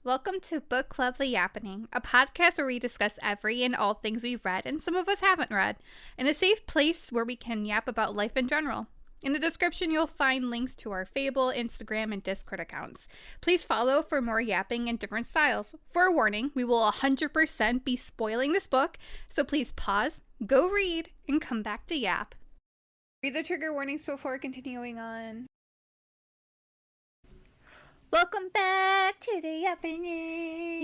Welcome to Book Club The Yappening, a podcast where we discuss every and all things we've read and some of us haven't read, in a safe place where we can yap about life in general. In the description, you'll find links to our Fable, Instagram, and Discord accounts. Please follow for more yapping in different styles. For a warning, we will 100% be spoiling this book, so please pause, go read, and come back to yap. Read the trigger warnings before continuing on. Welcome back to the Yappening.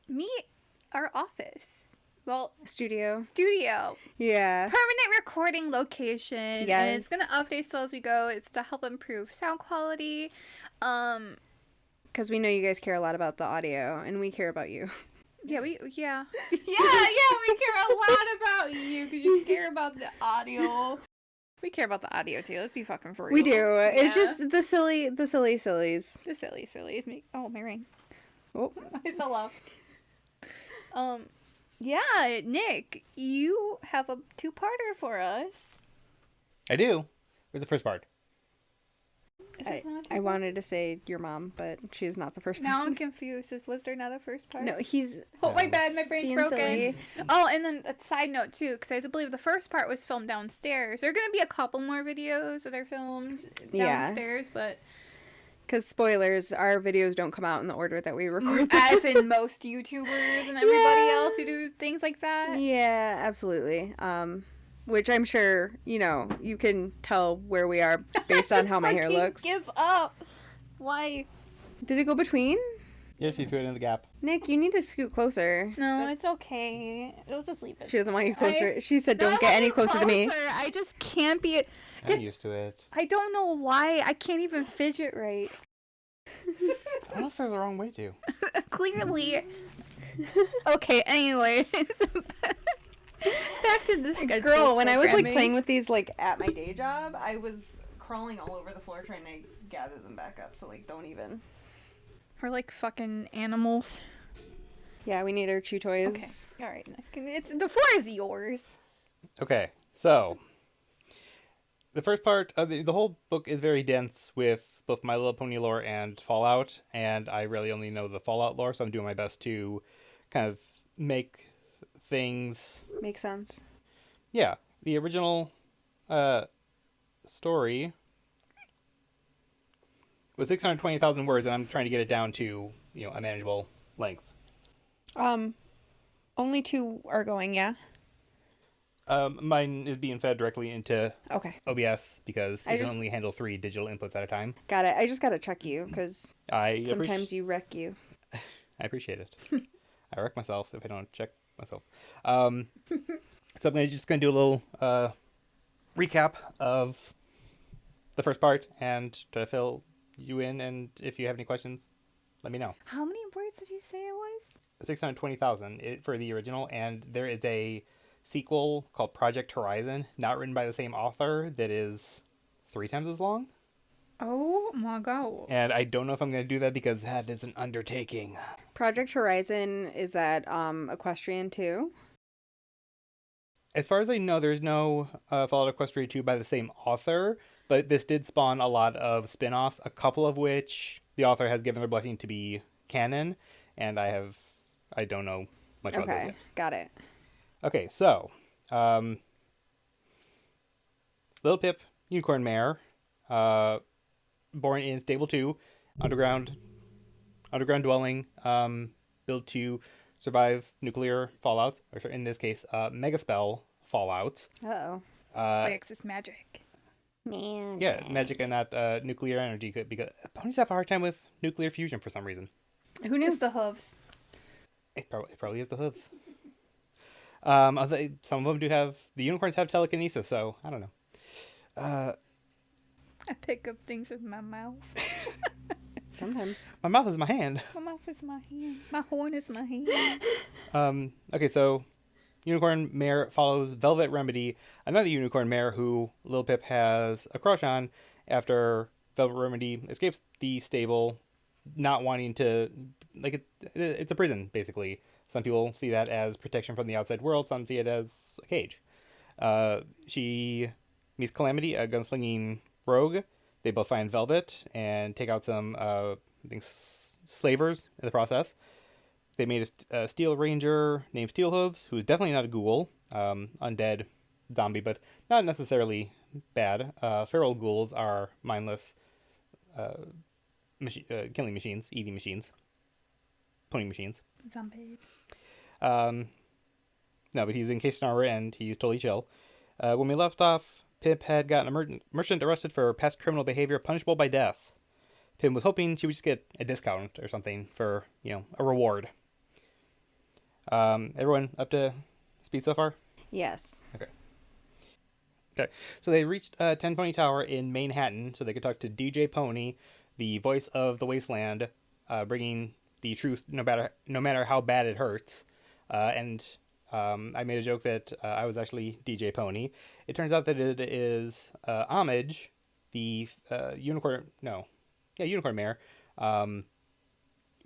Meet our office. Well, Studio. Permanent Yeah. recording location. Yes. And it's gonna update still as we go. It's to help improve sound quality. Because we know you guys care a lot about the audio, and we care about you. Yeah, we care a lot about you because you care about the audio. We care about the audio too. Let's be fucking for real. We do. Yeah. It's just the sillies. The silly sillies. Oh, my ring. Oh. I fell off. Yeah, Nick, you have a two-parter for us. I do. Where's the first part? I wanted to say your mom, but she is not the first Now part. I'm confused. Was there not a first part? No, he's... Oh, my bad. My brain's being broken. silly. Oh, and then a side note, too, because I believe the first part was filmed downstairs. There are going to be a couple more videos that are filmed downstairs, but... Because spoilers, our videos don't come out in the order that we record them. As in most YouTubers and everybody else who do things like that. Yeah, absolutely. Which I'm sure, you can tell where we are based on how my hair looks. Give up. Why? Did it go between? Yes, you threw it in the gap. Nick, you need to scoot closer. No, it's okay. We'll just leave it. She doesn't want you closer. She said, don't get any closer to me. I just can't be... I'm used to it. I don't know why. I can't even fidget right. I don't know if there's a wrong way to. Clearly. Okay, anyway. Back to the schedule. Girl, when I was programming. playing with these at my day job, I was crawling all over the floor trying to gather them back up. So don't even. We're like fucking animals. Yeah, we need our chew toys. Okay, all right. The floor is yours. Okay, so the first part of the whole book is very dense with both My Little Pony lore and Fallout, and I really only know the Fallout lore, so I'm doing my best to kind of make things... Makes sense. Yeah, the original story was 620,000 words, and I'm trying to get it down to, a manageable length. Only 2 are going, yeah? Mine is being fed directly into Okay. OBS because it can only handle 3 digital inputs at a time. Got it. I just gotta check you, because sometimes you wreck you. I appreciate it. I wreck myself if I don't check myself. So I'm just going to do a little recap of the first part and try to fill you in, and if you have any questions, let me know. How many words did you say it was? 620,000 for the original, and there is a sequel called Project Horizon, not written by the same author, that is 3 times as long. Oh my god. And I don't know if I'm going to do that because that is an undertaking. Project Horizon, is that Equestrian too? As far as I know, there's no Fallout Equestria 2 by the same author, but this did spawn a lot of spin-offs, a couple of which the author has given their blessing to be canon, and I don't know much about those yet. Got it. Okay, so Little Pip, Unicorn Mare, born in Stable 2, underground dwelling, built to survive nuclear fallout, or in this case, Megaspell fallout. Uh-oh. It's magic. Man. Yeah, magic and not nuclear energy, because ponies have a hard time with nuclear fusion for some reason. Who knew? It's the hooves. It probably is the hooves. Some of them do have... The unicorns have telekinesis, so I don't know. I pick up things with my mouth. Sometimes. My mouth is my hand. My mouth is my hand. My horn is my hand. Okay, so Unicorn Mare follows Velvet Remedy, another unicorn mare who Lil Pip has a crush on after Velvet Remedy escapes the stable, not wanting to... it's a prison, basically. Some people see that as protection from the outside world. Some see it as a cage. She meets Calamity, a gunslinging rogue. They both find Velvet and take out some slavers in the process. They made a steel ranger named Steelhooves, who's definitely not a ghoul, undead zombie, but not necessarily bad. Feral ghouls are mindless killing machines, eating machines, pony machines. Zombie. No, but he's encased in armor and he's totally chill. When we left off, Pip had gotten a merchant arrested for past criminal behavior punishable by death. Pip was hoping she would just get a discount or something for, a reward. Everyone up to speed so far? Yes. Okay. So they reached 10 Pony Tower in Manhattan so they could talk to DJ Pony, the voice of the wasteland, bringing the truth no matter how bad it hurts. And I made a joke that I was actually DJ Pony. It turns out that it is Homage, the unicorn mayor,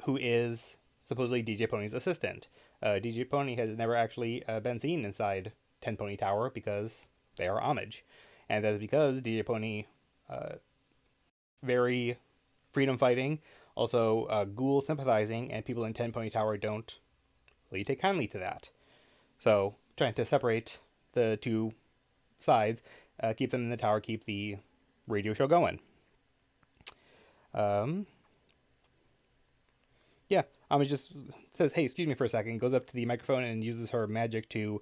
who is supposedly DJ Pony's assistant. DJ Pony has never actually been seen inside 10 Pony Tower because they are Homage. And that is because DJ Pony, very freedom fighting, also ghoul sympathizing, and people in 10 Pony Tower don't really take kindly to that. So, trying to separate the two sides, keep them in the tower, keep the radio show going. Homage just says, hey, excuse me for a second, goes up to the microphone and uses her magic to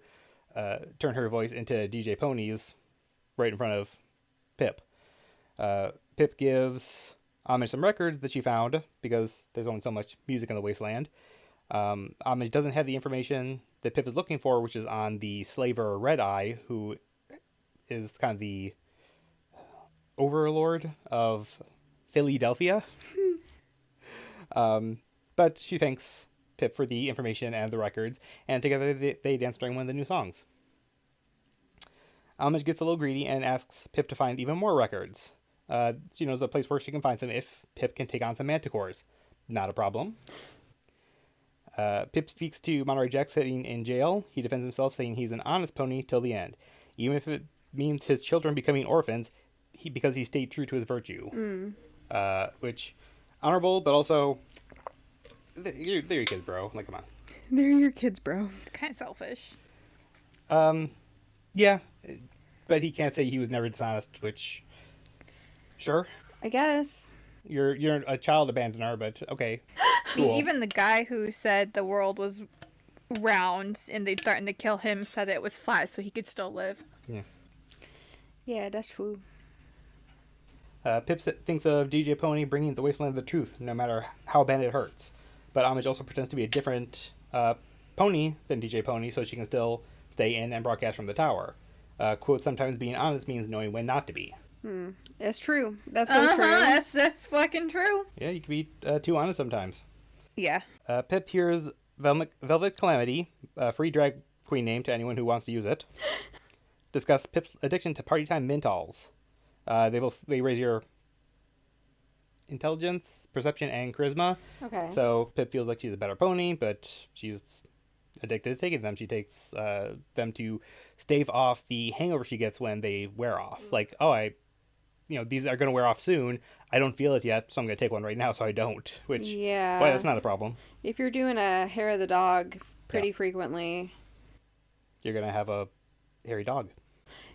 turn her voice into DJ Pony's right in front of Pip. Pip gives Homage some records that she found, because there's only so much music in the wasteland. Homage doesn't have the information that Pip is looking for, which is on the slaver Red Eye, who is kind of the overlord of Philadelphia. But she thanks Pip for the information and the records, and together they dance during one of the new songs. Homage gets a little greedy and asks Pip to find even more records. She knows a place where she can find some if Pip can take on some manticores. Not a problem. Pip speaks to Monterey Jack sitting in jail. He defends himself, saying he's an honest pony till the end, even if it means his children becoming orphans, because he stayed true to his virtue. Which, honorable, but also, they're your kids, bro. Like, come on. They're your kids, bro. It's kind of selfish. Yeah, but he can't say he was never dishonest, which, sure. I guess. You're a child abandoner, but okay. Cool. Even the guy who said the world was round and they threatened to kill him said it was flat so he could still live. Yeah, that's true. Pip thinks of DJ Pony bringing the wasteland the truth, no matter how bad it hurts. But Homage also pretends to be a different pony than DJ Pony, so she can still stay in and broadcast from the tower. Quote, sometimes being honest means knowing when not to be. That's true. That's so true. That's fucking true. Yeah, you can be too honest sometimes. Yeah. Pip hears Velvet Calamity, a free drag queen name to anyone who wants to use it, discuss Pip's addiction to party time Mintalls. They raise your intelligence, perception, and charisma. Okay. So Pip feels like she's a better pony, but she's addicted to taking them. She takes them to stave off the hangover she gets when they wear off. Like, these are going to wear off soon. I don't feel it yet, so I'm going to take one right now so I don't. Which, yeah. Well, that's not a problem. If you're doing a hair of the dog pretty frequently, you're going to have a hairy dog.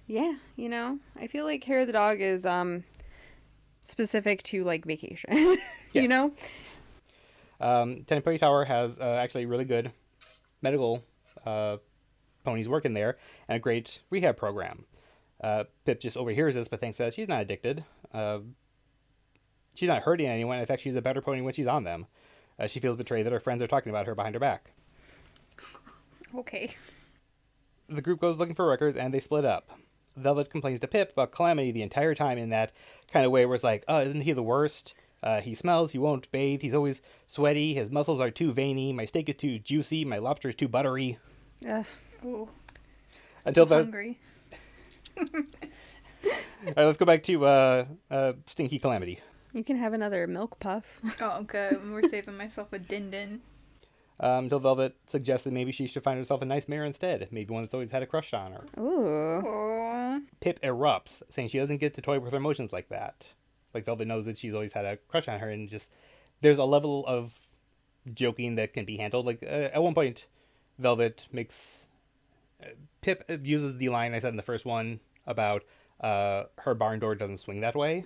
Yeah, I feel like hair of the dog is specific to, like, vacation, you know? 10 Pony Tower has actually really good medical ponies working there and a great rehab program. Pip just overhears this but thinks that she's not addicted. She's not hurting anyone. In fact, she's a better pony when she's on them. She feels betrayed that her friends are talking about her behind her back. Okay. The group goes looking for records and they split up. Velvet complains to Pip about Calamity the entire time in that kind of way where it's like, oh, isn't he the worst? He smells, he won't bathe, he's always sweaty, his muscles are too veiny, my steak is too juicy, my lobster is too buttery. Ooh. Until I'm hungry. All right, let's go back to Stinky Calamity. You can have another milk puff. Oh, good. We're saving myself a din-din. Until Velvet suggests that maybe she should find herself a nice mirror instead. Maybe one that's always had a crush on her. Ooh. Aww. Pip erupts, saying she doesn't get to toy with her emotions like that. Like Velvet knows that she's always had a crush on her, and just there's a level of joking that can be handled. Like at one point, Velvet makes Pip uses the line I said in the first one about her barn door doesn't swing that way,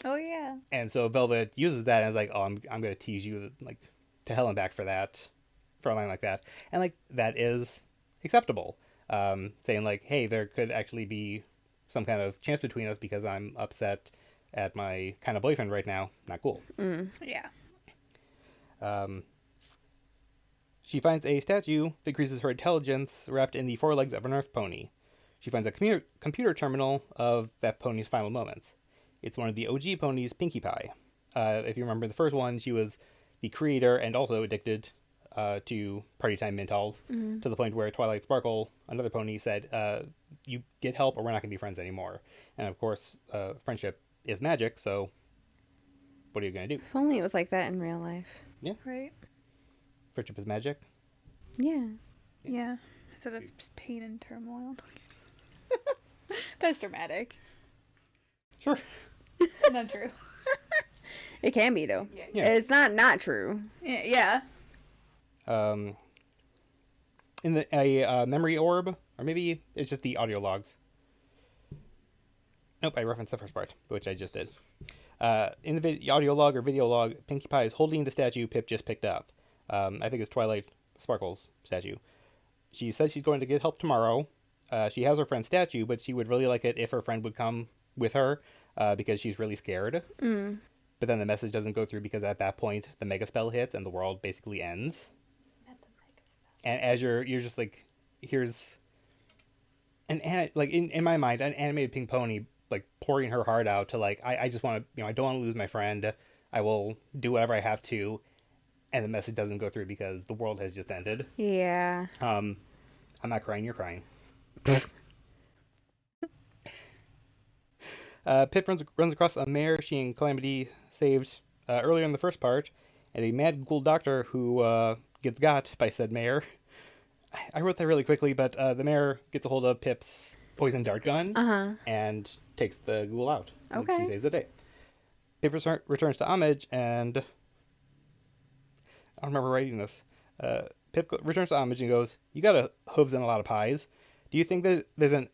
Oh yeah. and so Velvet uses that and is like, "Oh, I'm gonna tease you like to hell and back for that, for a line like that," and like that is acceptable. Saying like, "Hey, there could actually be some kind of chance between us because I'm upset at my kind of boyfriend right now. Not cool." Yeah. She finds a statue that increases her intelligence wrapped in the forelegs of an earth pony. She finds a computer terminal of that pony's final moments. It's one of the OG ponies, Pinkie Pie. If you remember the first one, she was the creator and also addicted to party time Mintalls, to the point where Twilight Sparkle, another pony, said, "You get help or we're not going to be friends anymore." And of course, friendship is magic, so what are you going to do? If only it was like that in real life. Yeah. Right. Friendship is magic. Yeah. Yeah. Instead of just pain and turmoil. That's dramatic. Sure. Not true. It can be, though. Yeah. It's not true. Yeah. In a memory orb, or maybe it's just the audio logs. Nope, I referenced the first part, which I just did. In the audio log or video log, Pinkie Pie is holding the statue Pip just picked up. I think it's Twilight Sparkle's statue. She says she's going to get help tomorrow. She has her friend's statue, but she would really like it if her friend would come with her because she's really scared. But then the message doesn't go through because at that point the mega spell hits and the world basically ends. And as you're just like, here's like in my mind an animated pink pony like pouring her heart out to like I just want to, I don't want to lose my friend. I will do whatever I have to. And the message doesn't go through because the world has just ended. Yeah. I'm not crying, you're crying. Pip runs across a mare she and Calamity saved earlier in the first part, and a mad ghoul doctor who gets got by said mare. I wrote that really quickly, but the mare gets a hold of Pip's poison dart gun and takes the ghoul out. Okay. She saves the day. Pip returns to Homage, and I don't remember writing this. Pip returns to Homage and goes, "You got hooves and a lot of pies. Do you think that there's an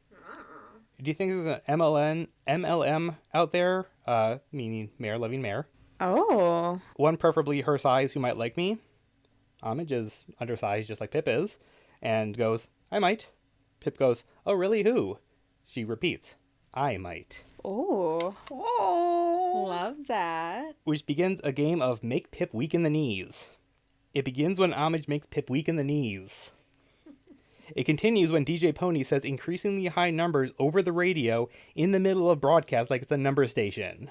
MLM out there, meaning mare loving mare? Oh. One preferably her size who might like me." Homage is undersized just like Pip is, and goes, "I might." Pip goes, "Oh really, who?" She repeats, "I might." Oh. Whoa. Love that. Which begins a game of make Pip weak in the knees. It begins when Homage makes Pip weak in the knees. It continues when DJ Pony says increasingly high numbers over the radio in the middle of broadcast like it's a number station.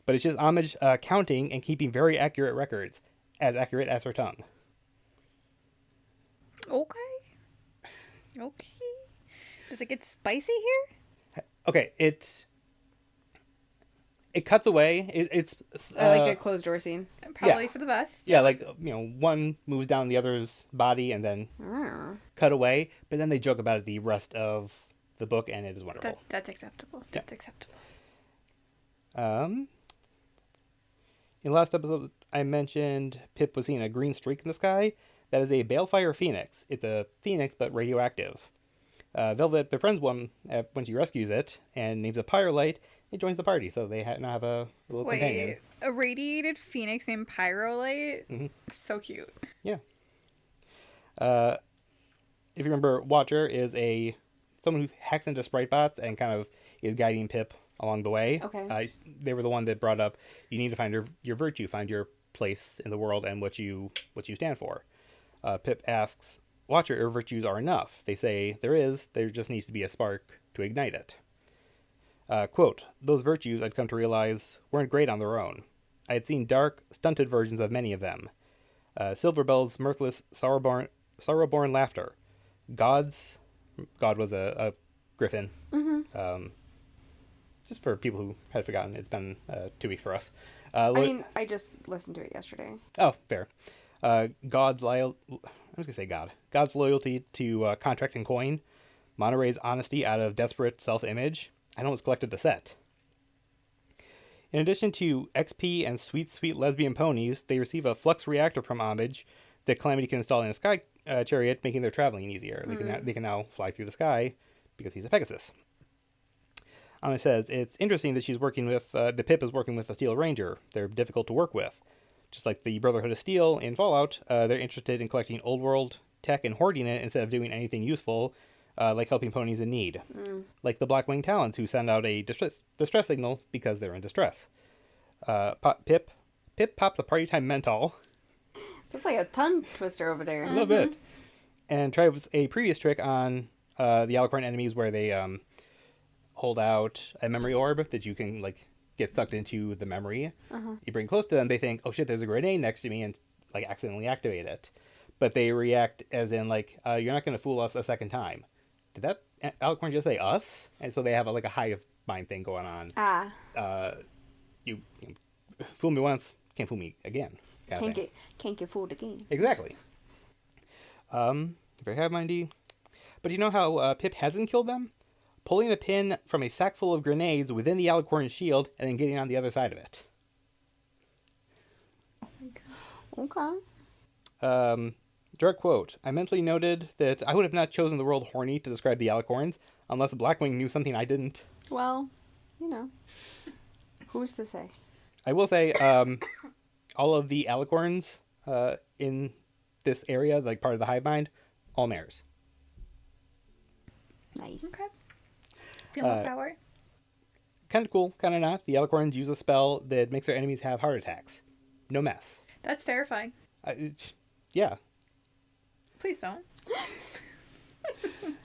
But it's just Homage counting and keeping very accurate records. As accurate as her tongue. Okay. Does it get spicy here? Okay, it cuts away. It's like a closed door scene. Probably for the best. Yeah, like one moves down the other's body and then cut away. But then they joke about it the rest of the book, and it is wonderful. That's acceptable. That's acceptable. In the last episode, I mentioned Pip was seeing a green streak in the sky. That is a balefire phoenix. It's a phoenix, but radioactive. Velvet befriends one when she rescues it and names it Pyrolite. It joins the party, so they now have a little companion. Wait, a radiated phoenix named Pyrolite? Mm-hmm. So cute. Yeah. If you remember, Watcher is someone who hacks into sprite bots and kind of is guiding Pip along the way. Okay. They were the one that brought up you need to find your virtue, find your place in the world and what you stand for. Pip asks Watcher if virtues are enough. They say there just needs to be a spark to ignite it. Quote, "Those virtues I'd come to realize weren't great on their own. I had seen dark, stunted versions of many of them. Silverbell's mirthless, sorrow-born laughter. God was a griffin. Just for people who had forgotten, it's been 2 weeks for us. I just listened to it yesterday. Oh, fair. God's loyalty to contract and coin. Monterey's honesty out of desperate self-image. I almost collected the set. In addition to XP and sweet, sweet lesbian ponies, they receive a flux reactor from Homage that Calamity can install in a sky chariot, making their traveling easier. They can now fly through the sky because he's a Pegasus. Homage says it's interesting that she's working with the Pip is working with a Steel Ranger. They're difficult to work with. Just like the Brotherhood of Steel in Fallout, they're interested in collecting old world tech and hoarding it instead of doing anything useful, like helping ponies in need. Like the Blackwing Talons, who send out a distress signal because they're in distress. Pip pops a party time menthol. That's like a tongue twister over there. A little bit. And tries a previous trick on the Alicorn enemies where they hold out a memory orb that you can like get sucked into the memory. You bring close to them, they think, oh shit, there's a grenade next to me, and like accidentally activate it. But they react as in like, you're not going to fool us a second time. Did that Alicorn just say us? And so they have like a hive mind thing going on. You fool me once, can't fool me again. Can't get fooled again. Exactly. Very hive mindy. But you know how Pip hasn't killed them? Pulling a pin from a sack full of grenades within the Alicorn shield and then getting on the other side of it. Oh my god. Okay. Direct quote. I mentally noted that I would have not chosen the word horny to describe the Alicorns unless Blackwing knew something I didn't. Well, you know. Who's to say? I will say, all of the Alicorns in this area, like part of the hive mind, all mares. Nice. Okay. Feel more power. Kind of cool, kind of not. The Alicorns use a spell that makes their enemies have heart attacks. No mess. That's terrifying. Yeah. Please don't.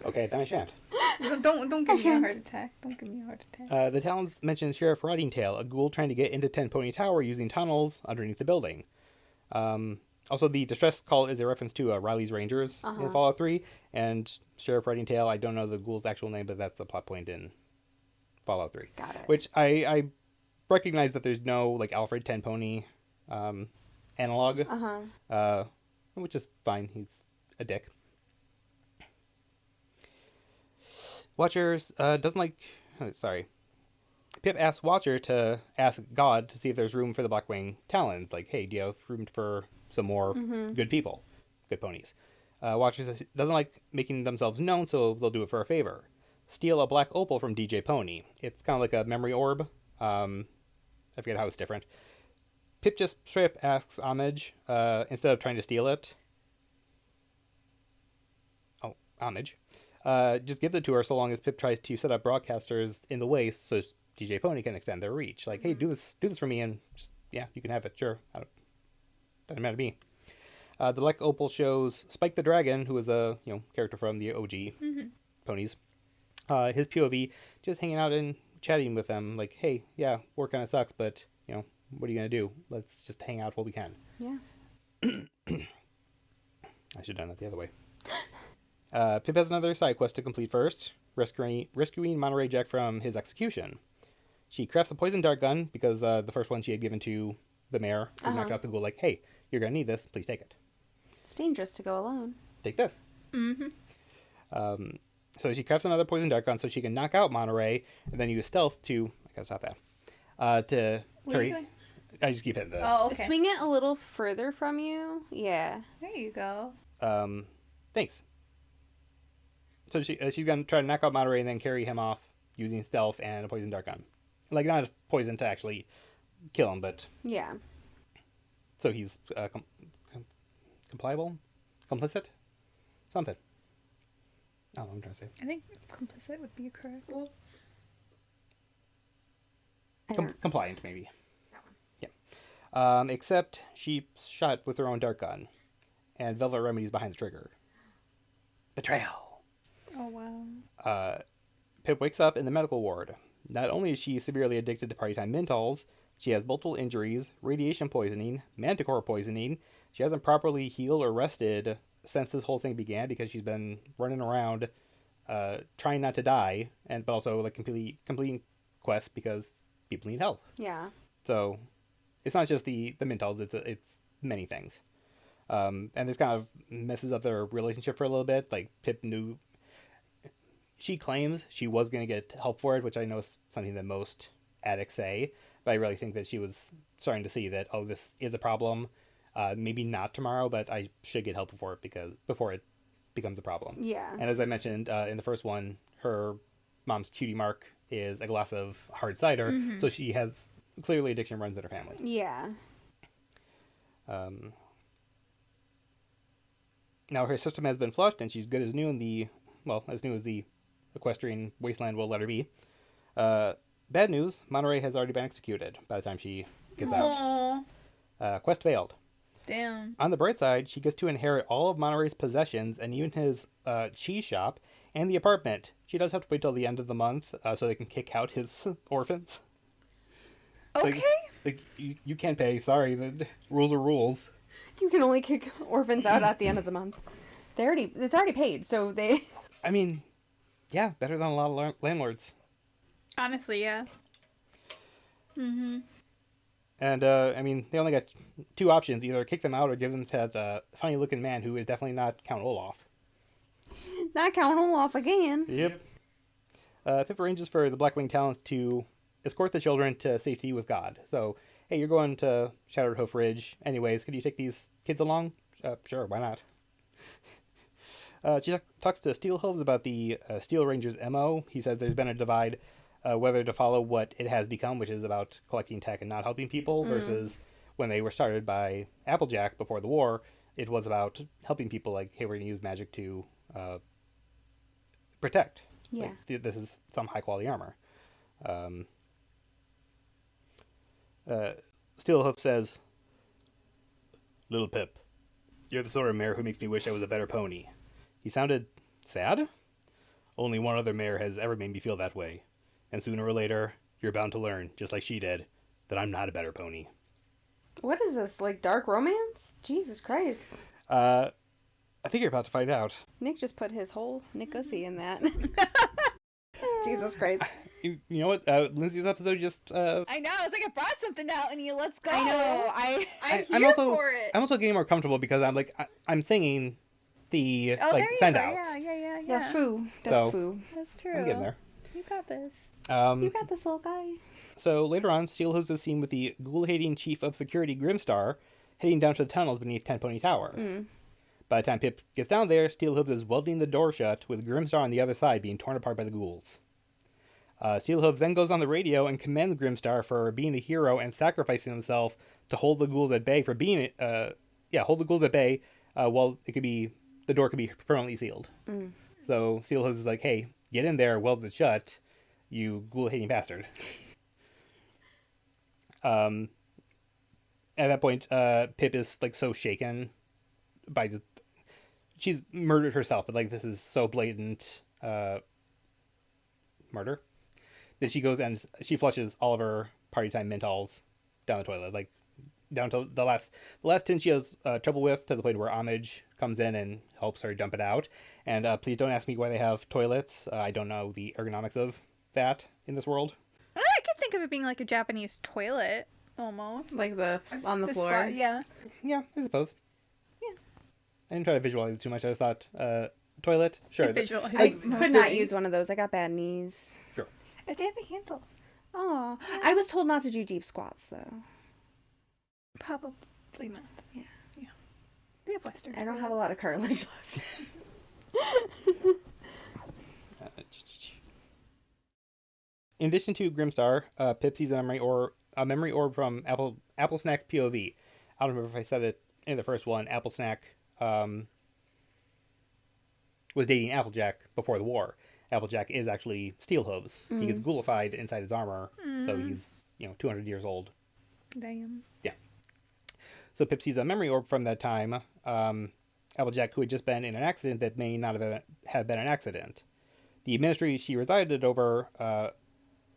Okay, then I shan't. Don't give me a heart attack. Don't give me a heart attack. The Talons mention Sheriff Rottingtail, a ghoul trying to get into 10 Pony Tower using tunnels underneath the building. Also, the distress call is a reference to Riley's Rangers in Fallout 3, and Sheriff Rottingtail, I don't know the ghoul's actual name, but that's the plot point in Fallout 3. Got it. Which I recognize that there's no like Alfred 10 Pony analog, which is fine. He's a dick. Watchers doesn't like... sorry. Pip asks Watcher to ask God to see if there's room for the Blackwing Talons. Like, hey, do you have room for some more good people? Good ponies. Watcher says doesn't like making themselves known, so they'll do it for a favor. Steal a black opal from DJ Pony. It's kind of like a memory orb. I forget how it's different. Pip just straight up asks Homage, instead of trying to steal it. Oh, Homage. Just give it to her so long as Pip tries to set up broadcasters in the way so DJ Pony can extend their reach. Like, hey, do this for me, and just, yeah, you can have it, sure. Doesn't matter to me. The Black Opal shows Spike the Dragon, who is a character from the OG ponies. His POV, just hanging out and chatting with them, like, hey, yeah, war kind of sucks, but what are you gonna do? Let's just hang out while we can. Yeah. I should have done that the other way. Pip has another side quest to complete first, rescuing Monterey Jack from his execution. She crafts a poison dart gun because the first one she had given to the mayor who knocked out the ghoul, like, hey, you're going to need this, please take it. It's dangerous to go alone. Take this. So she crafts another poison dart gun so she can knock out Monterey and then use stealth to... I gotta stop that. What are you doing? I just keep hitting the... Oh, okay. Swing it a little further from you. Yeah. There you go. Thanks. So she's going to try to knock out Monterey and then carry him off using stealth and a poison dart gun. Like, not a poison to actually kill him, but... Yeah. So he's compliable? Complicit? Something. I don't know what I'm trying to say. I think complicit would be correct. Compliant, maybe. That one. Yeah. Except she's shot with her own dart gun. And Velvet Remedy's behind the trigger. Betrayal. Oh, wow. Pip wakes up in the medical ward. Not only is she severely addicted to party time menthols, she has multiple injuries, radiation poisoning, manticore poisoning. She hasn't properly healed or rested since this whole thing began because she's been running around trying not to die, but also like completing quests because people need help. Yeah. So it's not just the menthols, it's many things. And this kind of messes up their relationship for a little bit. Like, Pip knew... She claims she was going to get help for it, which I know is something that most addicts say. But I really think that she was starting to see that, oh, this is a problem. Maybe not tomorrow, but I should get help before it becomes a problem. Yeah. And as I mentioned in the first one, her mom's cutie mark is a glass of hard cider, so she has clearly addiction runs in her family. Yeah. Now her system has been flushed, and she's good as new as new as the equestrian wasteland will let her be. Bad news, Monterey has already been executed by the time she gets out. Quest failed. Damn. On the bright side, she gets to inherit all of Monterey's possessions and even his cheese shop and the apartment. She does have to wait till the end of the month so they can kick out his orphans. Okay. You can't pay. Sorry, the rules are rules. You can only kick orphans out at the end of the month. It's already paid, so they... I mean, yeah, better than a lot of landlords. Honestly, yeah. Mm-hmm. And, I mean, they only got two options. Either kick them out or give them to that funny-looking man who is definitely not Count Olaf. Not Count Olaf again. Yep. Pip arranges for the Blackwing Talons to escort the children to safety with God. So, hey, you're going to Shattered Hoof Ridge. Anyways, could you take these kids along? Sure, why not? She talks to Steelhooves about the Steel Ranger's MO. He says there's been a divide whether to follow what it has become, which is about collecting tech and not helping people, versus when they were started by Applejack before the war, it was about helping people, like, hey, we're going to use magic to protect. Yeah. Like, this is some high-quality armor. Steelhoof says, "Little Pip, you're the sort of mare who makes me wish I was a better pony." He sounded sad. Only one other mare has ever made me feel that way. And sooner or later, you're bound to learn, just like she did, that I'm not a better pony. What is this, like dark romance? Jesus Christ. I think you're about to find out. Nick just put his whole Nick Gussy in that. Jesus Christ. You know what? Lindsay's episode just... I know. It's like I brought something out and you let's go. I know. I'm here for it. I'm also getting more comfortable because I'm like, I'm singing the send outs. Yeah. That's true. So, true. That's true. I'm getting there. You got this. You got this little guy. So later on, Steelhooves is seen with the ghoul-hating chief of security, Grimstar, heading down to the tunnels beneath Ten Pony Tower. By the time Pip gets down there, Steelhooves is welding the door shut, with Grimstar on the other side being torn apart by the ghouls. Steelhooves then goes on the radio and commends Grimstar for being a hero and sacrificing himself to hold the ghouls at bay while the door could be permanently sealed. So Steelhooves is like, hey, get in there, welds it shut, you ghoul-hating bastard. At that point, Pip is like so shaken by she's murdered herself, but like this is so blatant murder that she goes and she flushes all of her party time Mentols down the toilet, like down to the last tin she has trouble with, to the point where Homage comes in and helps her dump it out. And please don't ask me why they have toilets. I don't know the ergonomics of that in this world. I could think of it being like a Japanese toilet, almost. Like on the floor. Spot, yeah. Yeah, I suppose. Yeah. I didn't try to visualize it too much. I just thought, toilet? Sure. I could not use one of those. I got bad knees. Sure. They have a handle. Oh. Yeah. I was told not to do deep squats, though. Probably not. Yeah. They have Western. I don't have a lot of cartilage left. In addition to Grimstar, Pip sees a memory orb from Apple Snack's POV. I don't remember if I said it in the first one. Apple Snack was dating Applejack before the war. Applejack is actually Steelhooves. He gets ghoulified inside his armor, so he's 200 years old. Damn. Yeah. So Pip sees a memory orb from that time. Applejack, who had just been in an accident that may not have been an accident. The ministry she resided over,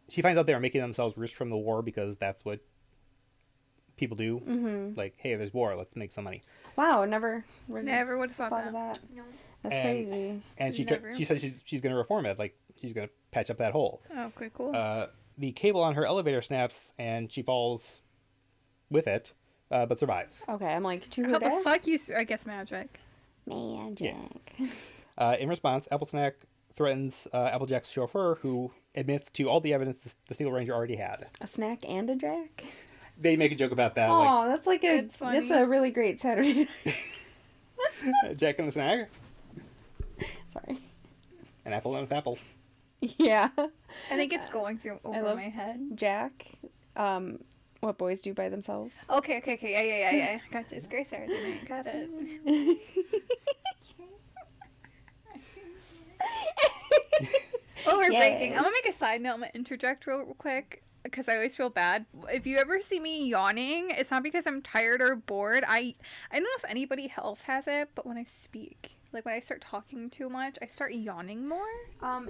she finds out they are making themselves rich from the war because that's what people do. Like, hey, there's war, let's make some money. Wow, never would have thought of that. No. That's crazy. And she said she's going to reform it. Like, she's going to patch up that hole. Oh, okay, cool. The cable on her elevator snaps, and she falls with it, but survives. Okay, I'm like, how the fuck you? I guess magic. Magic. Yeah. In response, Apple Snack threatens Applejack's chauffeur, who admits to all the evidence the Steel Ranger already had. A snack and a Jack? They make a joke about that. Oh, that's like It's funny. that's a really great Saturday night. Jack and the snack. Sorry. An apple and an apple. Yeah. I think it's going through over my head. Jack. What boys do by themselves. Okay. Yeah. Gotcha. It's Great Saturday Night. Got it. Overbreaking. Yes. I'm gonna make a side note. I'm gonna interject real quick because I always feel bad. If you ever see me yawning, it's not because I'm tired or bored. I don't know if anybody else has it, but when I speak, like when I start talking too much, I start yawning more.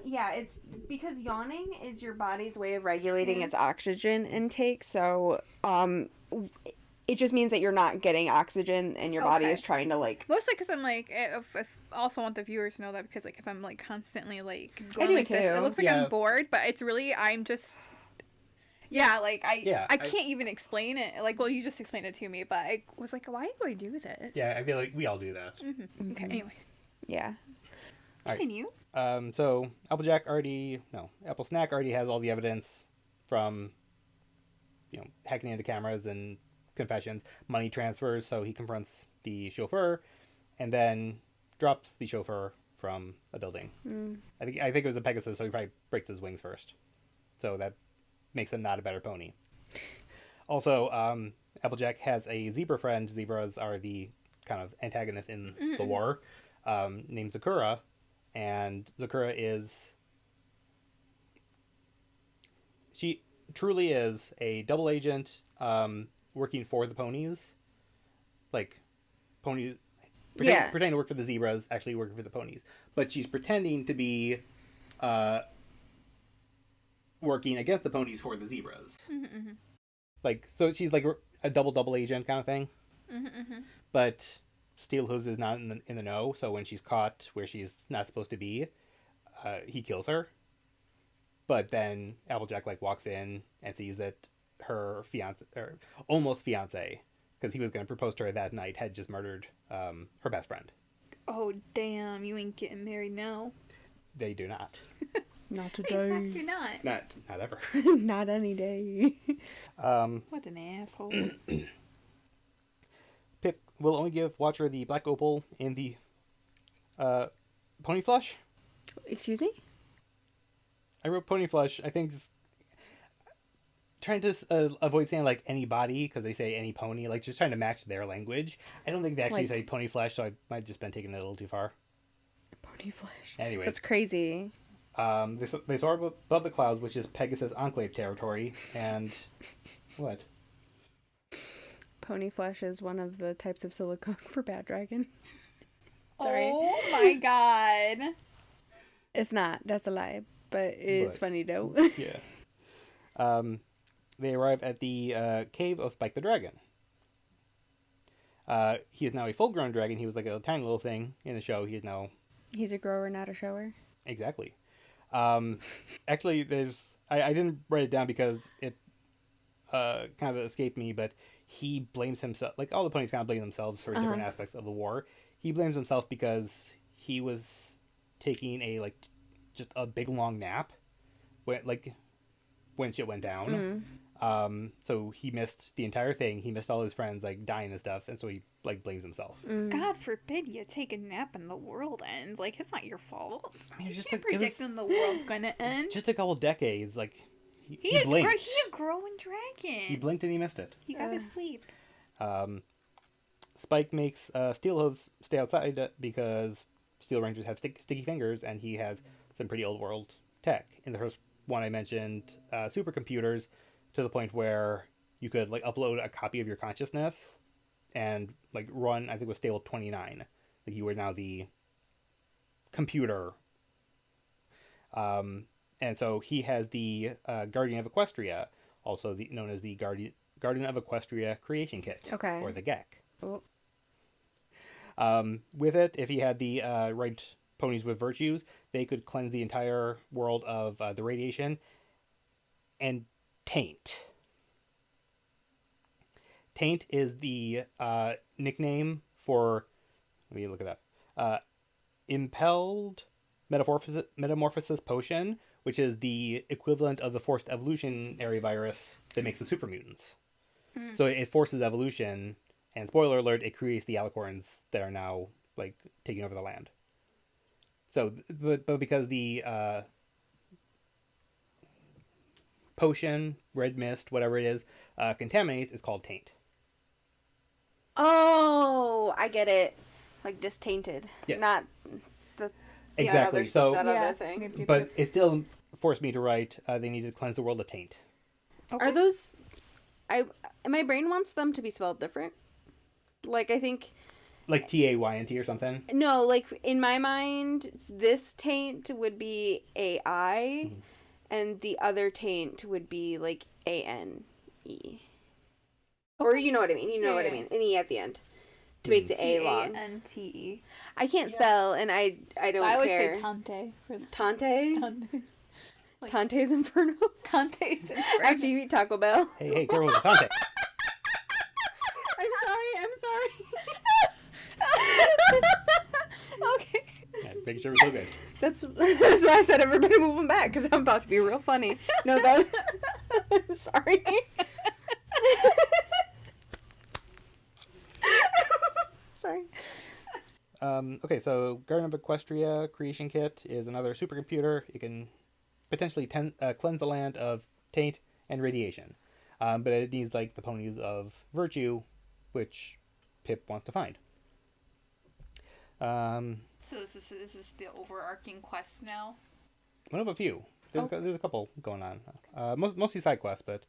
Yeah, it's because yawning is your body's way of regulating its oxygen intake. So, it just means that you're not getting oxygen and your body is trying to like. Mostly because I'm like, if also want the viewers to know that because like if I'm like constantly like I going do like too. this, it looks like I'm bored, but it's really I'm just. Yeah, like I can't even explain it. Like, well, you just explained it to me, but I was like, why do I do this? Yeah, I feel like we all do that. Mm-hmm. Okay. Anyways. Yeah. Continue. So Apple Snack already has all the evidence from, hacking into cameras and confessions, money transfers. So he confronts the chauffeur, and then drops the chauffeur from a building. I think it was a Pegasus, so he probably breaks his wings first. So that makes him not a better pony. Also, Applejack has a zebra friend. Zebras are the kind of antagonist in the war, named Zakura. And Zakura she truly is a double agent working for the ponies. Like, ponies... Pretending to work for the zebras, actually working for the ponies. But she's pretending to be... working against the ponies for the zebras. Like, so she's like a double agent kind of thing. But Steelhooves is not in the know, so when she's caught where she's not supposed to be, he kills her. But then Applejack like walks in and sees that her fiance, or almost fiance, because he was going to propose to her that night, had just murdered her best friend. Oh damn! You ain't getting married now. They do not. Not today. In fact, you're not. Not ever. Not any day. What an asshole. Pip will only give Watcher the black opal in the pony flesh. Excuse me? I wrote pony flesh. I think just trying to avoid saying like any body because they say any pony, like just trying to match their language. I don't think they actually say pony flesh, so I might have just been taking it a little too far. Pony flesh. Anyways. That's crazy. They soar above the clouds, which is Pegasus Enclave territory, and what? Pony flesh is one of the types of silicone for Bad Dragon. Sorry. Oh my god. It's not. That's a lie. But it's funny though. Yeah. They arrive at the cave of Spike the Dragon. He is now a full-grown dragon. He was like a tiny little thing in the show. He is now... He's a grower, not a shower. Exactly. Actually, I didn't write it down because it kind of escaped me, but he blames himself. Like, all the ponies kind of blame themselves for different aspects of the war. He blames himself because he was taking just a big long nap when shit went down. So he missed the entire thing. He missed all his friends dying and stuff, and so he blames himself. God forbid you take a nap and the world ends. Like, it's not your fault. I mean, You can't predict when the world's gonna end. Just a couple decades. He blinked. He a growing dragon. He blinked and he missed it. He got to sleep. Spike makes Steelhooves stay outside because Steel Rangers have sticky fingers, and he has some pretty old world tech. In the first one I mentioned, supercomputers, to the point where you could upload a copy of your consciousness and run, I think it was stable 29. You were now the computer. And so he has the Guardian of Equestria, also known as the Guardian of Equestria Creation Kit, or the GEC. Oh. With it, if he had the right ponies with virtues, they could cleanse the entire world of the radiation and taint. Taint is the nickname for, let me look it up, Impelled Metamorphosis Potion, which is the equivalent of the forced evolutionary virus that makes the super mutants. So it forces evolution, and spoiler alert, it creates the alicorns that are now like taking over the land. So, but because the potion, red mist, whatever it is, contaminates, it's called taint. Oh, I get it. Like just tainted, Yes. not the Exactly. Other, So, that Yeah. other thing. but it still forced me to write. They need to cleanse the world of taint. Okay. Are those? My brain wants them to be spelled different. Like I think Like TAYNT or something. no, like in my mind, this taint would be AI, and the other taint would be like ANE. Or you know what I mean. You know what I mean. An E at the end to make the A long. Tante. I can't spell, and I don't I would care. say Tante for the Tante. Tante. Like- Tante's Inferno. Tante's Inferno. After you eat Taco Bell. Hey, Carol was a Tante. I'm sorry. Okay. Yeah, making sure we're so good. That's why I said everybody move them back, because I'm about to be real funny. No, that... I'm sorry. Sorry. Okay, so Garden of Equestria Creation Kit is another supercomputer. It can potentially cleanse the land of taint and radiation. But it needs like the ponies of virtue, which Pip wants to find. So this is the overarching quest now. One of a few. There's a couple going on. Mostly side quests, but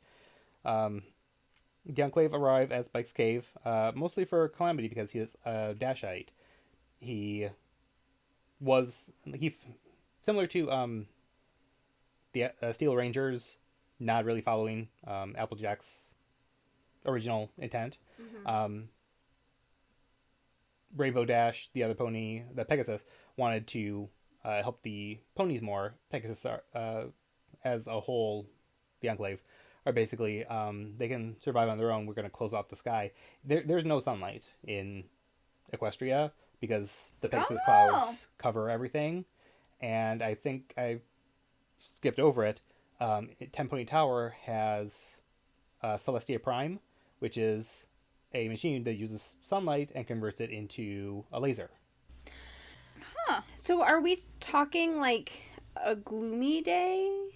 the Enclave arrive at Spike's cave, mostly for Calamity because he is a Dashite. He similar to the Steel Rangers, not really following Applejack's original intent. Rainbow Dash, the other pony, the Pegasus, wanted to help the ponies more. Pegasus as a whole, the Enclave, are basically they can survive on their own. We're going to close off the sky. There's no sunlight in Equestria because the Pegasus clouds cover everything. And I think I skipped over it. Ten Pony Tower has Celestia Prime, which is a machine that uses sunlight and converts it into a laser. Huh. So are we talking like a gloomy day?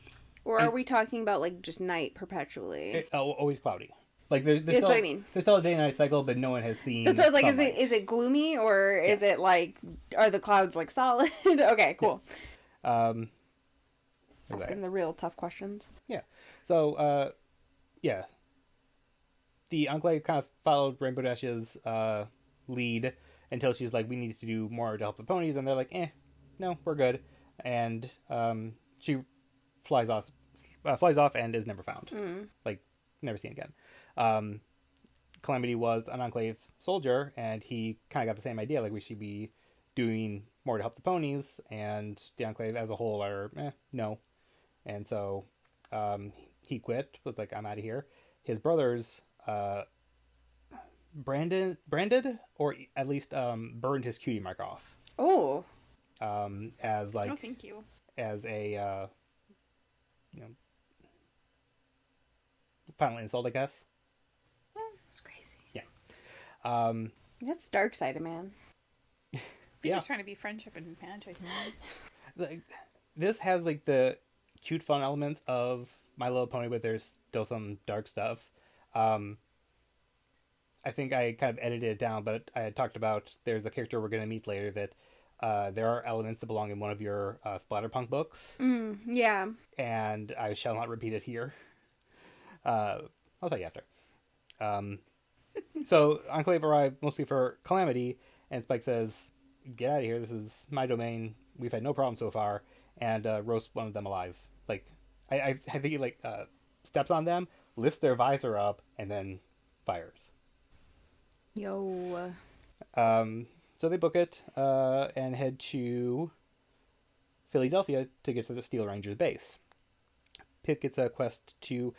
Or are we talking about like just night perpetually? Always cloudy. Like there's That's still, what I mean. There's still a day and night cycle, but no one has seen. That's what I was like. sunlight. Is it gloomy or is it like are the clouds like solid? Okay, cool. Asking the real tough questions. Yeah. So yeah. The Enclave kind of followed Rainbow Dash's lead until she's like, we need to do more to help the ponies, and they're like, no, we're good, and she flies off and is never found. Like, never seen again. Calamity was an Enclave soldier, and he kind of got the same idea, like we should be doing more to help the ponies, and the Enclave as a whole are no, and so he quit. Was like, I'm out of here. His brothers branded or at least burned his cutie mark off. Oh. As like No, thank you. as a final insult, I guess. That's crazy. Yeah. That's dark side of man. You're just trying to be friendship and magic, man. Like, this has like the cute fun elements of My Little Pony, but there's still some dark stuff. I think I kind of edited it down, but I had talked about there's a character we're going to meet later that there are elements that belong in one of your Splatterpunk books. Yeah. And I shall not repeat it here. I'll tell you after. So Enclave arrived mostly for Calamity, and Spike says, get out of here, this is my domain, we've had no problem so far, and roast one of them alive. Like, I think he like steps on them, lifts their visor up, and then fires. Yo. So they book it and head to Philadelphia to get to the Steel Rangers base. Pip gets a quest to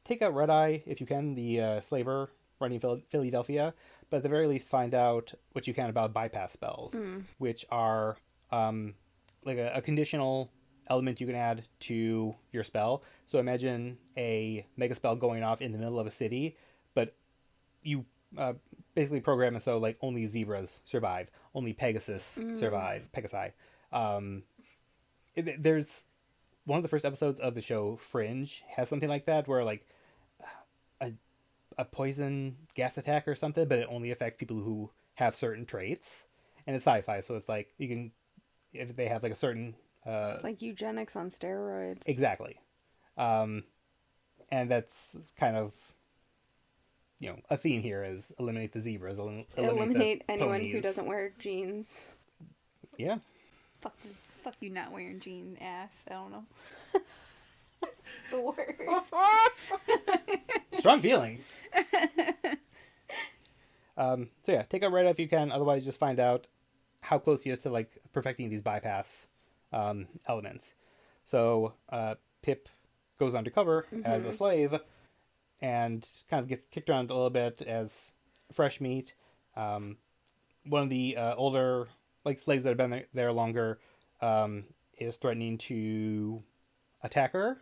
take out Red Eye, if you can, the slaver running Philadelphia, but at the very least find out what you can about bypass spells, which are like a conditional element you can add to your spell. So imagine a mega spell going off in the middle of a city, but you basically program it so like only zebras survive, only Pegasus survive, Pegasi. There's one of the first episodes of the show Fringe has something like that, where like a poison gas attack or something, but it only affects people who have certain traits, and it's sci-fi, so it's like you can, if they have like a certain it's like eugenics on steroids. exactly, and that's kind of, you know, a theme here is eliminate the zebras, Eliminate the anyone ponies. who doesn't wear jeans. Yeah. Fuck you not wearing jeans, ass. I don't know. The worst. Strong feelings. So yeah, take out right if you can. Otherwise, just find out how close he is to like perfecting these bypass elements. So Pip goes undercover as a slave and kind of gets kicked around a little bit as fresh meat. One of the older like slaves that have been there longer is threatening to attack her,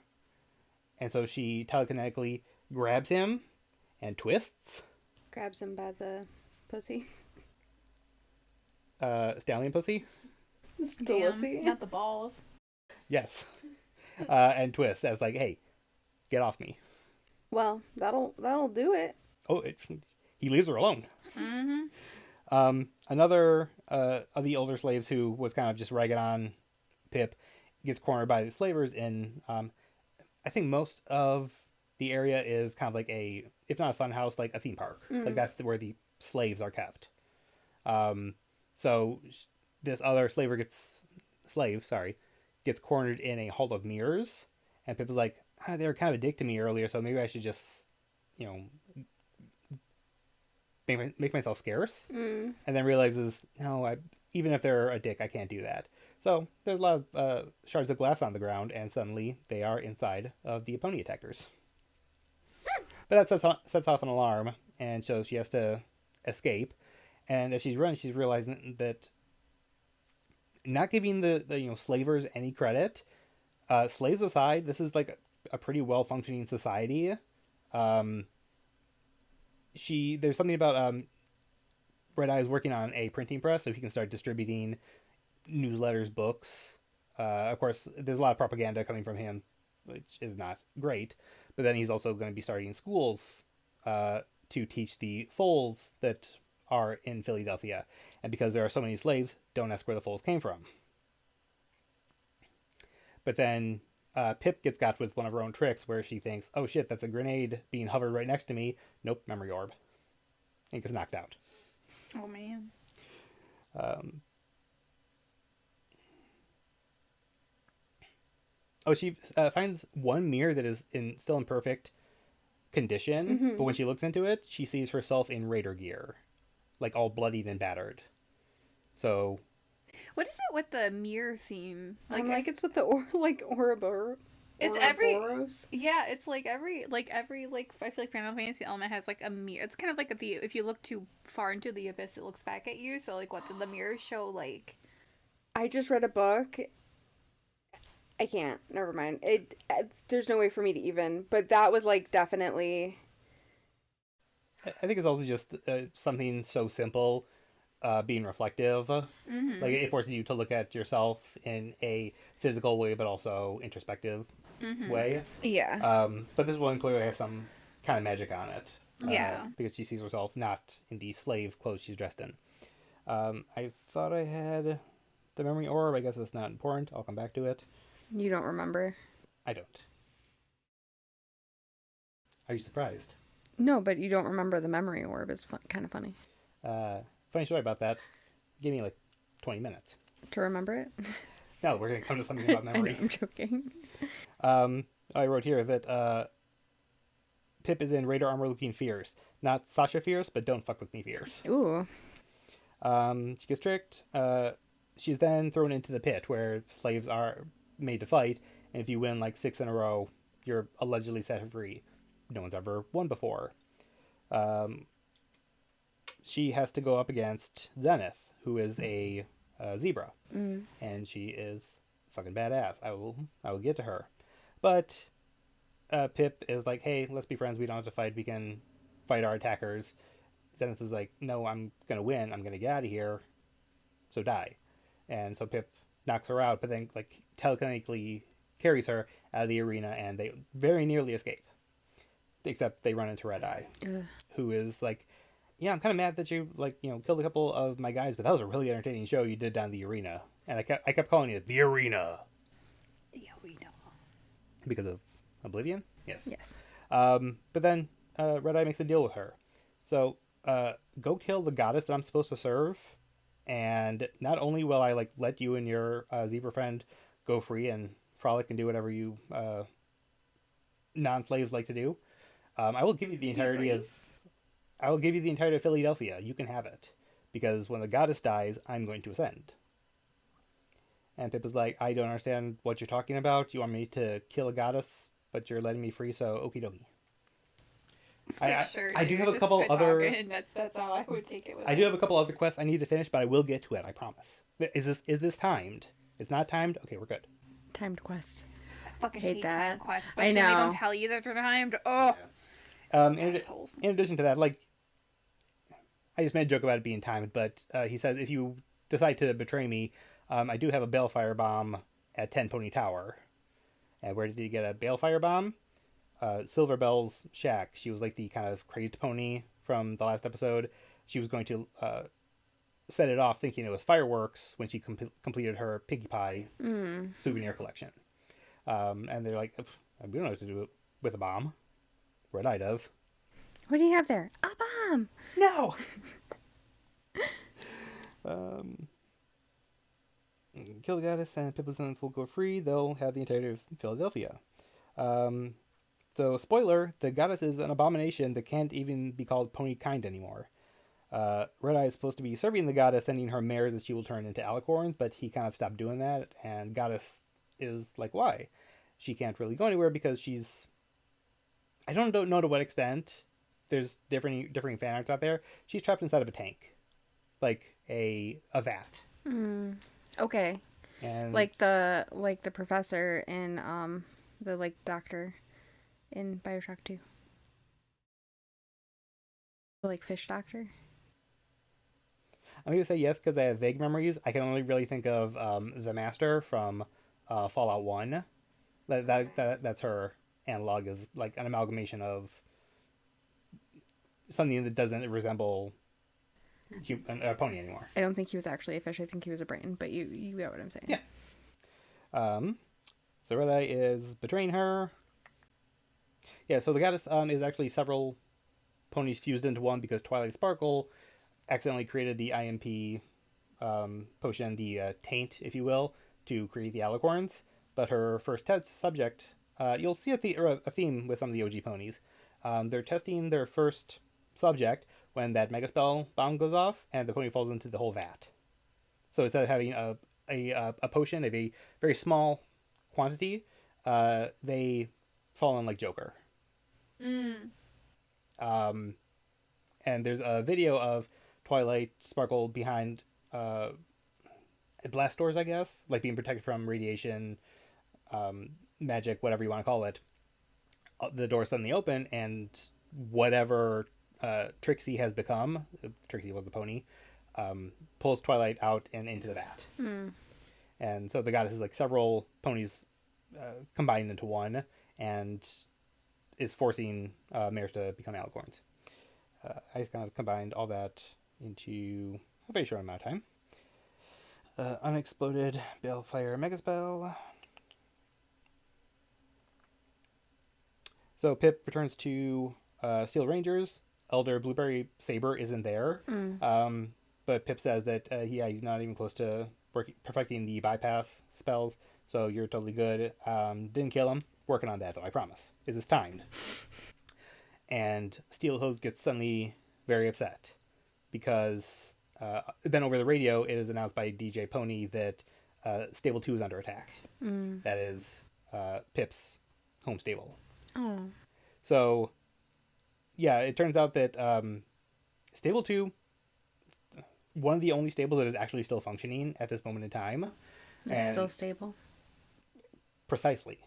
and so she telekinetically grabs him and twists. Grabs him by the pussy. Stallion pussy? Stalisy. Not the balls. Yes. And twists as like, hey, get off me. Well, that'll do it. Oh, he leaves her alone. Mm-hmm. Another of the older slaves who was kind of just ragging on Pip gets cornered by the slavers in, I think most of the area is kind of like a, if not a fun house, like a theme park. Like that's where the slaves are kept. So this other slave gets cornered in a hall of mirrors, and Pip is like, they were kind of a dick to me earlier, so maybe I should just, you know, make myself scarce. And then realizes, no, even if they're a dick, I can't do that. So there's a lot of shards of glass on the ground, and suddenly they are inside of the pony attackers. But that sets off an alarm, and so she has to escape. And as she's running, she's realizing that not giving the you know, slavers any credit, slaves aside, this is like a pretty well functioning society. There's something about Red Eye is working on a printing press, so he can start distributing newsletters, books. Of course, there's a lot of propaganda coming from him, which is not great. But then he's also going to be starting schools to teach the foals that are in Philadelphia. And because there are so many slaves, don't ask where the foals came from. But then Pip gets got with one of her own tricks where she thinks, oh shit, that's a grenade being hovered right next to me. Nope, memory orb. And gets knocked out. Oh, man. She finds one mirror that is still in perfect condition, but when she looks into it, she sees herself in raider gear, like all bloodied and battered. So, What is it with the mirror theme? Like it's with the Ouroboros. It's every Ouroboros. Yeah, it's like every I feel like Final Fantasy element has like a mirror. It's kind of like if you look too far into the abyss, it looks back at you. So like, what did the mirror show? Like, I just read a book. I can't. Never mind. There's no way for me to even. But that was like definitely. I think it's also just something so simple, being reflective. Like it forces you to look at yourself in a physical way, but also introspective way. Yeah. But this one clearly has some kind of magic on it. Yeah. Because she sees herself not in the slave clothes she's dressed in. I thought I had the memory orb. I guess it's not important. I'll come back to it. You don't remember? I don't. Are you surprised? No, but you don't remember the memory orb is kind of funny. Funny story about that. Give me like 20 minutes. To remember it? No, we're going to come to something about memory. I know, I'm joking. I wrote here that Pip is in Raider armor looking fierce. Not Sasha fierce, but don't fuck with me fierce. Ooh. She gets tricked. She's then thrown into the pit where slaves are made to fight, and if you win like 6 in a row, you're allegedly set free. No one's ever won before. She has to go up against Zenith, who is a zebra, and she is fucking badass. I will get to her. But Pip is like, hey, let's be friends. We don't have to fight. We can fight our attackers. Zenith is like, no, I'm gonna win. I'm gonna get out of here. So die. And so Pip knocks her out, but then like telekinetically carries her out of the arena, and they very nearly escape. Except they run into Red Eye, who is like, yeah, I'm kind of mad that you like, killed a couple of my guys, but that was a really entertaining show you did down the arena. And I kept calling it the arena. The arena. Because of Oblivion? Yes. Yes. But then Red Eye makes a deal with her. So go kill the goddess that I'm supposed to serve, and not only will I like let you and your zebra friend go free and frolic and do whatever you non-slaves like to do, I will give you the entirety of Philadelphia. You can have it, because when the goddess dies, I'm going to ascend. And Pip is like, I don't understand what you're talking about. You want me to kill a goddess, but you're letting me free, so okie dokie. Sure, I do have a couple other. That's how I would take it. I do have a couple other quests I need to finish, but I will get to it. I promise. Is this timed? It's not timed. Okay, we're good. Timed quest. I fucking hate that. time quests. I know. They don't tell you that they're timed. Oh. In addition to that, like, I just made a joke about it being timed, but he says if you decide to betray me, I do have a balefire bomb at 10 Pony Tower. And where did he get a balefire bomb? Silverbell's shack. She was like the kind of crazed pony from the last episode. She was going to set it off thinking it was fireworks when she completed her Pinkie Pie souvenir collection. And they're like, we don't know what to do with a bomb. Red Eye does. What do you have there? A bomb! No! Kill the goddess and Pip and will go free. They'll have the entirety of Philadelphia. So, spoiler, the goddess is an abomination that can't even be called pony kind anymore. Red Eye is supposed to be serving the goddess, sending her mares that she will turn into alicorns, but he kind of stopped doing that, and goddess is like, why? She can't really go anywhere because she's... I don't know to what extent. There's differing fan arts out there. She's trapped inside of a tank. Like a vat. Okay. And like the professor in the like doctor in BioShock 2. The like fish doctor. I'm gonna say yes because I have vague memories. I can only really think of the Master from Fallout 1. That's her analog, is like an amalgamation of something that doesn't resemble a pony anymore. I don't think he was actually a fish. I think he was a brain, but you get what I'm saying. Yeah. So Red Eye is betraying her. Yeah, so the goddess is actually several ponies fused into one because Twilight Sparkle accidentally created the IMP potion, the taint, if you will, to create the alicorns. But her first test subject, you'll see a theme with some of the OG ponies. They're testing their first subject when that Mega Spell bomb goes off and the pony falls into the whole vat. So instead of having a potion of a very small quantity, they fall in like Joker. And there's a video of Twilight Sparkle behind blast doors, I guess, like being protected from radiation, magic, whatever you want to call it. The door suddenly open, and whatever Trixie has become, Trixie was the pony, pulls Twilight out and into the vat. And so the goddess is like several ponies combined into one, and is forcing mares to become alicorns. I just kind of combined all that into a very short amount of time. Unexploded Balefire Megaspell. So Pip returns to Steel Rangers. Elder Blueberry Saber isn't there. But Pip says that he's not even close to perfecting the bypass spells, so you're totally good. Didn't kill him. Working on that, though, I promise. Is this timed? And Steelhose gets suddenly very upset because then over the radio it is announced by DJ Pony that Stable 2 is under attack. That is Pip's home stable. Oh. So, yeah, it turns out that Stable 2, one of the only stables that is actually still functioning at this moment in time. It's still stable. precisely.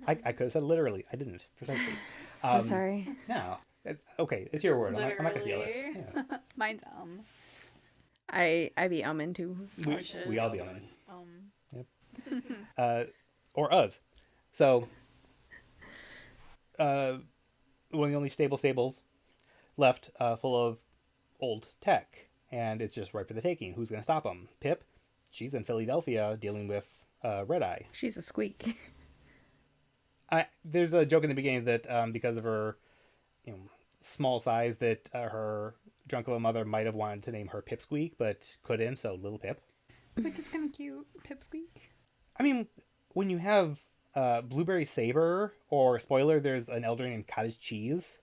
I could have said literally. I didn't. Precisely. So sorry. No. Okay, it's your word. I'm not going to steal it. Yeah. Mine's I be umming too. We all be umming. Yep. Or us. So, one of the only stable stables left, full of old tech, and it's just right for the taking. Who's going to stop them? Pip? She's in Philadelphia dealing with red eye. She's a squeak. There's a joke in the beginning that because of her, small size, that her drunk little mother might have wanted to name her Pipsqueak, but couldn't. So Little Pip. Like, it's kind of cute. Pipsqueak. I mean, when you have Blueberry Saber, or spoiler, there's an elder named Cottage Cheese.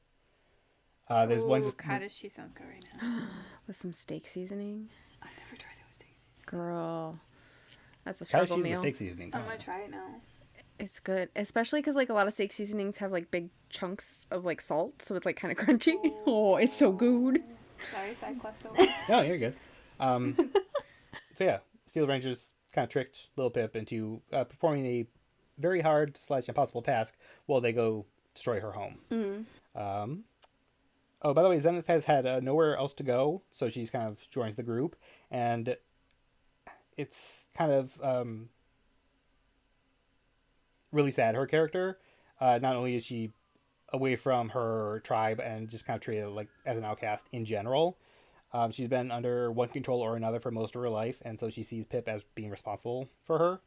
There's one just cottage cheese sounds good right now. With some steak seasoning. I've never tried it with steak seasoning. Girl, that's a Cottage struggle Cheese meal. with steak seasoning. I'm gonna try it now. It's good, especially because like a lot of steak seasonings have like big chunks of like salt, so it's like kind of crunchy. Oh, it's so good. Sorry, side quest over. No, you're good. So yeah, Steel Rangers kind of tricked Lil Pip into performing a very hard / impossible task while they go destroy her home. Oh, by the way, Zenith has had nowhere else to go, so she's kind of joins the group, and it's kind of really sad. Her character, not only is she away from her tribe and just kind of treated like as an outcast in general, she's been under one control or another for most of her life, and so she sees Pip as being responsible for her.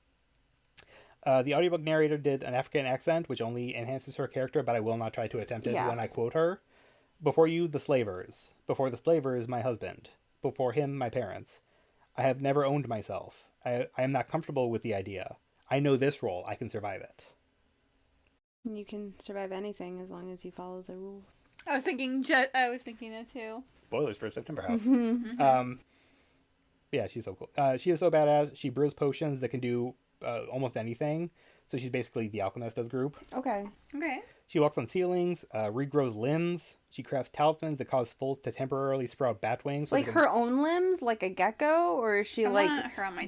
The audiobook narrator did an African accent, which only enhances her character, but I will not try to attempt it when I quote her. Before you, the slavers. Before the slavers, my husband. Before him, my parents. I have never owned myself. I am not comfortable with the idea. I know this role. I can survive it. You can survive anything as long as you follow the rules. I was thinking it too. Spoilers for September House. Yeah, she's so cool. She is so badass. She brews potions that can do almost anything. So she's basically the alchemist of the group. Okay. She walks on ceilings, regrows limbs. She crafts talismans that cause fools to temporarily sprout bat wings. So like her own limbs, like a gecko, or is she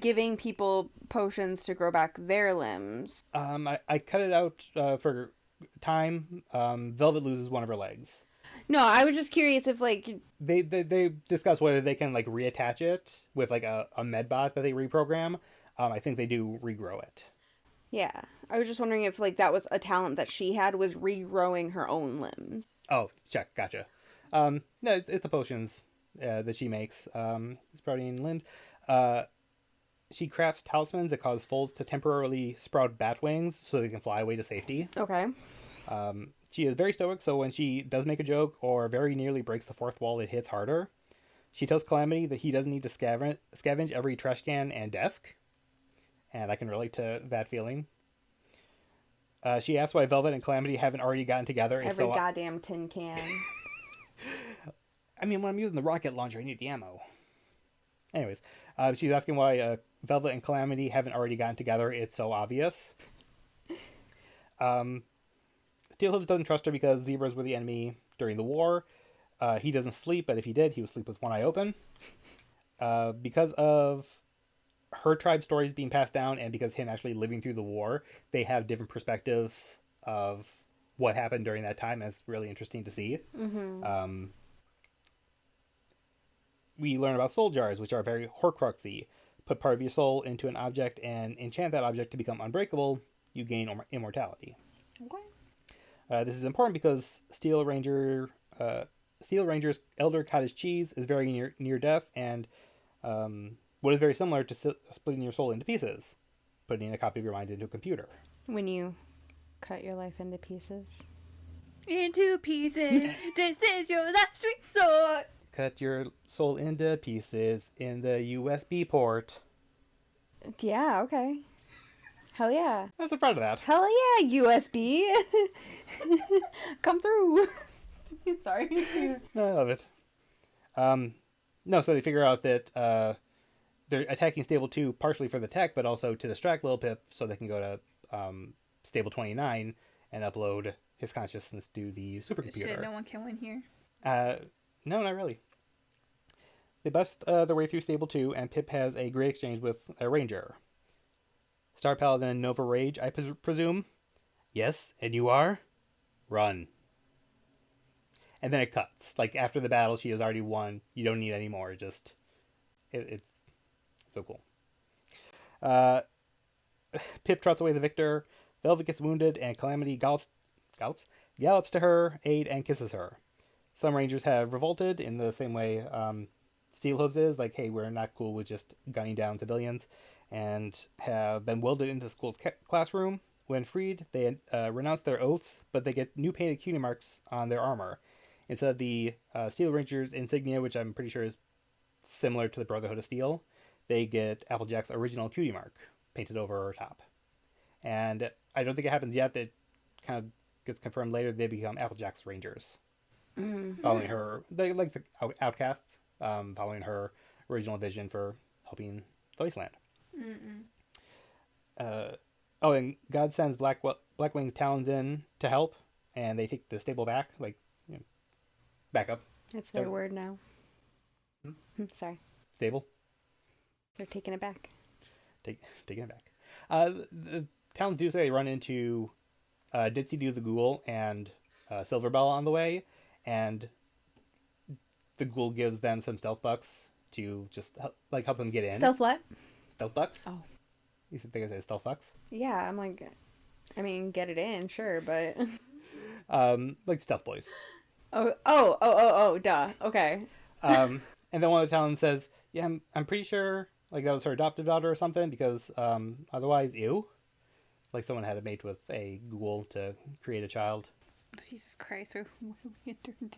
giving people potions to grow back their limbs? I cut it out for time. Velvet loses one of her legs. No, I was just curious if like they discuss whether they can like reattach it with like a medbot that they reprogram. I think they do regrow it. Yeah, I was just wondering if like that was a talent that she had, was regrowing her own limbs. Oh, check, gotcha. No, it's the potions that she makes. Sprouting limbs. She crafts talismans that cause foals to temporarily sprout bat wings so they can fly away to safety. Okay. She is very stoic, so when she does make a joke or very nearly breaks the fourth wall, it hits harder. She tells Calamity that he doesn't need to scavenge every trash can and desk. And I can relate to that feeling. She asks why Velvet and Calamity haven't already gotten together. Every goddamn tin can. I mean, when I'm using the rocket launcher, I need the ammo. Anyways, she's asking why Velvet and Calamity haven't already gotten together. It's so obvious. Steelhooves doesn't trust her because zebras were the enemy during the war. He doesn't sleep, but if he did, he would sleep with one eye open. Because of her tribe stories being passed down, and because him actually living through the war, they have different perspectives of what happened during that time. It's really interesting to see. We learn about soul jars, which are very Horcruxy. Put part of your soul into an object and enchant that object to become unbreakable. You gain immortality. Okay. This is important because Steel Ranger's Elder Cottage Cheese is very near death, and what is very similar to splitting your soul into pieces, putting a copy of your mind into a computer. When you cut your life into pieces. Into pieces. This is your last resort. Cut your soul into pieces in the USB port. Yeah, okay. Hell yeah. I'm so proud of that. Hell yeah, USB. Come through. Sorry. No, I love it. No, so they figure out that they're attacking Stable 2 partially for the tech, but also to distract Lil Pip so they can go to Stable 29 and upload his consciousness to the supercomputer. Shit, no one can win here. No, not really. They bust their way through Stable 2, and Pip has a great exchange with a ranger. Star Paladin Nova Rage, I presume. Yes, and you are? Run. And then it cuts. Like, after the battle, she has already won. You don't need any more. Just, it's so cool. Pip trots away the victor. Velvet gets wounded, and Calamity gallops to her aid and kisses her. Some Rangers have revolted in the same way Steelhooves is, like, hey, we're not cool with just gunning down civilians, and have been welded into the school's classroom. When freed, they renounce their oaths, but they get new painted cutie marks on their armor. Instead of the Steel Rangers insignia, which I'm pretty sure is similar to the Brotherhood of Steel, they get Applejack's original cutie mark painted over her top. And I don't think it happens yet. That kind of gets confirmed later. They become Applejack's Rangers, following her. They like the outcasts, following her original vision for helping the wasteland. And God sends Blackwing's Talons in to help, and they take the stable back, like, you know, back up. That's their word now. Sorry. Stable. They're taking it back. Taking it back. The Talons do say they run into Ditzy Do the Ghoul and Silverbell on the way, and the Ghoul gives them some stealth bucks to just help them get in. Stealth what? Stealth bucks? Oh. You think I said stealth bucks? Yeah, I'm like, I mean, get it in, sure, but... like stealth boys. Duh. Okay. And then one of the Talons says, yeah, I'm pretty sure like that was her adoptive daughter or something, because otherwise, ew. Like someone had a mate with a ghoul to create a child. Jesus Christ, what have we entered?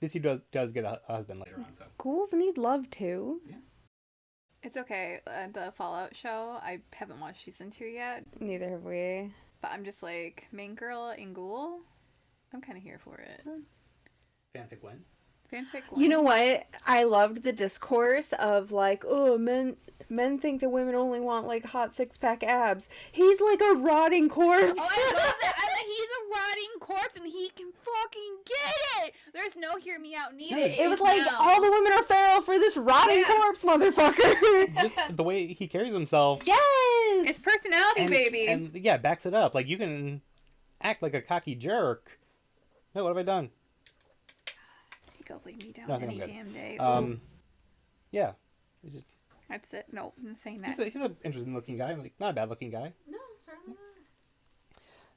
This he does get a husband later on, so. Ghouls need love too. Yeah. It's okay. The Fallout show, I haven't watched season 2 yet. Neither have we. But I'm just like, main girl and ghoul? I'm kind of here for it. Fanfic when? Fanfic You know what? I loved the discourse of like, oh, men think that women only want like hot 6-pack abs. He's like a rotting corpse. Oh, I love that. I'm like, he's a rotting corpse and he can fucking get it. There's no hear me out needed. It was like, all the women are feral for this rotting corpse, motherfucker. Just the way he carries himself. Yes! It's personality, baby. And yeah, backs it up. Like, you can act like a cocky jerk. No, what have I done? Go lay me down Nothing any good. damn day. Yeah. That's it. No, I'm saying that. He's an interesting looking guy. Like, not a bad looking guy. No, certainly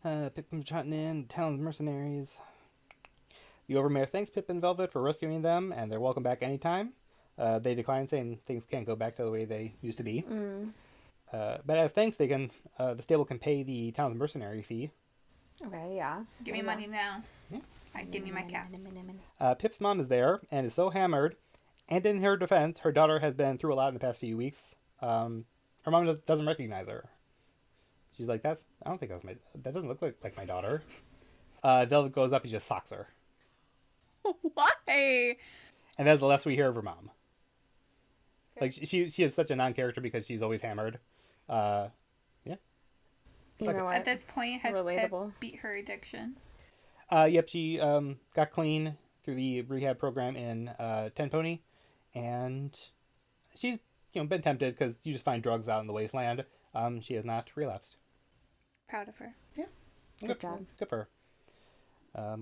not. Pip comes trotting in. Talon's mercenaries. The Overmare thanks Pip and Velvet for rescuing them, and they're welcome back anytime. They decline, saying things can't go back to the way they used to be. But as thanks, they can the stable can pay the Talon's mercenary fee. Okay, yeah. Give me money now. Yeah. Give me my caps. Pip's mom is there and is so hammered, and in her defense, her daughter has been through a lot in the past few weeks. Her mom doesn't recognize her. She's like, I don't think that doesn't look like my daughter. Velvet goes up and just socks her. Why? And that's the less we hear of her mom. Like, she is such a non-character because she's always hammered. Yeah. You know what? At this point, has Relatable. Pip beat her addiction? Yep, she got clean through the rehab program in Ten Pony, and she's been tempted because you just find drugs out in the wasteland. She has not relapsed. Proud of her. Yeah, Good job. Good for her.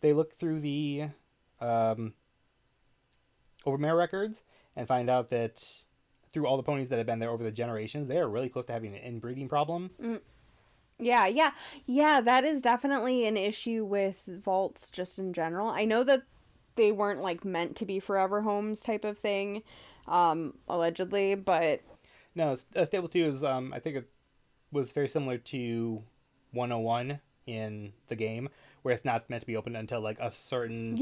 They look through the Overmare records and find out that through all the ponies that have been there over the generations, they are really close to having an inbreeding problem. Yeah, that is definitely an issue with vaults just in general. I know that they weren't like meant to be forever homes type of thing, allegedly, but... No, Stable 2 is, I think it was very similar to 101 in the game, where it's not meant to be opened until like a certain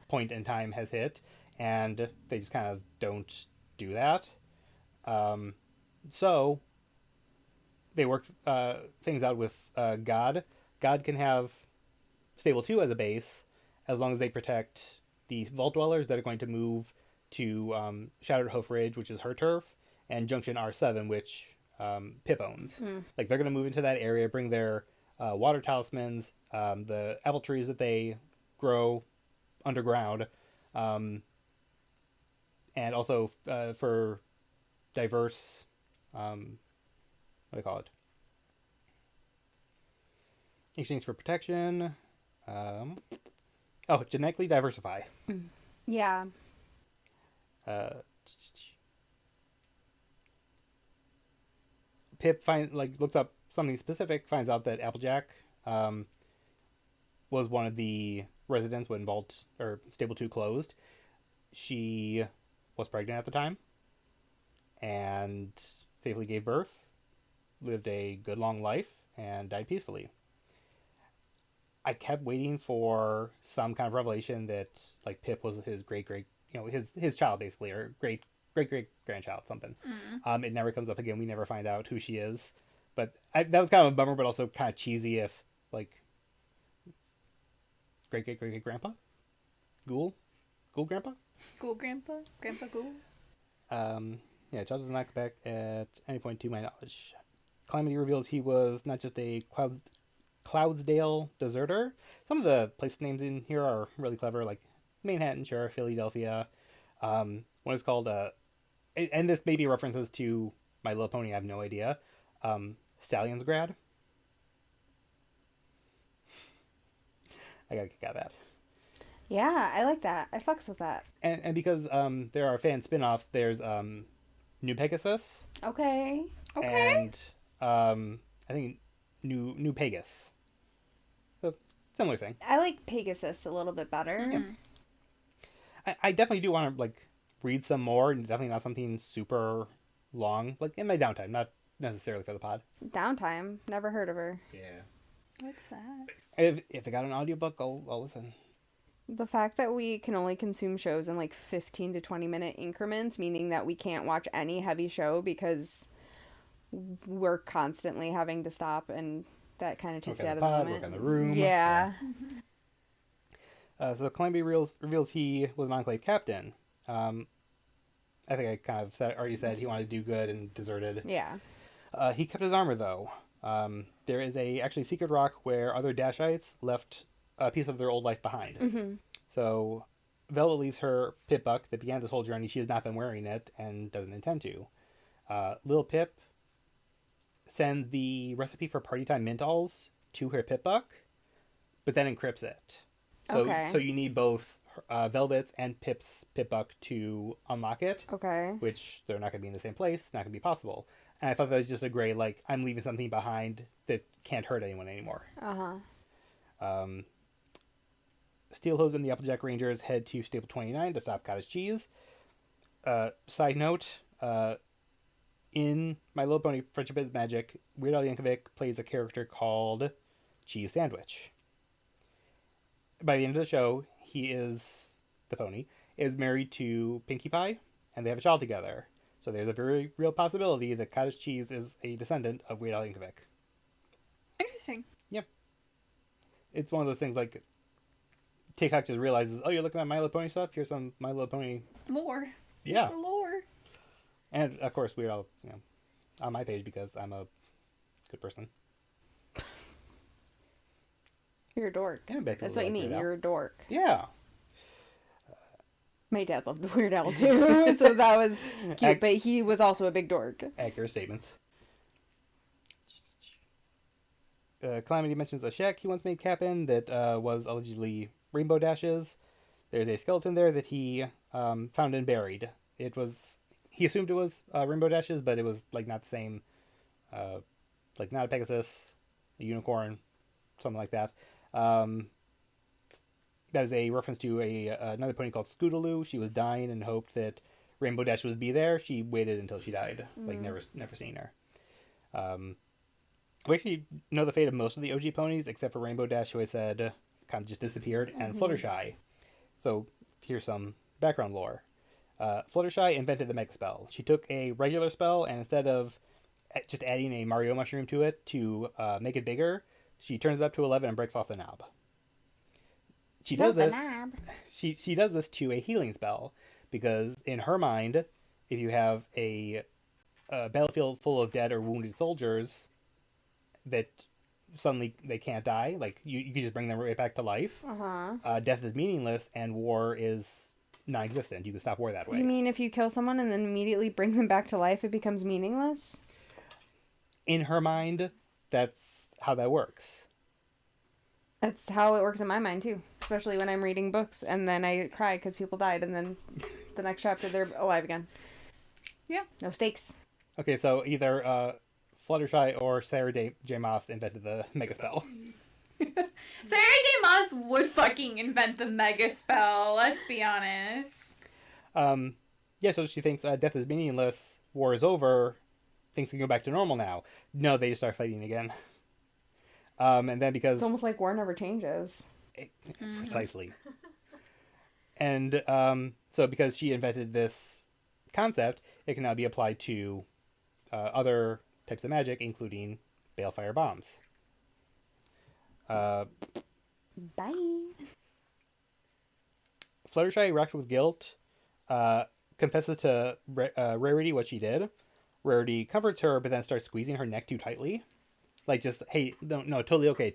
point in time has hit, and they just kind of don't do that. So they work things out with God. God can have Stable 2 as a base, as long as they protect the Vault Dwellers that are going to move to Shattered Hoof Ridge, which is her turf, and Junction R7, which Pip owns. Like, they're going to move into that area, bring their water talismans, the apple trees that they grow underground, and also for diverse what do I call it? Exchange for protection. Genetically diversify. Yeah. Pip looks up something specific, finds out that Applejack was one of the residents when Vault or Stable 2 closed. She was pregnant at the time and safely gave birth, lived a good long life, and died peacefully. I kept waiting for some kind of revelation that Pip was his his child basically, or great grandchild, something. It never comes up again. We never find out who she is, but that was kind of a bummer, but also kind of cheesy if great grandpa, ghoul grandpa, grandpa ghoul. Child does not come back at any point to my knowledge. Calamity reveals he was not just a Cloudsdale deserter. Some of the place names in here are really clever, like Manhattan, sure, Philadelphia. One is called, and this may be references to My Little Pony, I have no idea. Stallionsgrad. I gotta kick out that. Yeah, I like that. I fucks with that. And because there are fan spin-offs, there's New Pegasus. Okay. And I think New Pegasus. So similar thing. I like Pegasus a little bit better. Yeah. I definitely do want to read some more, and definitely not something super long, in my downtime, not necessarily for the pod. Downtime? Never heard of her. Yeah. What's that? If they got an audiobook, I'll listen. The fact that we can only consume shows in 15 to 20 minute increments, meaning that we can't watch any heavy show because we're constantly having to stop, and that kind of takes it out of the moment. Work on the room. Yeah. So Calamity reveals he was an Enclave captain. I think I kind of already said he wanted to do good and deserted. Yeah. He kept his armor, though. There is actually secret rock where other Dashites left a piece of their old life behind. Mm-hmm. So Velvet leaves her Pip Buck that began this whole journey. She has not been wearing it and doesn't intend to. Lil Pip sends the recipe for party time Mintalls to her Pip Buck, but then encrypts it. So you need both Velvet's and Pip's Pip Buck to unlock it. Okay. Which they're not going to be in the same place. Not going to be possible. And I thought that was just a great, I'm leaving something behind that can't hurt anyone anymore. Uh-huh. Steelhose and the Applejack Rangers head to Stable 29 to stop Cottage Cheese. Side note, in My Little Pony Friendship is Magic, Weird Al Yankovic plays a character called Cheese Sandwich. By the end of the show, the pony, is married to Pinkie Pie, and they have a child together. So there's a very real possibility that Cottage Cheese is a descendant of Weird Al Yankovic. Interesting. Yep. It's one of those things TikTok just realizes, oh, you're looking at My Little Pony stuff? Here's some My Little Pony lore. Yeah. Here's the lore. And, of course, Weird Al, on my page because I'm a good person. You're a dork. Yeah, that's what you mean. You're a dork. Yeah. My dad loved Weird Al too, so that was cute. But he was also a big dork. Accurate statements. Calamity mentions a shack he once made cap in that was allegedly Rainbow Dash's. There's a skeleton there that he found and buried. He assumed it was Rainbow Dash's, but it was not the same. Not a Pegasus, a unicorn, something like that. That is a reference to another pony called Scootaloo. She was dying and hoped that Rainbow Dash would be there. She waited until she died. Never seen her. We actually know the fate of most of the OG ponies, except for Rainbow Dash, who I said kind of just disappeared, and Fluttershy. So here's some background lore. Fluttershy invented the Mega Spell. She took a regular spell, and instead of just adding a Mario mushroom to it to make it bigger, she turns it up to 11 and breaks off the knob. She does this. She does this to a healing spell because in her mind, if you have a battlefield full of dead or wounded soldiers that suddenly they can't die, you can just bring them right back to life. Death is meaningless and war is non-existent. You can stop war that way. You mean if you kill someone and then immediately bring them back to life, it becomes meaningless? in her mind, that's how that works. That's how it works in my mind too, especially when I'm reading books and then I cry because people died, and then the next chapter they're alive again. Yeah. No stakes. Okay, so either Fluttershy or Sarah J. Maas invented the mega spell. Sarah J. Maas would fucking invent the mega spell, let's be honest. Yeah, so she thinks death is meaningless, war is over, things can go back to normal now. No, they just start fighting again. And then because... It's almost like war never changes. Precisely. And so because she invented this concept, it can now be applied to other types of magic, including balefire bombs. Bye. Fluttershy, wrecked with guilt, confesses to Rarity what she did. Rarity comforts her, but then starts squeezing her neck too tightly. Like, just, hey, no, totally okay.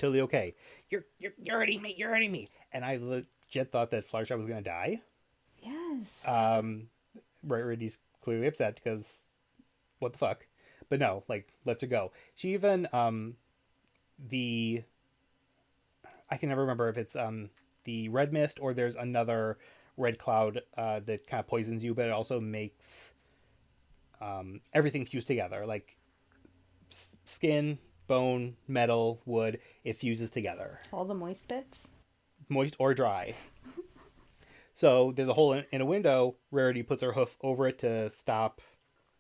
You're hurting me. And I legit thought that Fluttershy was going to die. Yes. Rarity's clearly upset because, what the fuck? But no, like, lets her go. She even, I can never remember if it's, the red mist or there's another red cloud, that kind of poisons you, but it also makes, everything fuse together. Like, skin, bone, metal, wood, it fuses together. All the moist bits? Moist or dry. So there's a hole in a window. Rarity puts her hoof over it to stop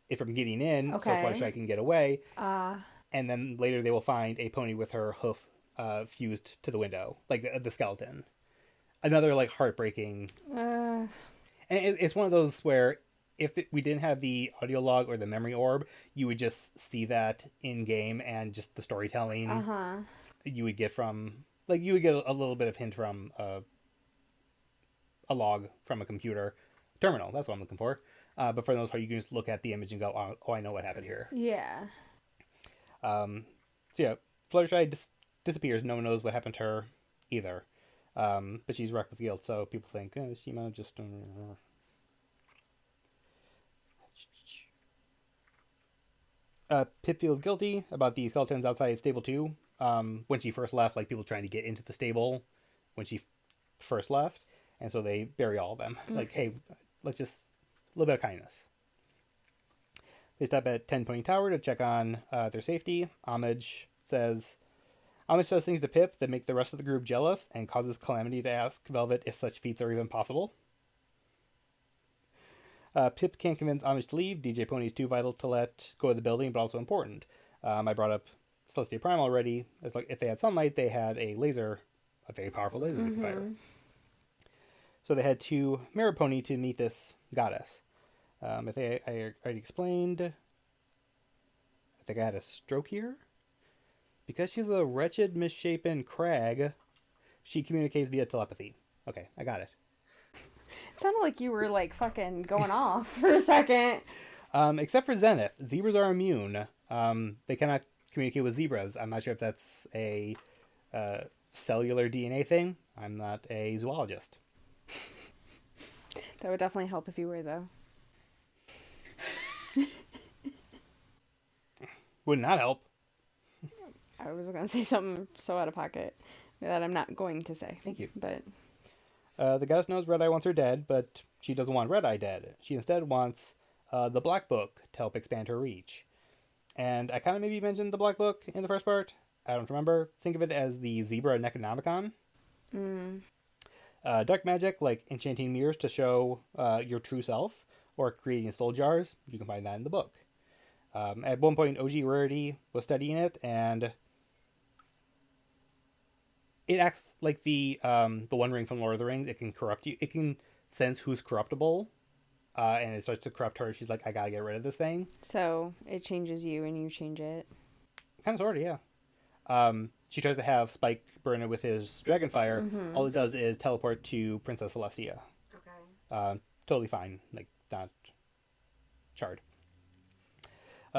it from getting in, so Fluttershy can get away. And then later they will find a pony with her hoof fused to the window, like the skeleton. Another like heartbreaking. And it's one of those where if we didn't have the audio log or the memory orb, you would just see that in game, and just the storytelling you would get from, like, you would get a little bit of hint from a log from a computer terminal. That's what I'm looking for. But for the most part, you can just look at the image and go, oh, I know what happened here. Yeah. So yeah, Fluttershy disappears. No one knows what happened to her either. But she's wrecked with guilt, so people think she might have just... Pip feels guilty about the skeletons outside stable 2. When she first left, like, people trying to get into the stable when she first left, and so they bury all of them. Like, hey, let's just... a little bit of kindness. They stop at 10 Pony Tower to check on their safety. Homage says things to Pip that make the rest of the group jealous and causes Calamity to ask Velvet if such feats are even possible. Pip can't convince Homage to leave. DJ Pony is too vital to let go of the building, but also important. I brought up Celestia Prime already. It's like if they had sunlight, they had a very powerful laser they could fire. So they head to Maripony to meet this goddess. I think I already explained. I think I had a stroke here. Because she's a wretched, misshapen crag, she communicates via telepathy. Okay, I got it. It sounded like you were, like, fucking going off for a second. Except for Zenith. Zebras are immune. They cannot communicate with zebras. I'm not sure if that's a cellular DNA thing. I'm not a zoologist. That would definitely help if you were, though. Would not help. I was going to say something so out of pocket that I'm not going to say. Thank you. But the goddess knows Red Eye wants her dead, but she doesn't want Red Eye dead. She instead wants the Black Book to help expand her reach. And I kind of maybe mentioned the Black Book in the first part. I don't remember. Think of it as the Zebra Necronomicon. Dark magic, like enchanting mirrors to show your true self, or creating soul jars, you can find that in the book. At one point, OG Rarity was studying it, and it acts like the One Ring from Lord of the Rings. It can corrupt you. It can sense who's corruptible, and it starts to corrupt her. She's like, I gotta get rid of this thing. So it changes you and you change it. Kind of, sort of, yeah. She tries to have Spike burn it with his Dragonfire. All it does is teleport to Princess Celestia. Okay. Totally fine. Like, not charred.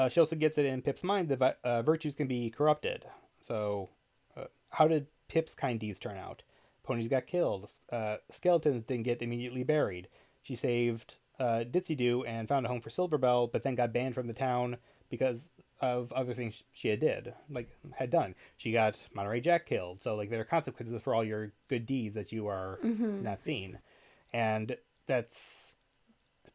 She also gets it in Pip's mind that virtues can be corrupted. So, how did Pip's kind deeds turn out? Ponies got killed. Skeletons didn't get immediately buried. She saved Ditsy-Doo and found a home for Silverbell, but then got banned from the town because of other things she had done. She got Monterey Jack killed, so like there are consequences for all your good deeds that you are not seeing, and that's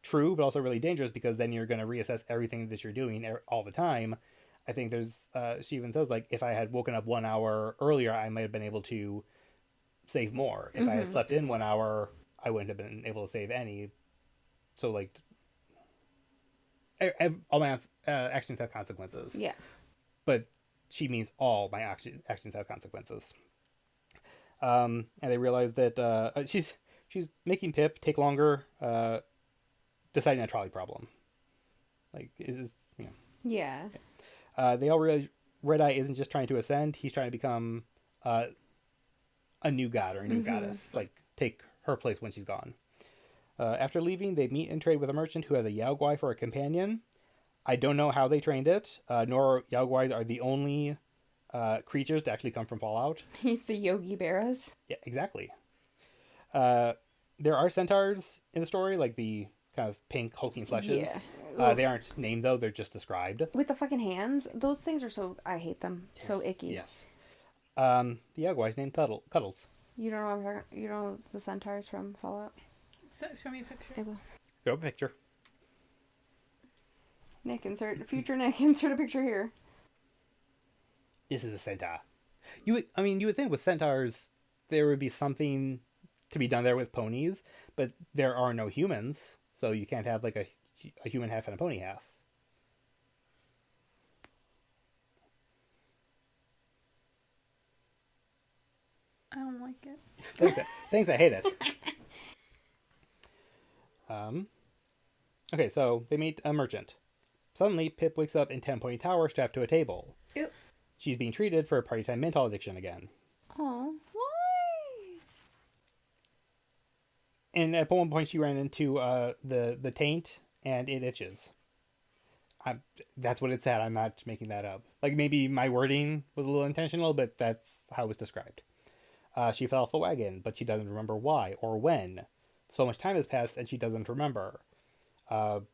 true, but also really dangerous because then you're going to reassess everything that you're doing all the time. I think there's she even says like if I had woken up 1 hour earlier, I might have been able to save more. If I had slept in 1 hour, I wouldn't have been able to save any. So like all my actions have consequences. Yeah. But she means all my actions have consequences. And they realize that she's making Pip take longer deciding a trolley problem. Like, Yeah. They all realize Red Eye isn't just trying to ascend, he's trying to become a new god or a new goddess. Like, take her place when she's gone. After leaving, they meet and trade with a merchant who has a Yao Guai for a companion. I don't know how they trained it, nor Yao Guais are the only creatures to actually come from Fallout. He's the Yogi Berras. Yeah, exactly. There are centaurs in the story, like the kind of pink hulking fleshes. Yeah. They aren't named, though. They're just described. With the fucking hands. Those things are so... I hate them. Yes. So icky. Yes. The Yao Guai's named Cuddles. You don't know what I'm talking... You know the centaurs from Fallout? Show me a picture. I will. Go a picture. Nick, insert a picture here. This is a centaur. You would think with centaurs there would be something to be done there with ponies, but there are no humans, so you can't have like a human half and a pony half. I don't like it. Thanks, I hate it. Okay, so they meet a merchant. Suddenly, Pip wakes up in 10-Point Tower strapped to a table. Ew. She's being treated for party time menthol addiction again. Oh, why? And at one point, she ran into the taint, and it itches. That's what it said. I'm not making that up. Like, maybe my wording was a little intentional, but that's how it was described. She fell off the wagon, but she doesn't remember why or when. So much time has passed, and she doesn't remember.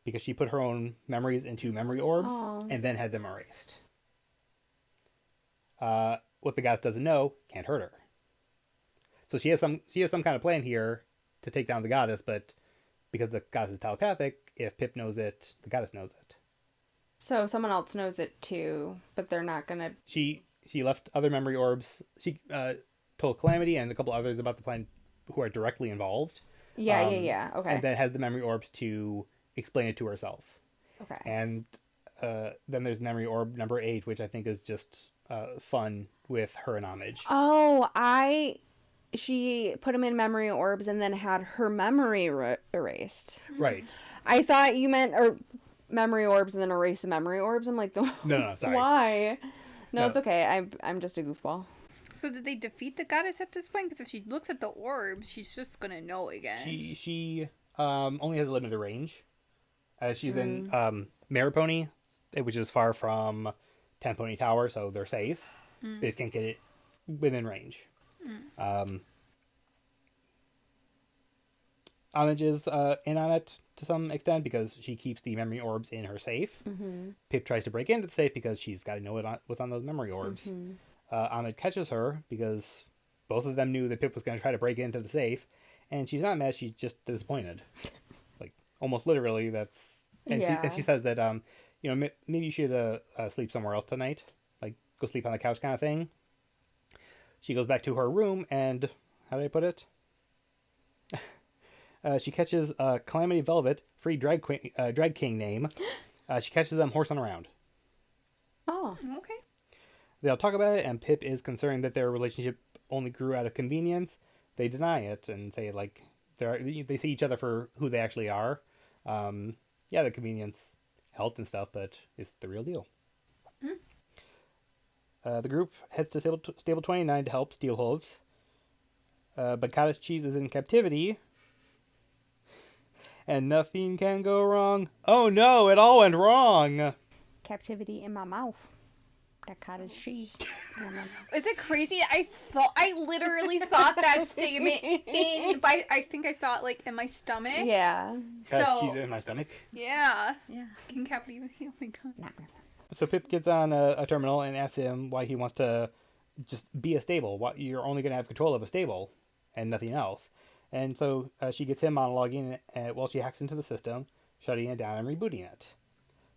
Because she put her own memories into memory orbs, and then had them erased. What the goddess doesn't know can't hurt her. So she has some kind of plan here to take down the goddess, but because the goddess is telepathic, if Pip knows it, the goddess knows it. So someone else knows it too, but they're not gonna... She left other memory orbs. She told Calamity and a couple others about the plan who are directly involved. Yeah. Okay. And then has the memory orbs to explain it to herself. Okay. And then there's memory orb number 8, which I think is just fun with her and Homage. Oh, she put them in memory orbs and then had her memory erased. Right. I thought you meant memory orbs and then erase the memory orbs. I'm like, No, sorry. Why? No, No. it's okay. I'm just a goofball. So did they defeat the goddess at this point? Because if she looks at the orbs, she's just gonna know again. She only has a limited range. She's in Maripony, which is far from 10-Pony Tower, so they're safe. They just can't get it within range. Homage is in on it to some extent because she keeps the memory orbs in her safe. Pip tries to break into the safe because she's got to know what's on those memory orbs. Homage catches her because both of them knew that Pip was going to try to break into the safe, and she's not mad, she's just disappointed. Like, almost literally, that's... And she says that, maybe you should sleep somewhere else tonight. Like, go sleep on the couch kind of thing. She goes back to her room, and... How did I put it? She catches Calamity Velvet, free drag king name. She catches them horsing around. Oh. Okay. They'll talk about it, and Pip is concerned that their relationship only grew out of convenience. They deny it and say, like, they see each other for who they actually are. The convenience helped and stuff, but it's the real deal. The group heads to Stable 29 to help steal hooves. But Cottage Cheese is in captivity. And nothing can go wrong. Oh no, it all went wrong! Captivity in my mouth. That cottage cheese. Is it crazy? I literally thought that statement I think I thought, like, in my stomach. Yeah. Cottage cheese in my stomach? Yeah. Yeah. King Captain, oh my god. So Pip gets on a terminal and asks him why he wants to just be a stable. Why you're only going to have control of a stable and nothing else. And so she gets him monologuing while she hacks into the system, shutting it down and rebooting it.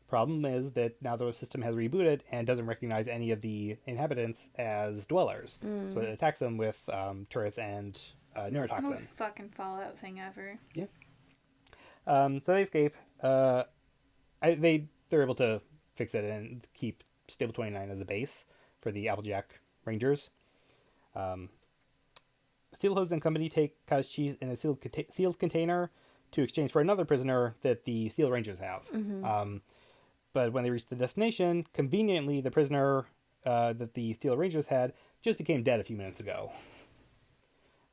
Problem is that now the system has rebooted and doesn't recognize any of the inhabitants as dwellers. So it attacks them with turrets and neurotoxin. Most fucking Fallout thing ever. Yeah. So they escape. They're able to fix it and keep Stable 29 as a base for the Applejack Rangers. Steelhooves and company take cottage cheese in a sealed container to exchange for another prisoner that the Steel Rangers have. But when they reach the destination, conveniently, the prisoner that the Steel Rangers had just became dead a few minutes ago.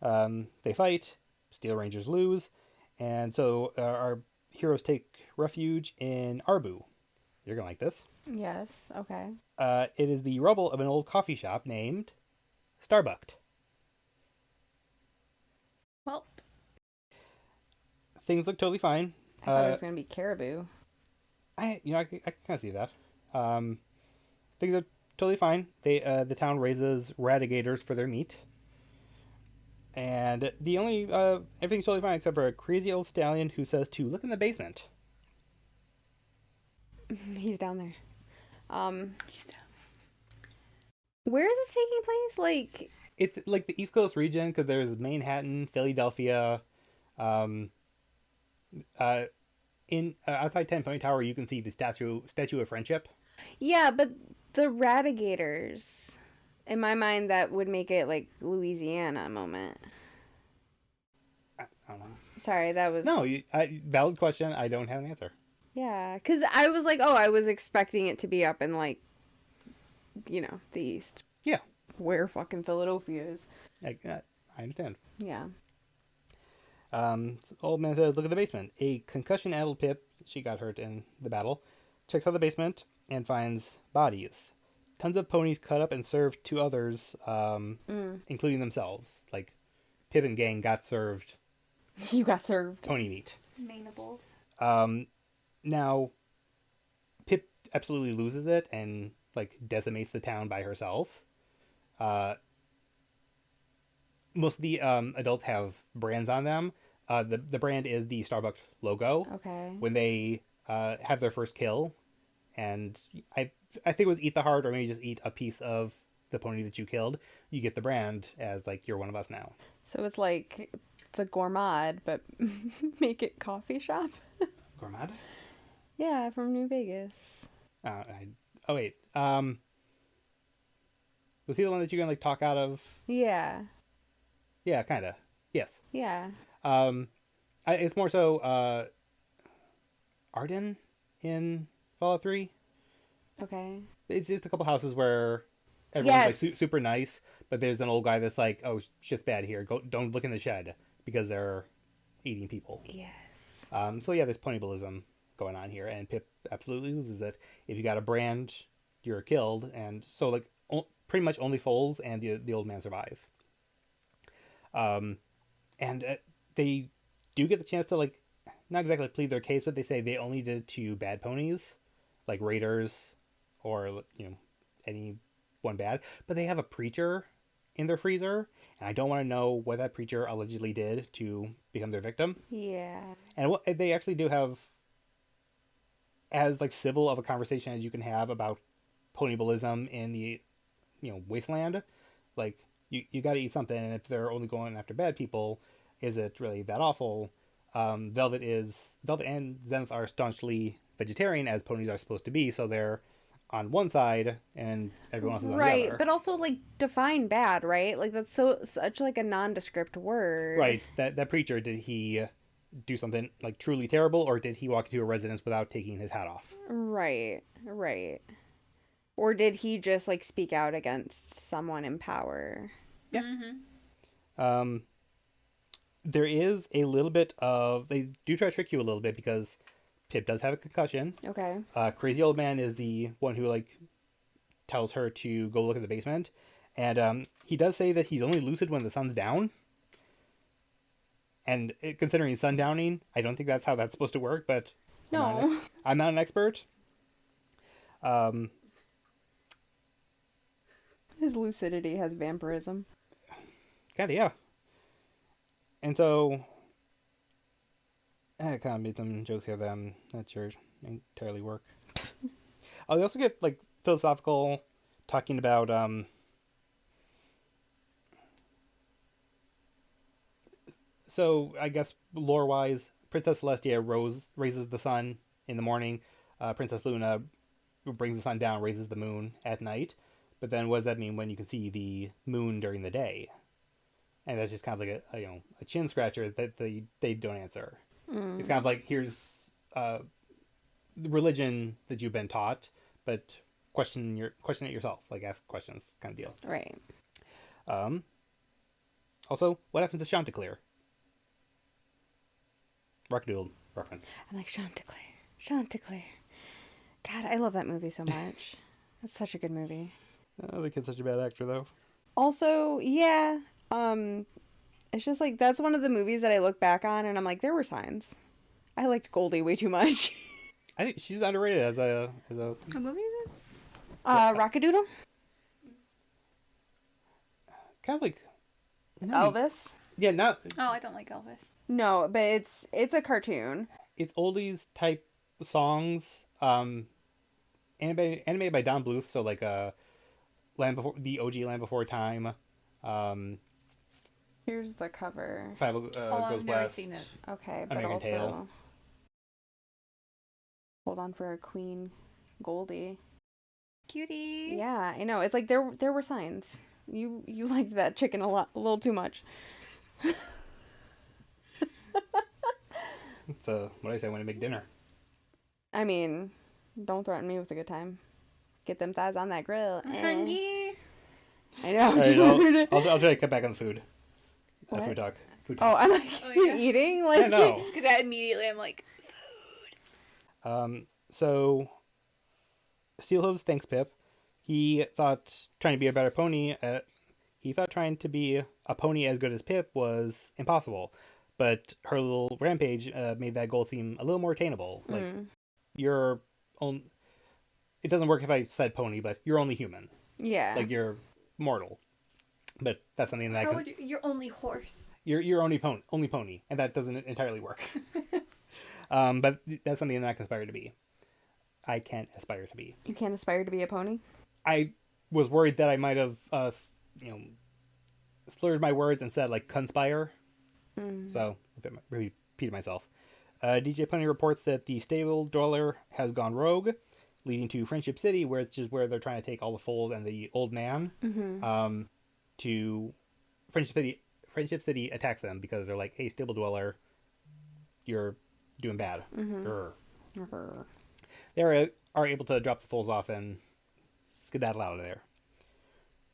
They fight, Steel Rangers lose, and so our heroes take refuge in Arbu. You're gonna like this. Yes, okay. It is the rubble of an old coffee shop named Starbucked. Well, Things look totally fine. I thought it was going to be Caribou. I can kind of see that. Things are totally fine. The town raises radigators for their meat, and the only everything's totally fine except for a crazy old stallion who says to look in the basement. He's down there. Where is this taking place? Like, It's like the East Coast region because there's Manhattan, Philadelphia. Outside 10 Point Tower, you can see the Statue of Friendship. yeah, but the Radigators, in my mind, that would make it like Louisiana moment. I don't know. Sorry, that was... No, valid question. I don't have an answer. Yeah, because I was like, oh, I was expecting it to be up in, like, the East. Yeah. Where fucking Philadelphia is. I understand. Yeah. Old man says, look at the basement. A concussion-addled Pip, she got hurt in the battle, checks out the basement and finds bodies. Tons of ponies cut up and served to others, including themselves. Like, Pip and gang got served You got served. pony meat. Mainables. Now, Pip absolutely loses it and, like, decimates the town by herself. Most of the adults have brands on them. The brand is the Starbucks logo. Okay. When they have their first kill, and I think it was eat the heart or maybe just eat a piece of the pony that you killed, you get the brand as, like, you're one of us now. So it's like the Gourmand, but make it coffee shop. Gourmand? Yeah, from New Vegas. Oh, wait. Was he the one that you can, like, talk out of? Yeah. Yeah, kind of. Yes. Yeah. It's more so Arden in Fallout 3. Okay. It's just a couple houses where everyone's Yes. like super nice, but there's an old guy that's like, "Oh, shit's bad here. Don't look in the shed because they're eating people." Yes. So yeah, there's ponyballism going on here, and Pip absolutely loses it. If you got a brand, you're killed, and so like pretty much only Foles and the old man survive. And they do get the chance to, like, not exactly plead their case, but they say they only did it to bad ponies, like raiders or, any one bad. But they have a preacher in their freezer, and I don't want to know what that preacher allegedly did to become their victim. Yeah. And what they actually do have as, like, civil of a conversation as you can have about ponyballism in the, wasteland. Like, you got to eat something, and if they're only going after bad people, is it really that awful? Velvet and Zenith are staunchly vegetarian, as ponies are supposed to be, so they're on one side, and everyone else is on the other. Right, but also, like, define bad, right? Like, that's such, like, a nondescript word. Right, that preacher, did he do something, like, truly terrible, or did he walk into a residence without taking his hat off? Right. Or did he just, like, speak out against someone in power? Yeah. Mm-hmm. There is a little bit of... They do try to trick you a little bit because Pip does have a concussion. Okay. Crazy old man is the one who, like, tells her to go look at the basement. And he does say that he's only lucid when the sun's down. And considering sundowning, I don't think that's how that's supposed to work, but... No. I'm not an expert. Um, His lucidity has vampirism. kind of, yeah. And so, I kind of made some jokes here that I'm not sure entirely work. Oh, we also get like philosophical, talking about So I guess lore-wise, Princess Celestia raises the sun in the morning. Princess Luna brings the sun down, raises the moon at night. But then, what does that mean when you can see the moon during the day? And that's just kind of like a chin scratcher that they don't answer. It's kind of like, here's the religion that you've been taught, but question it yourself. Like, ask questions, kind of deal. Right. Also, what happens to Chanticleer? Rockadoodle reference. I'm like, Chanticleer. God, I love that movie so much. It's such a good movie. Oh, the kid's such a bad actor, though. Also, yeah, it's just like, that's one of the movies that I look back on and I'm like, there were signs. I liked Goldie way too much. I think she's underrated as a. What movie is this? Rockadoodle? Kind of like. Elvis? Yeah, not. Oh, I don't like Elvis. No, but it's a cartoon. It's oldies type songs. Animated by Don Bluth, so like the OG Land Before Time. Here's the cover. Five I've Goes never West. seen it. Okay, but American also Tail. hold on for a Queen Goldie. Cutie. Yeah, I know. It's like there were signs. You liked that chicken a little too much. So what do I say when I make dinner? I mean, don't threaten me with a good time. Get them thighs on that grill. I'm hungry. I know. All right, I'll try to cut back on the food. What? Food talk. Oh, I'm like, Oh, you yeah. eating? Like, I know. Because immediately I'm like, So Steelhooves thanks Pip. He thought trying to be a better pony. He thought trying to be a pony as good as Pip was impossible, but her little rampage made that goal seem a little more attainable. Like you're on. It doesn't work if I said pony, but you're only human. yeah. Like you're mortal. But that's something that how would you're only horse. you're only pony, and that doesn't entirely work. But that's something that I can aspire to be. I can't aspire to be. You can't aspire to be a pony? I was worried that I might have, slurred my words and said like conspire. So I repeated myself. DJ Pony reports that the stable dweller has gone rogue, leading to Friendship City, which is where they're trying to take all the foals and the old man. To Friendship City attacks them because they're like, "Hey, stable dweller, you're doing bad." They are able to drop the foals off and skedaddle out of there.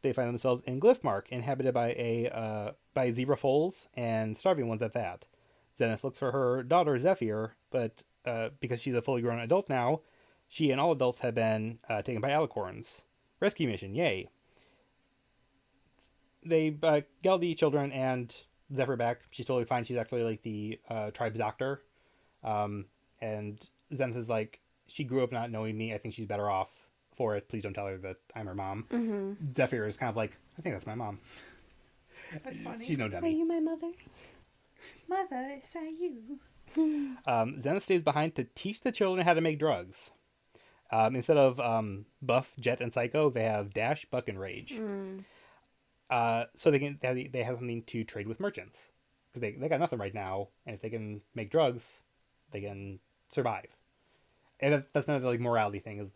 They find themselves in Glyphmark, inhabited by zebra foals and starving ones at that. Zenith looks for her daughter Zephyr, but because she's a fully grown adult now, she and all adults have been taken by alicorns. Rescue mission, yay! They get the children and Zephyr back. She's totally fine. She's actually like the tribe's doctor. And Zenith is like, she grew up not knowing me. I think she's better off for it. Please don't tell her that I'm her mom. Zephyr is kind of like, I think that's my mom. That's funny. She's no Are dummy. you my mother? Mother, is that you? Zenith stays behind to teach the children how to make drugs. Instead of Buff, Jet, and Psycho, they have Dash, Buck, and Rage. So they have something to trade with merchants. Because they got nothing right now, and if they can make drugs, they can survive. And that's another like morality thing, is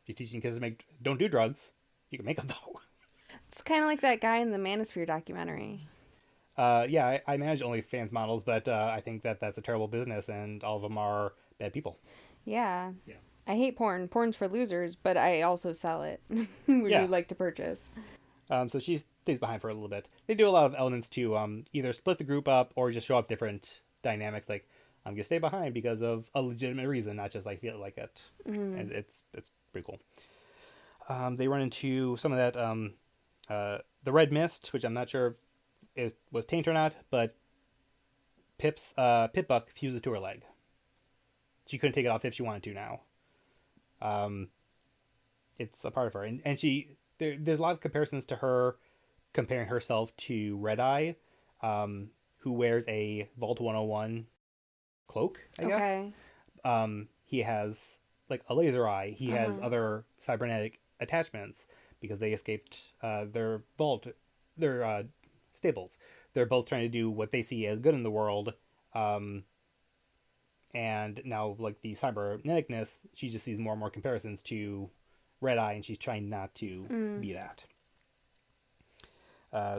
you're teaching kids to don't do drugs. You can make them though. It's kind of like that guy in the Manosphere documentary. Yeah, I manage OnlyFans models, but I think that's a terrible business, and all of them are bad people. Yeah. Yeah. I hate porn. Porn's for losers, but I also sell it. Would Yeah. you like to purchase? So she stays behind for a little bit. They do a lot of elements to either split the group up or just show up different dynamics. Like, I'm gonna stay behind because of a legitimate reason, not just like feel like it. And it's pretty cool. They run into some of that the red mist, which I'm not sure if it was taint or not, but Pip-Buck fuses to her leg. She couldn't take it off if she wanted to now. it's a part of her, and there's a lot of comparisons to her, comparing herself to Red Eye, who wears a Vault 101 cloak, I guess. Okay. He has like a laser eye. He has other cybernetic attachments because they escaped their vault, their stables. They're both trying to do what they see as good in the world. And now, like the cyberneticness, she just sees more and more comparisons to Red Eye, and she's trying not to be that.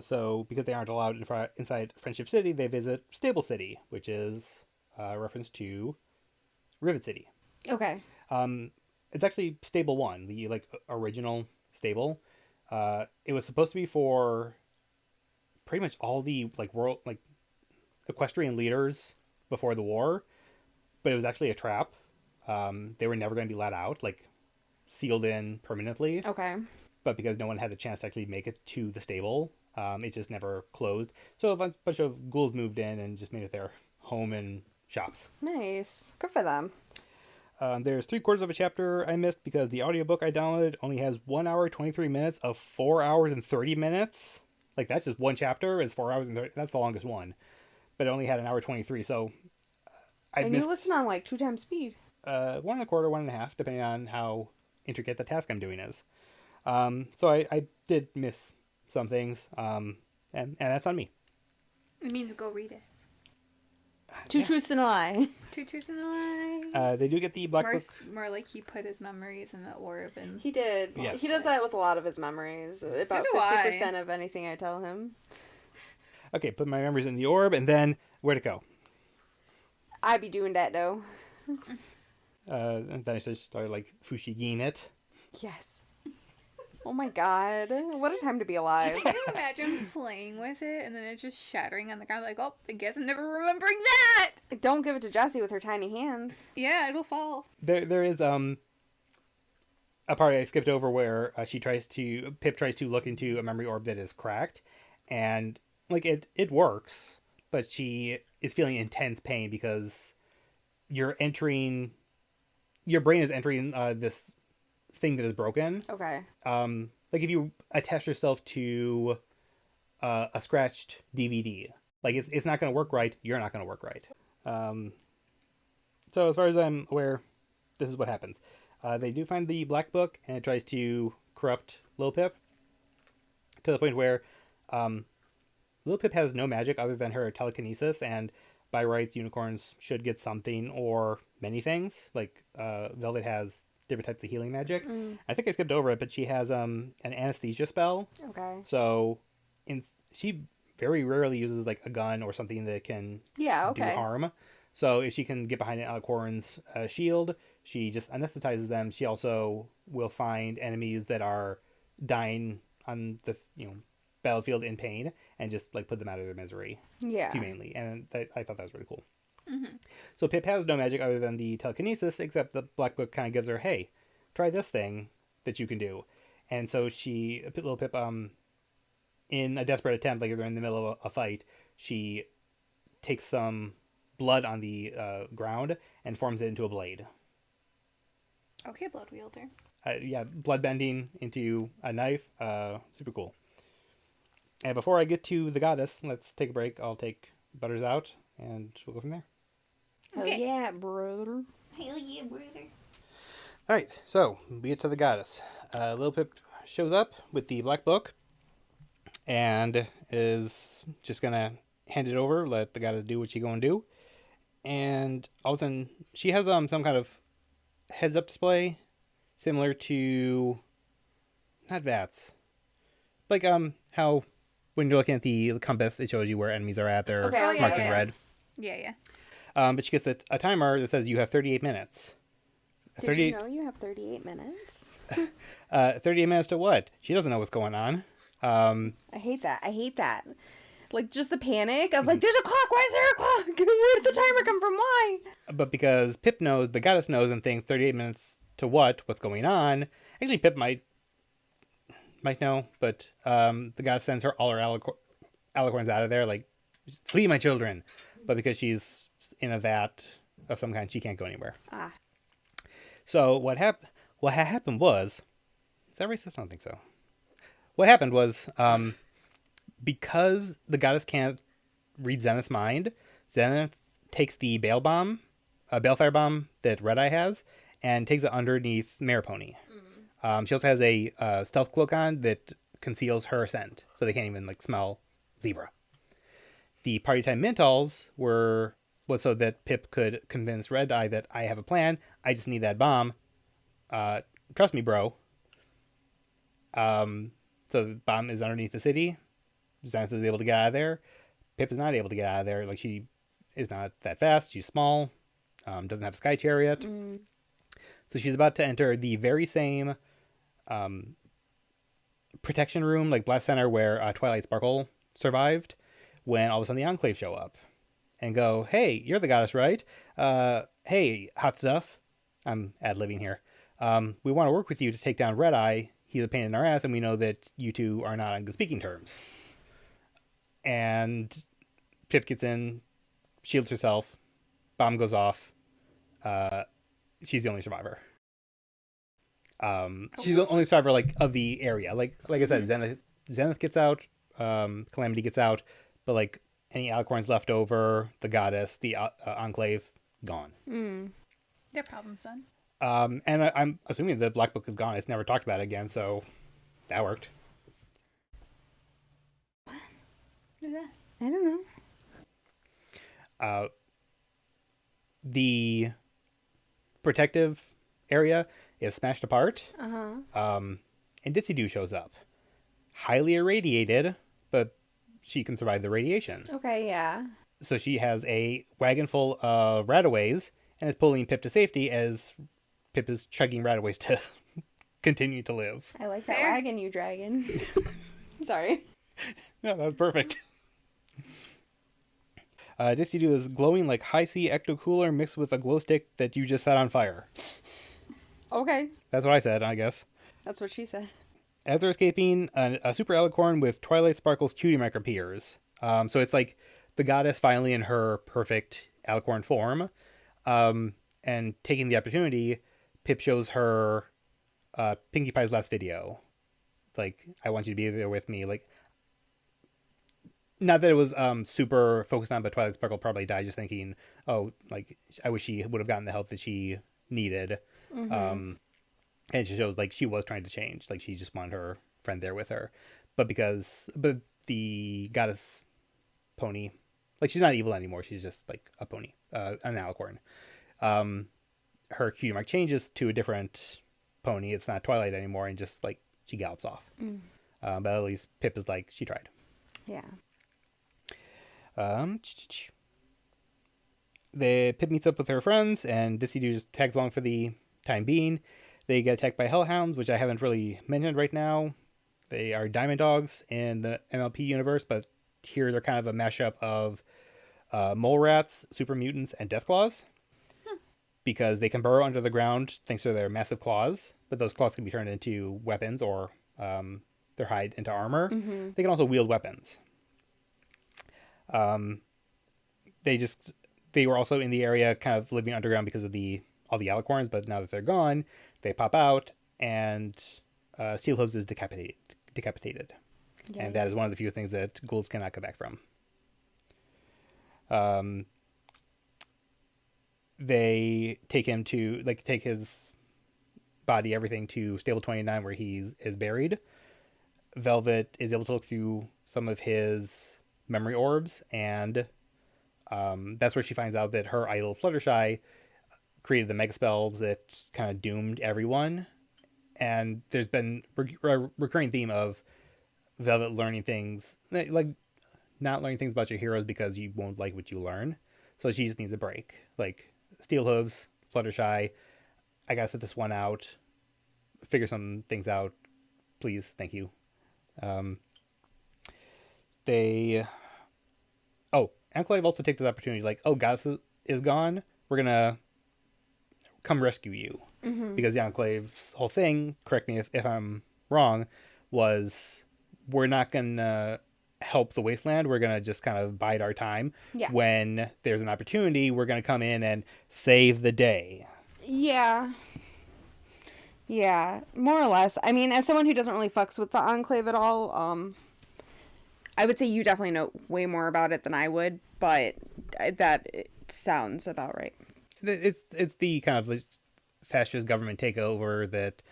So, because they aren't allowed inside Friendship City, they visit Stable City, which is a reference to Rivet City. Okay. It's actually Stable 1, the like original stable. It was supposed to be for pretty much all the like world like equestrian leaders before the war, but it was actually a trap. They were never going to be let out, like sealed in permanently. Okay. But because no one had the chance to actually make it to the stable, it just never closed. So a bunch of ghouls moved in and just made it their home and shops. Nice. Good for them. There's 3/4 of a chapter I missed because the audiobook I downloaded only has 1 hour 23 minutes of 4 hours and 30 minutes. Like that's just one chapter. It's 4 hours and 30. That's the longest one, but it only had 1 hour 23. So you listen on like 2 times speed. 1 1/4, 1.5, depending on how intricate the task I'm doing is. So I did miss some things, and that's on me. It means go read it. Two truths and a lie. 2 truths and a lie. They do get the black book. More like he put his memories in the orb and... He did. Yes. He does that with a lot of his memories. About 50% of anything I tell him. Okay, put my memories in the orb, and then where'd it go? I be doing that though. And then I just started like Fushigin it. Yes. Oh my god. What a time to be alive. Can you imagine playing with it and then it just shattering on the ground like, oh, I guess I'm never remembering that! Don't give it to Jessy with her tiny hands. Yeah, it'll fall. There is a part I skipped over where Pip tries to look into a memory orb that is cracked, and like it works, but she is feeling intense pain because your brain is entering this thing that is broken. Okay. Like if you attach yourself to a scratched DVD, like it's not going to work right. You're not going to work right. So as far as I'm aware, this is what happens. They do find the black book, and it tries to corrupt Lil Pip to the point where Lil Pip has no magic other than her telekinesis, and by rights, unicorns should get something or many things. Like Velvet has different types of healing magic. I think I skipped over it, but she has an anesthesia spell. Okay. So she very rarely uses like a gun or something that can do harm. So if she can get behind Alicorn's shield, she just anesthetizes them. She also will find enemies that are dying on the battlefield in pain and just like put them out of their misery humanely. And I thought that was really cool. Mm-hmm. So Pip has no magic other than the telekinesis, except the black book kind of gives her, hey, try this thing that you can do. And so little Pip, in a desperate attempt, like they're in the middle of a fight, she takes some blood on the ground and forms it into a blade. Okay, blood wielder. Blood bending into a knife. Super cool. And before I get to the goddess, let's take a break. I'll take Butters out, and we'll go from there. Okay. Hell yeah, brother. Hell yeah, brother. All right, so we get to the goddess. Lil Pip shows up with the black book and is just going to hand it over, let the goddess do what she's going to do. And all of a sudden, she has some kind of heads-up display similar to... not VATS. Like how when you're looking at the compass, it shows you where enemies are at. They're marked in red. Yeah. But she gets a timer that says you have 38 minutes. Did you know you have 38 minutes? 38 minutes to what? She doesn't know what's going on. I hate that. Like, just the panic of, like, there's a clock. Why is there a clock? Where did the timer come from? Why? But because Pip knows, the goddess knows, and thinks 38 minutes to what's going on. Actually, Pip might know, but the goddess sends all her alicorns out of there, like, flee, my children. But because she's in a vat of some kind, she can't go anywhere. Ah. So what happened was, Is that racist? I don't think so. What happened was, because the goddess can't read Zenith's mind, Zenith takes the balefire bomb that Red Eye has, and takes it underneath Mare Pony. She also has a stealth cloak on that conceals her scent, so they can't even like smell Zebra. The party time Mintalls was so that Pip could convince Red Eye that I have a plan. I just need that bomb. Trust me, bro. So the bomb is underneath the city. Zenith is able to get out of there. Pip is not able to get out of there. Like, she is not that fast. She's small. Doesn't have a sky chariot. So she's about to enter the very same protection room, like Blast Center, where Twilight Sparkle survived, when all of a sudden the Enclave show up and go, "Hey, you're the goddess, right? Hey, hot stuff." I'm ad-libbing here. We want to work with you to take down Red Eye. He's a pain in our ass, and we know that you two are not on good speaking terms. And Pip gets in, shields herself, bomb goes off. She's the only survivor. She's the only survivor, like, of the area. Like I said, Zenith gets out, Calamity gets out, but like any Alicorns left over, the goddess, the Enclave, gone. Their problem's done. And I'm assuming the Black Book is gone. It's never talked about again, so that worked. What is that? I don't know. The protective area is smashed apart. And Ditsy Doo shows up. Highly irradiated, but she can survive the radiation. Okay, yeah. So she has a wagon full of Rataways and is pulling Pip to safety as Pip is chugging Rataways to continue to live. I like that wagon, you dragon. Sorry. No, that was perfect. Ditsy Doo is glowing like high-C ecto-cooler mixed with a glow stick that you just set on fire. Okay. That's what I said, I guess. That's what she said. As they're escaping, a super alicorn with Twilight Sparkle's cutie mark appears. So it's like the goddess finally in her perfect alicorn form. And taking the opportunity, Pip shows her Pinkie Pie's last video. Like, I want you to be there with me. Like, not that it was super focused on, but Twilight Sparkle probably died just thinking, oh, like, I wish she would have gotten the help that she needed. And she shows, like, she was trying to change. Like, she just wanted her friend there with her. But the goddess pony, like, she's not evil anymore. She's just, like, a pony, an alicorn. Her cutie mark changes to a different pony. It's not Twilight anymore, and just, like, she gallops off. But at least Pip is like, she tried. Yeah. Pip meets up with her friends, and Ditsy Doo just tags along for the time being. They get attacked by hellhounds, which I haven't really mentioned right now. They are diamond dogs in the MLP universe, but here they're kind of a mashup of mole rats, super mutants, and deathclaws. Because they can burrow under the ground thanks to their massive claws, but those claws can be turned into weapons or their hide into armor. They can also wield weapons. They were also in the area kind of living underground because of all the alicorns, but now that they're gone, they pop out, and Steelhooves is decapitated. Yes. And that is one of the few things that ghouls cannot come back from. They take him to, like, take his body, everything, to Stable 29, where he is buried. Velvet is able to look through some of his memory orbs, and that's where she finds out that her idol Fluttershy created the mega spells that kind of doomed everyone. And there's been a recurring theme of Velvet learning things, like not learning things about your heroes because you won't like what you learn. So she just needs a break. Like, Steelhooves, Fluttershy, I gotta set this one out, figure some things out, please, thank you. Enclave also take this opportunity, like, oh, Goddess is gone, we're gonna come rescue you. Because the Enclave's whole thing, correct me if I'm wrong, was we're not gonna help the Wasteland, we're gonna just kind of bide our time. Yeah. When there's an opportunity, we're gonna come in and save the day. Yeah. Yeah, more or less. I mean, as someone who doesn't really fucks with the Enclave at all, I would say you definitely know way more about it than I would, but that it sounds about right. It's the kind of like fascist government takeover that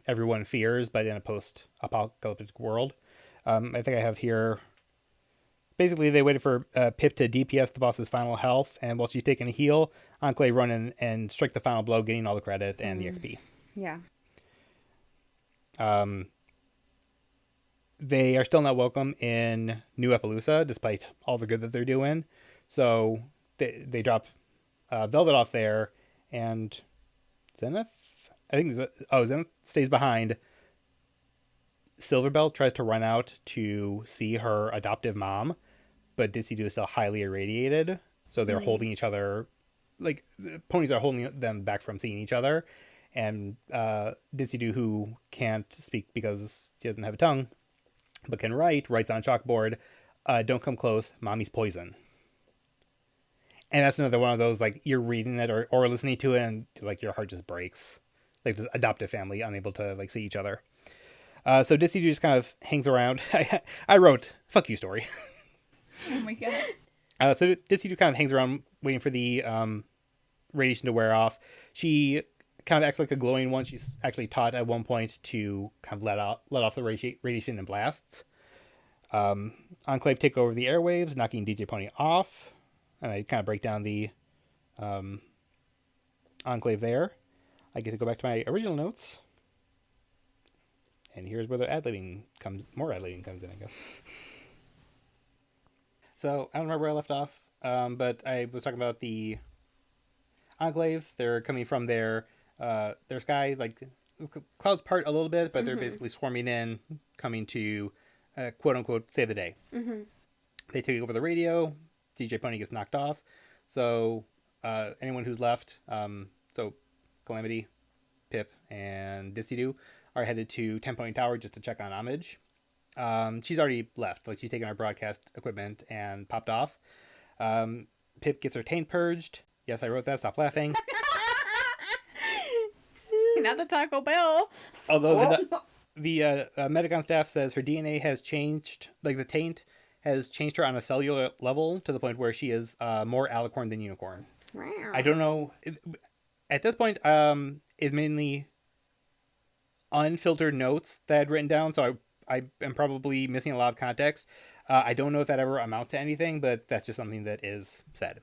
everyone fears, but in a post-apocalyptic world. I think I have here. Basically, they waited for Pip to DPS the boss's final health, and while she's taking a heal, Enclave run in and strike the final blow, getting all the credit and the XP. Yeah. They are still not welcome in New Appaloosa, despite all the good that they're doing. So they drop Velvet off there, and Zenith, Zenith stays behind. Silverbell tries to run out to see her adoptive mom, but Ditsy Doo is still highly irradiated, so they're holding each other, like the ponies are holding them back from seeing each other, and Ditsy Doo, who can't speak because she doesn't have a tongue, but can writes on a chalkboard, "Don't come close, mommy's poison." And that's another one of those, like, you're reading it or listening to it, and like your heart just breaks, like this adoptive family unable to like see each other. So Ditsy Doo just kind of hangs around. I wrote, "Fuck you" story. Oh my god. So Ditsy Doo kind of hangs around waiting for the radiation to wear off. She kind of acts like a glowing one. She's actually taught at one point to kind of let off the radiation in blasts. Enclave take over the airwaves, knocking DJ Pony off. And I kind of break down the Enclave there. I get to go back to my original notes. And here's where the more ad libbing comes in, I guess. So I don't remember where I left off, but I was talking about the Enclave. They're coming from their sky, like clouds part a little bit, but they're basically swarming in, coming to quote unquote save the day. They take over the radio. DJ Pony gets knocked off, so anyone who's left, so Calamity, Pip, and Ditsy Doo are headed to 10 Pony Tower just to check on Homage. She's already left. Like, she's taken our broadcast equipment and popped off. Pip gets her taint purged. Yes, I wrote that. Stop laughing. Not the Taco Bell. Although the medic on staff says her DNA has changed, like the taint has changed her on a cellular level to the point where she is more alicorn than unicorn. I don't know. At this point, it's mainly unfiltered notes that I'd written down, so I am probably missing a lot of context. I don't know if that ever amounts to anything, but that's just something that is said.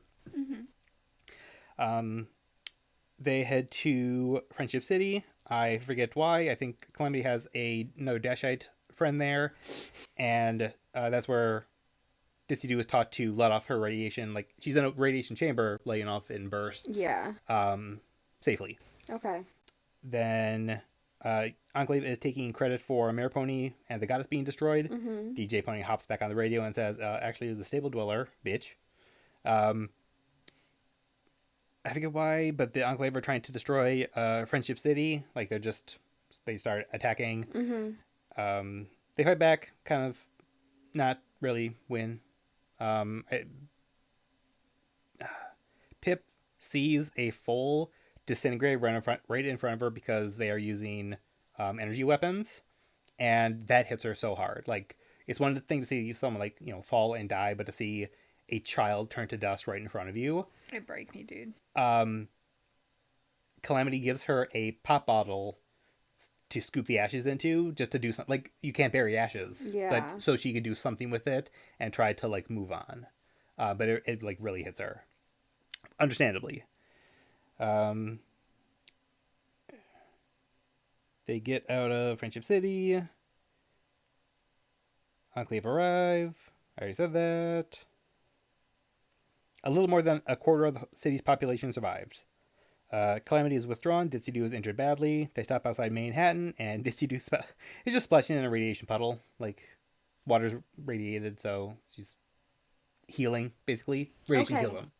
They head to Friendship City. I forget why. I think Calamity has another Dashite friend there, and that's where Ditsy Doo is taught to let off her radiation. Like, she's in a radiation chamber, laying off in bursts. Yeah. Safely. Okay. Then Enclave is taking credit for Mare Pony and the Goddess being destroyed. DJ Pony hops back on the radio and says, actually, it was the Stable Dweller, bitch. I forget why, but the Enclave are trying to destroy Friendship City. Like, they start attacking. They fight back, kind of not really win. Pip sees a full disintegrate right in front of her because they are using energy weapons, and that hits her so hard. Like, it's one thing to see someone, like, fall and die, but to see a child turn to dust right in front of you, It break me, dude. Calamity gives her a pop bottle to scoop the ashes into, just to do something. Like, you can't bury ashes, but so she could do something with it and try to, like, move on. But it like really hits her, understandably. They get out of Friendship City. Enclave arrive. I already said that. A little more than a quarter of the city's population survived. Calamity is withdrawn. Ditsy Doo is injured badly. They stop outside Manhattan, and Ditsy Doo is just splashing in a radiation puddle. Like, water's radiated, so she's healing, basically. Radiation heals them.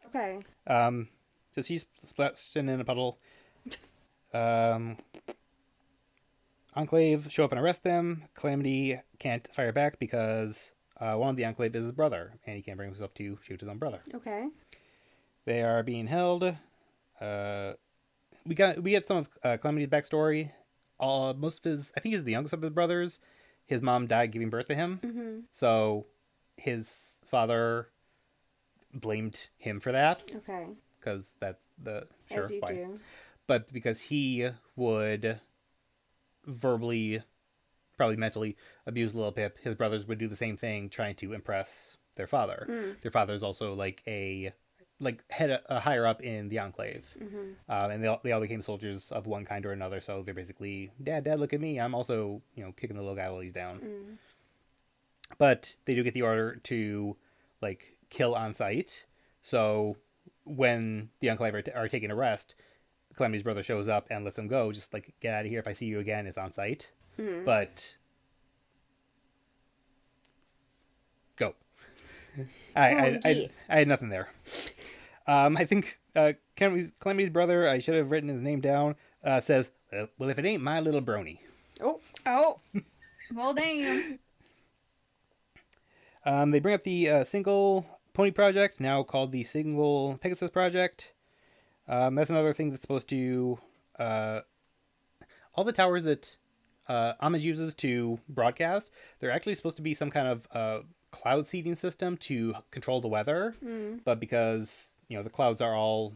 Okay. So she's splashing in a puddle. Enclave show up and arrest them. Calamity can't fire back because one of the Enclave is his brother, and he can't bring himself to shoot his own brother. Okay. They are being held. we get some of Calamity's backstory. Most of his, I think he's the youngest of his brothers. His mom died giving birth to him, so his father blamed him for that. Okay. Because that's the As you do. But because he would verbally, probably mentally abuse Lil Pip, his brothers would do the same thing, trying to impress their father. Their father is also like head higher up in the Enclave, and they all became soldiers of one kind or another. So they're basically, Dad, look at me! I'm also kicking the little guy while he's down. But they do get the order to like kill on sight. So when the Enclave are taking a rest, Calamity's brother shows up and lets them go. Just like, get out of here! If I see you again, it's on sight. But go. I had nothing there. I think Calamity's brother, I should have written his name down, says, well, if it ain't my little brony. Oh. Well, damn. They bring up the single pony project, now called the single Pegasus project. That's another thing that's supposed to... all the towers that Homage uses to broadcast, they're actually supposed to be some kind of cloud seeding system to control the weather. But because, the clouds are all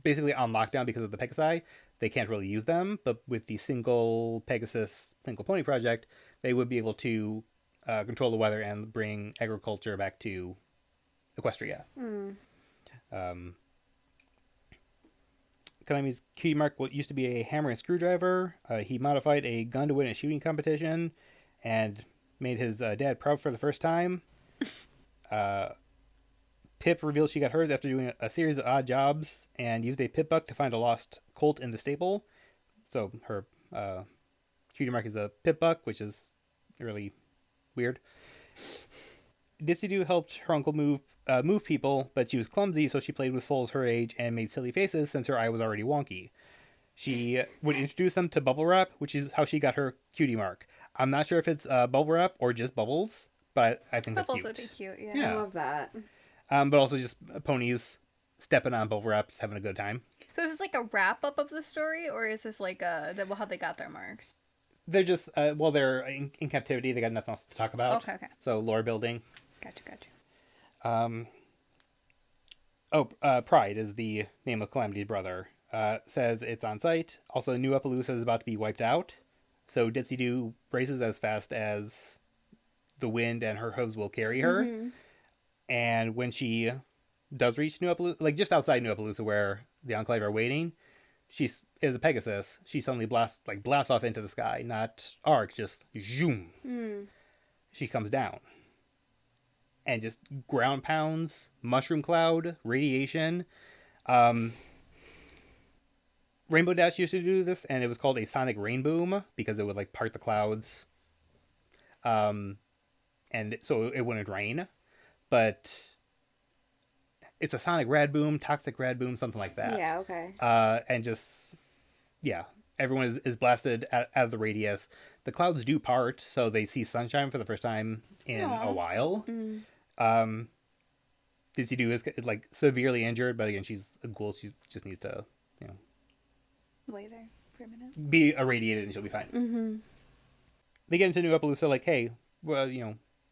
basically on lockdown because of the Pegasi, they can't really use them. But with the single Pegasus, single pony project, they would be able to control the weather and bring agriculture back to Equestria. Konami's Cutie Mark, what used to be a hammer and screwdriver, he modified a gun to win a shooting competition and made his dad proud for the first time. Pip revealed she got hers after doing a series of odd jobs and used a pip buck to find a lost colt in the stable. So her Cutie Mark is the pip buck, which is really weird. Ditsy Doo helped her uncle move people, but she was clumsy, so she played with foals her age and made silly faces since her eye was already wonky. She would introduce them to bubble wrap, which is how she got her Cutie Mark. I'm not sure if it's bubble wrap or just bubbles, but I think that's cute. Bubbles would be cute, yeah. I love that. But also just ponies stepping on bubble wraps, having a good time. So is this like a wrap up of the story, or is this like how they got their marks? They're just they're in captivity. They got nothing else to talk about. Okay. So lore building. Gotcha. Pride is the name of Calamity's brother. Says it's on site. Also, New Appaloosa is about to be wiped out. So Ditsy Doo races as fast as the wind and her hooves will carry her. And when she does reach New Appaloosa, like just outside New Appaloosa where the Enclave are waiting, she is a Pegasus. She suddenly blasts off into the sky, not arc, just zoom. She comes down. And just ground pounds, mushroom cloud, radiation. Rainbow Dash used to do this, and it was called a sonic rain boom because it would part the clouds. And so it wouldn't rain. But it's a sonic rad boom, toxic rad boom, something like that. Yeah, okay. And just, everyone is blasted out of the radius. The clouds do part, so they see sunshine for the first time in a while. Ditsy Doo is severely injured, but again, she's a ghoul. She just needs to, lay there for a minute, be irradiated, and she'll be fine. They get into New Appaloosa hey, well,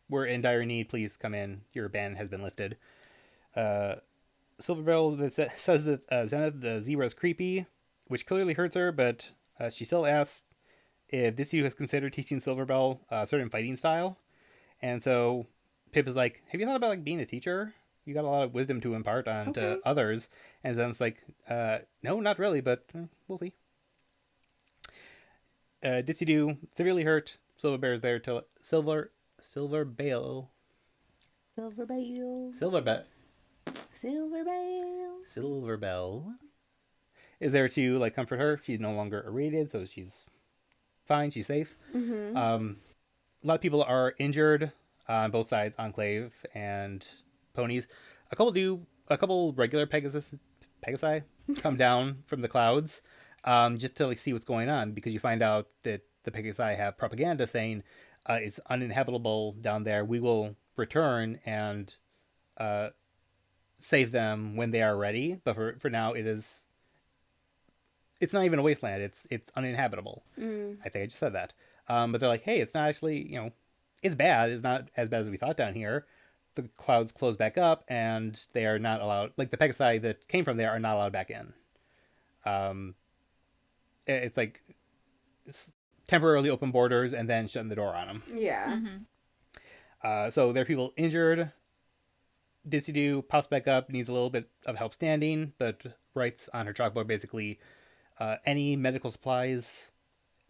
we're in dire need. Please come in. Your ban has been lifted. Silverbell that says that Zenith the zebra is creepy, which clearly hurts her, but she still asks if Ditsy Doo has considered teaching Silverbell a certain fighting style. And so Pip is like, have you thought about being a teacher? You got a lot of wisdom to impart on to others. And Zenith's like, no, not really, but we'll see. Ditsy Doo severely hurt. Silverbell is there to Silverbell is there to comfort her. She's no longer irradiated, so she's fine. She's safe. A lot of people are injured on both sides, Enclave and ponies. A couple regular Pegasi come down from the clouds just to see what's going on, because you find out that the Pegasi have propaganda saying it's uninhabitable down there. We will return and save them when they are ready, but for now it is it's not even a wasteland. It's uninhabitable. I think I just said that. But they're like, hey, it's not actually, it's bad. It's not as bad as we thought down here. The clouds close back up, and they are not allowed. Like the Pegasi that came from there are not allowed back in. It's like temporarily open borders and then shutting the door on them. Yeah. So there are people injured. Dissy pops back up, needs a little bit of help standing, but writes on her chalkboard basically, any medical supplies,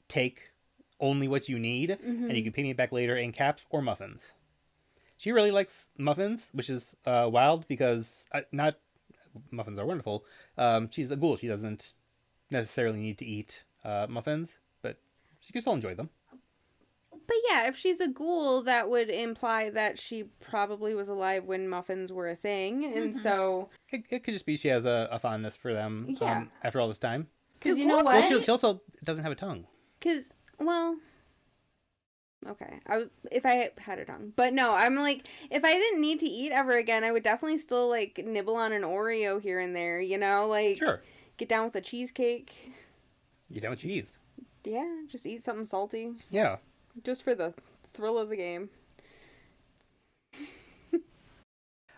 take only what you need, and you can pay me back later in caps or muffins. She really likes muffins, which is wild because not muffins are wonderful. She's a ghoul. She doesn't necessarily need to eat muffins, but she can still enjoy them. But yeah, if she's a ghoul, that would imply that she probably was alive when muffins were a thing, and so... It could just be she has a fondness for them after all this time. Because you know what? Well, she also doesn't have a tongue. Because, well... Okay, if I had a tongue. But no, I'm like, if I didn't need to eat ever again, I would definitely still, like, nibble on an Oreo here and there, Like, sure. Get down with a cheesecake. Get down with cheese. Yeah, just eat something salty. Yeah. Just for the thrill of the game.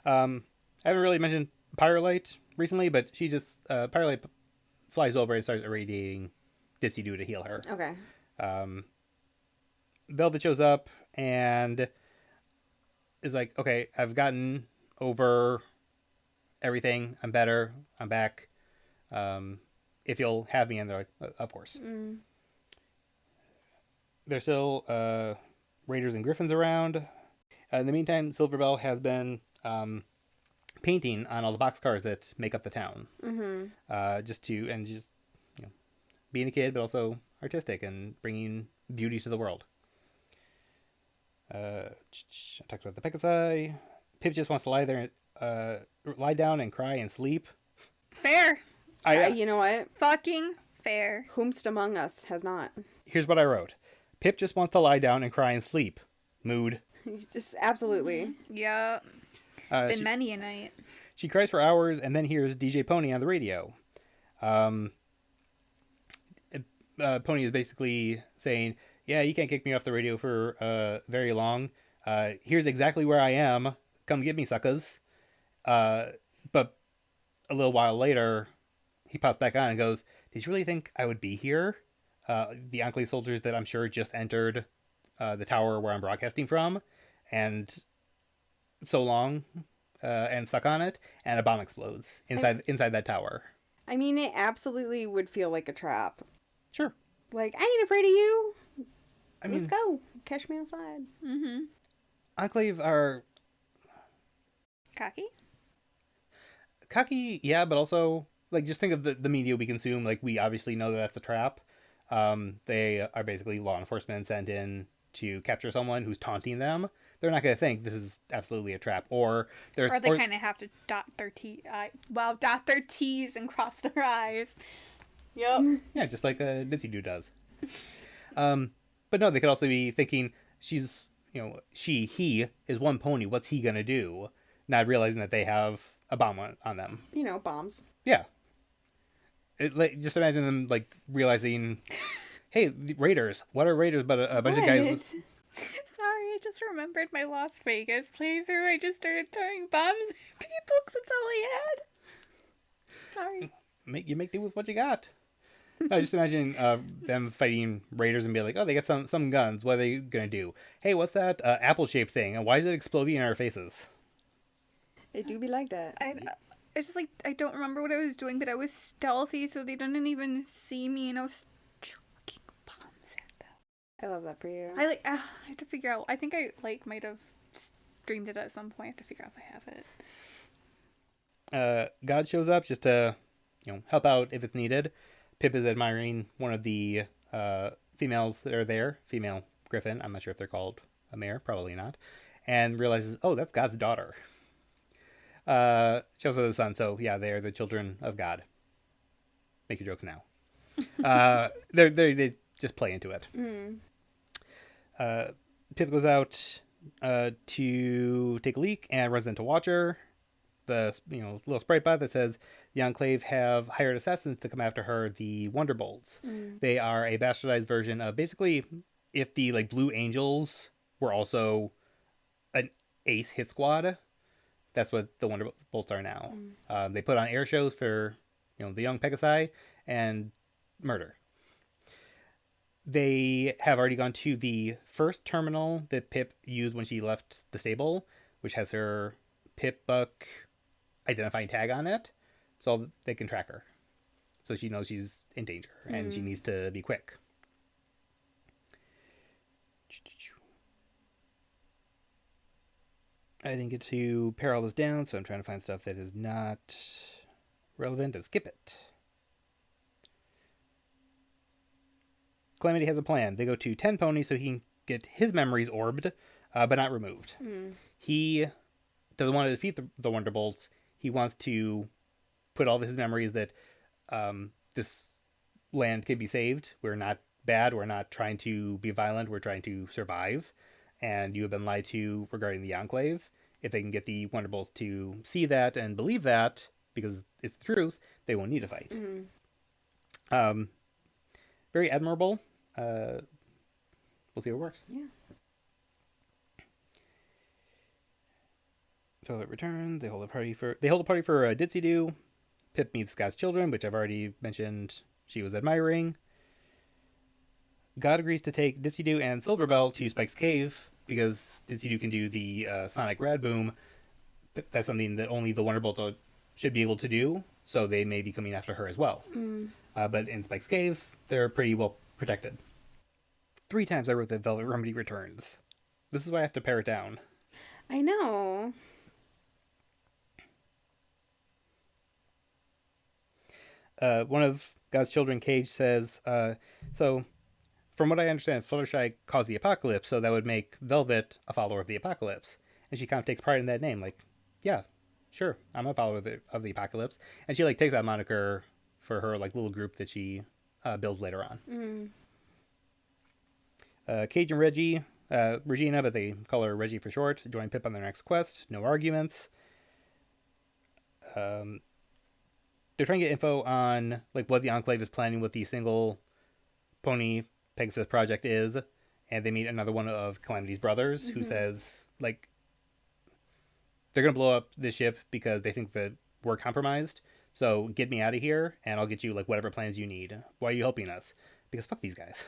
I haven't really mentioned Pyrolite recently, but she just Pyrolite flies over and starts irradiating Ditsy to heal her. Okay. Velvet shows up and is like, okay, I've gotten over everything. I'm better. I'm back. If you'll have me. And they're like, of course. There's still Raiders and Griffins around. In the meantime, Silverbell has been painting on all the boxcars that make up the town. Just being a kid, but also artistic and bringing beauty to the world. I talked about the Pegasi. Pip just wants to lie there, lie down and cry and sleep. Fair. You know what? Fucking fair. Whomst among us has not? Here's what I wrote. Pip just wants to lie down and cry and sleep. Mood. Just absolutely. Yeah. Been many a night. She cries for hours and then hears DJ Pony on the radio. Pony is basically saying, yeah, you can't kick me off the radio for very long. Here's exactly where I am. Come get me, suckers. But a little while later, he pops back on and goes, did you really think I would be here? The Enclave soldiers that I'm sure just entered the tower where I'm broadcasting from, and so long, and stuck on it, and a bomb explodes inside that tower. I mean, it absolutely would feel like a trap. Sure. Like, I ain't afraid of you. Let's Let's go. Catch me outside. Enclave are cocky, yeah, but also, like, just think of the media we consume. Like, we obviously know that that's a trap. They are basically law enforcement sent in to capture someone who's taunting them. They're not going to think this is absolutely a trap, or they kind of have to dot their T's and cross their I's. Yep. Yeah, just like a Ditsy Dude does. But no, they could also be thinking he is one pony. What's he going to do? Not realizing that they have a bomb on them. Bombs. Yeah. Just imagine them, like, realizing, hey, Raiders. What are Raiders but a bunch of guys with... Sorry, I just remembered my Las Vegas playthrough. I just started throwing bombs at people because that's all I had. Sorry. You make do with what you got. No, just imagine them fighting Raiders and be like, oh, they got some guns. What are they going to do? Hey, what's that apple-shaped thing? And why is it exploding in our faces? It do be like that. It's just like, I don't remember what I was doing, but I was stealthy, so they didn't even see me, and I was chucking bombs at them. I love that for you. I have to figure out, I think I, might have streamed it at some point. I have to figure out if I have it. God shows up just to, help out if it's needed. Pip is admiring one of the females that are there, female griffin. I'm not sure if they're called a mare, probably not. And realizes, oh, that's God's daughter. She also has a son, so yeah, they are the children of God. Make your jokes now. They just play into it. Pip goes out to take a leak and runs into Watcher. a little sprite bot that says the Enclave have hired assassins to come after her, the Wonderbolts. They are a bastardized version of basically if the like Blue Angels were also an ace hit squad. That's what the Wonderbolts are now. They put on air shows for the young Pegasi and murder. They have already gone to the first terminal that Pip used when she left the stable, which has her Pip Buck identifying tag on it, so they can track her. So she knows she's in danger and she needs to be quick. I didn't get to pare all this down, so I'm trying to find stuff that is not relevant and skip it. Calamity has a plan. They go to 10 ponies so he can get his memories orbed, but not removed. He doesn't want to defeat the Wonderbolts. He wants to put all of his memories that this land can be saved. We're not bad. We're not trying to be violent. We're trying to survive. And you have been lied to regarding the Enclave. If they can get the Wonderbolts to see that and believe that, because it's the truth, they won't need to fight. Very admirable. We'll see what works. Yeah. Velvet returns. They hold a party for Ditsy Doo. Pip meets God's children, which I've already mentioned she was admiring. God agrees to take Ditsy Doo and Silverbell to Spike's cave because Ditsy Doo can do the sonic rad boom. That's something that only the Wonderbolts should be able to do, so they may be coming after her as well. But in Spike's cave, they're pretty well protected. 3 times I wrote that Velvet Remedy returns. This is why I have to pare it down. I know. One of God's children, Cage, says, so from what I understand, Fluttershy caused the apocalypse, so that would make Velvet a follower of the apocalypse. And she kind of takes pride in that name. Like, yeah, sure, I'm a follower of the apocalypse. And she like takes that moniker for her like little group that she builds later on. Cage and Reggie, Regina, but they call her Reggie for short, join Pip on their next quest. No arguments. They're trying to get info on like what the Enclave is planning with the single pony Pegasus project is, and they meet another one of Calamity's brothers who says like they're gonna blow up this ship because they think that we're compromised. So get me out of here, and I'll get you like whatever plans you need. Why are you helping us? Because fuck these guys.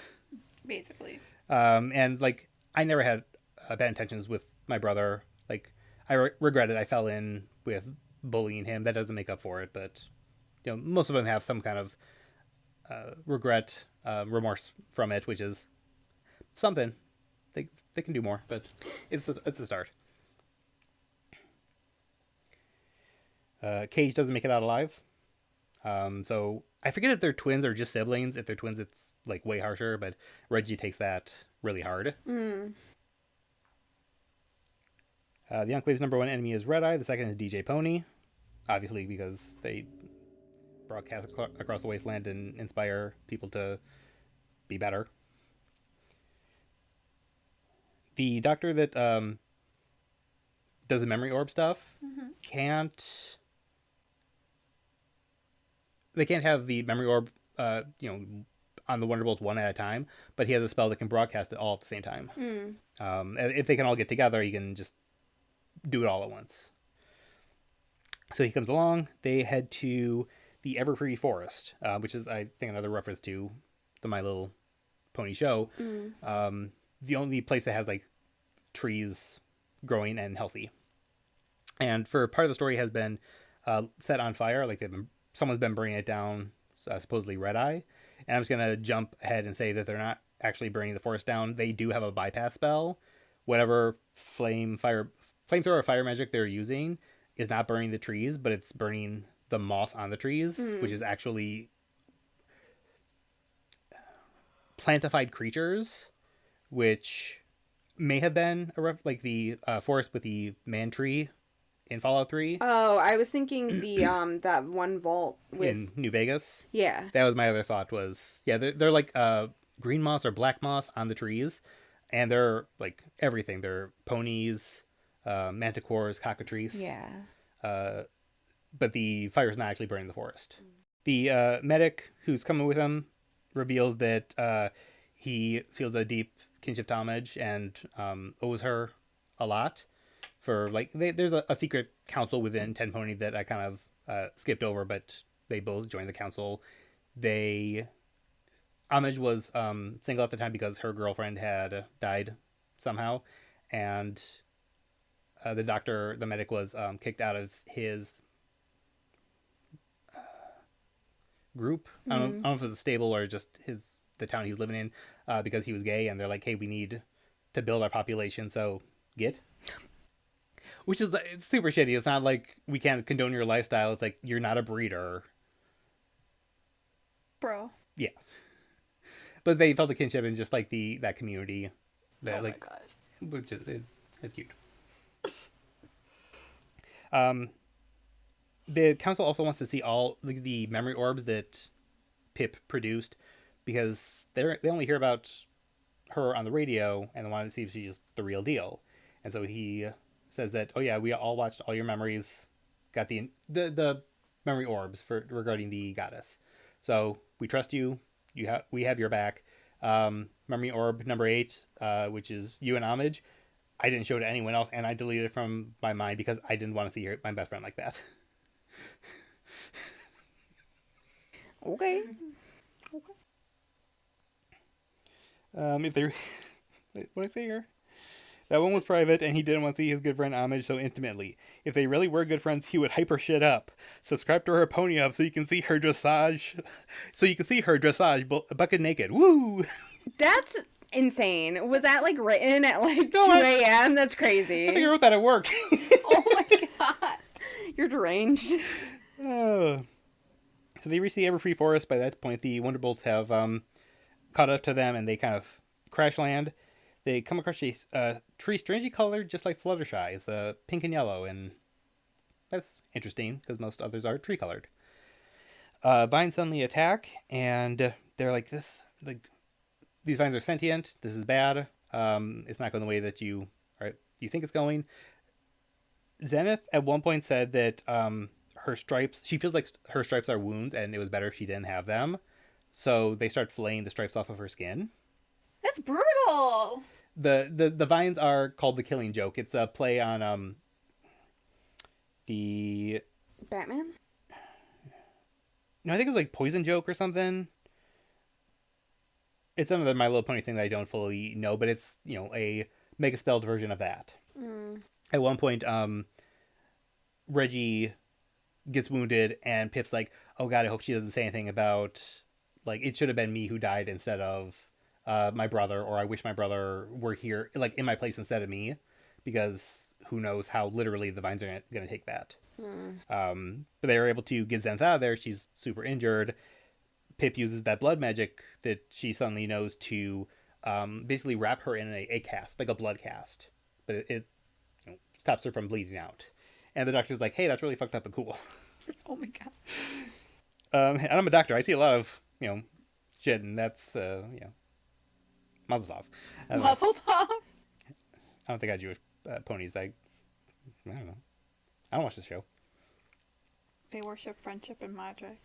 Basically. And like I never had bad intentions with my brother. Like I regret it. I fell in with bullying him. That doesn't make up for it, but most of them have some kind of regret, remorse from it, which is something. They can do more, but it's a start. Cage doesn't make it out alive. So I forget if they're twins or just siblings. If they're twins, it's like way harsher, but Reggie takes that really hard. The Enclave's number 1 enemy is Red Eye. The second is DJ Pony, obviously because they broadcast across the wasteland and inspire people to be better. The doctor that does the memory orb stuff can't. They can't have the memory orb, on the Wonderbolts one at a time, but he has a spell that can broadcast it all at the same time. If they can all get together, he can just do it all at once. So he comes along. They head to the Everfree Forest, which is, I think, another reference to the My Little Pony show. The only place that has like trees growing and healthy. And for part of the story has been set on fire, like someone's been burning it down, supposedly Red Eye. And I'm just gonna jump ahead and say that they're not actually burning the forest down. They do have a bypass spell. Whatever flamethrower or fire magic they're using is not burning the trees, but it's burning the moss on the trees, which is actually plantified creatures, which may have been like the forest with the man tree in Fallout 3. Oh, I was thinking the that one vault in New Vegas. Yeah. That was my other thought was, yeah, they're like green moss or black moss on the trees, and they're like everything. They're ponies, manticores, cockatrices. Yeah. but the fire is not actually burning the forest. The medic who's coming with him reveals that he feels a deep kinship to homage and owes her a lot for, like, there's a secret council within Ten Pony that I kind of skipped over, but they both joined the council. Homage was single at the time because her girlfriend had died somehow, and the medic was kicked out of his group. I don't know if it was a stable or just the town he was living in, because he was gay, and they're like, hey, we need to build our population, so get. Which is, it's super shitty. It's not like we can't condone your lifestyle. It's like, you're not a breeder. Bro. Yeah. But they felt the kinship in just like that community. That, oh like, my god. Which is cute. The council also wants to see all the memory orbs that Pip produced, because they only hear about her on the radio and they want to see if she's the real deal. And so he says that, oh yeah, we all watched all your memories, got the memory orbs regarding the goddess. So we trust you. We have your back. Memory orb number 8, which is you and Homage, I didn't show to anyone else, and I deleted it from my mind because I didn't want to see my best friend like that. Okay. If they, what did I say here? That one was private, and he didn't want to see his good friend Homage so intimately. If they really were good friends, he would hyper shit up. Subscribe to her pony up so you can see her dressage. Bucket naked. Woo! That's insane. Was that like written at like 2 a.m.? That's crazy. I think I wrote that at work. Oh my god. You're deranged. So they reach the Everfree Forest. By that point, the Wonderbolts have caught up to them, and they kind of crash land. They come across a tree strangely colored, just like Fluttershy. It's pink and yellow, and that's interesting because most others are tree colored. Vines suddenly attack, and they're like, these vines are sentient. This is bad. It's not going the way that you think it's going. Zenith at one point said that her stripes, she feels like her stripes are wounds, and it was better if she didn't have them. So they start filleting the stripes off of her skin. That's brutal. The vines are called the Killing Joke. It's a play on the Batman? No, I think it was like Poison Joke or something. It's another My Little Pony thing that I don't fully know, but it's, a mega spelled version of that. At one point, Reggie gets wounded, and Pip's like, oh god, I hope she doesn't say anything about, like, it should have been me who died instead of my brother, or I wish my brother were here, like, in my place instead of me, because who knows how literally the vines are going to take that. But they were able to get Zenith out of there. She's super injured. Pip uses that blood magic that she suddenly knows to basically wrap her in a cast, like a blood cast. But it stops her from bleeding out. And the doctor's like, hey, that's really fucked up and cool. Oh my god. And I'm a doctor. I see a lot of, shit, and that's, mazel tov. Mazel tov. I don't think I have Jewish ponies. I don't know. I don't watch this show. They worship friendship and magic.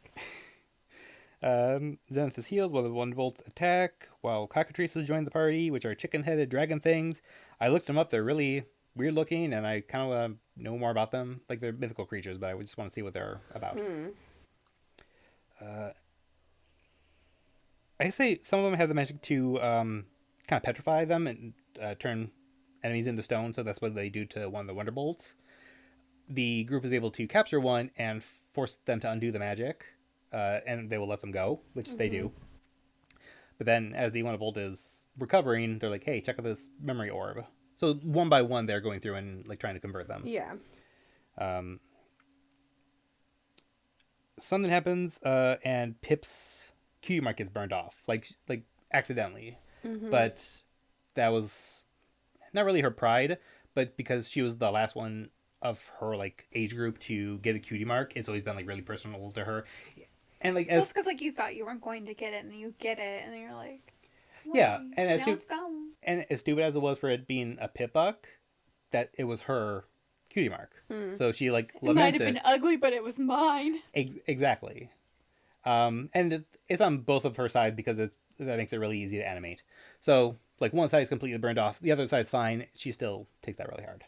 Zenith is healed while the Wonderbolts attack, while cockatrices join the party, which are chicken-headed dragon things. I looked them up. They're really weird looking, and I kind of want to know more about them. Like, they're mythical creatures, but I just want to see what they're about. I guess some of them have the magic to kind of petrify them and turn enemies into stone, so that's what they do to one of the Wonderbolts. The group is able to capture one and force them to undo the magic, and they will let them go, which they do. But then, as the Wonderbolt is recovering, they're like, hey, check out this memory orb. So one by one, they're going through and like trying to convert them. Yeah. Something happens, and Pip's cutie mark gets burned off, like accidentally. But that was not really her pride, but because she was the last one of her like age group to get a cutie mark, it's always been like really personal to her. And like, as because like you thought you weren't going to get it, and you get it, and then you're like, yeah, and it's gone. as stupid as it was for it being a Pip buck, that it was her cutie mark. So she like It might laments have it. been ugly, but it was mine. Exactly. And it's on both of her sides because that makes it really easy to animate. So like one side is completely burned off, the other side's fine. She still takes that really hard.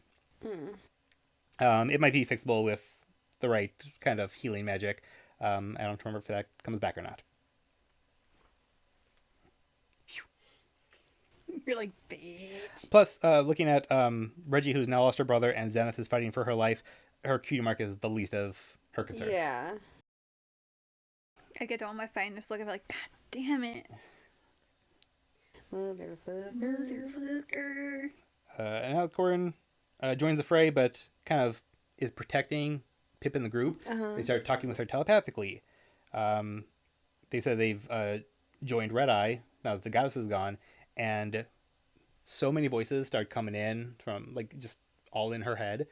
It might be fixable with the right kind of healing magic. I don't remember if that comes back or not. You're like, bitch. Plus, looking at Reggie, who's now lost her brother, and Zenith is fighting for her life, her cutie mark is the least of her concerns. Yeah. I get all my fineness looking like, God damn it. Motherfucker. And Alcorn joins the fray, but kind of is protecting Pip in the group. They start talking with her telepathically. They said they've joined Red Eye now that the goddess is gone, and so many voices start coming in from like just all in her head,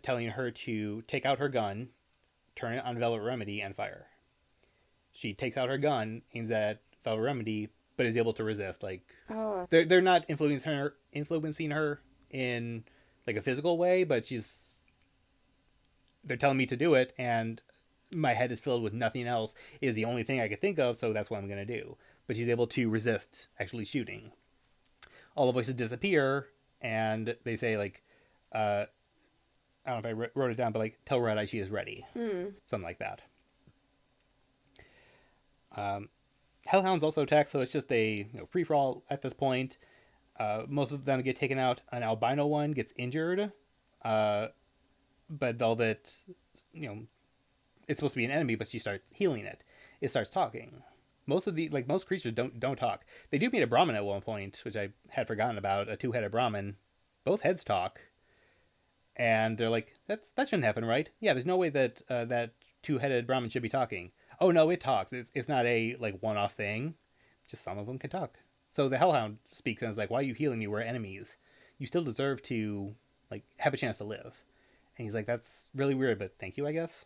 telling her to take out her gun, turn it on Velvet Remedy, and fire. She takes out her gun, aims at Velvet Remedy, but is able to resist. Like they're not influencing her in like a physical way, but they're telling me to do it, and my head is filled with nothing else is the only thing I could think of, so that's what I'm going to do. But she's able to resist actually shooting. All the voices disappear, and they say like, I don't know if I wrote it down, but like, tell Red Eye she is ready. Something like that. Hellhounds also attack, so it's just a free-for-all at this point. Most of them get taken out. An albino one gets injured, but Velvet, it's supposed to be an enemy, but she starts healing it. It starts talking. Most creatures don't talk. They do meet a Brahmin at one point, which I had forgotten about. A two-headed Brahmin. Both heads talk, and they're like, that shouldn't happen, right? Yeah, there's no way that that two-headed Brahmin should be talking. Oh no, it talks. It's not a like one-off thing. Just some of them can talk. So the Hellhound speaks and is like, "Why are you healing me? We're enemies. You still deserve to like have a chance to live." And he's like, "That's really weird, but thank you, I guess."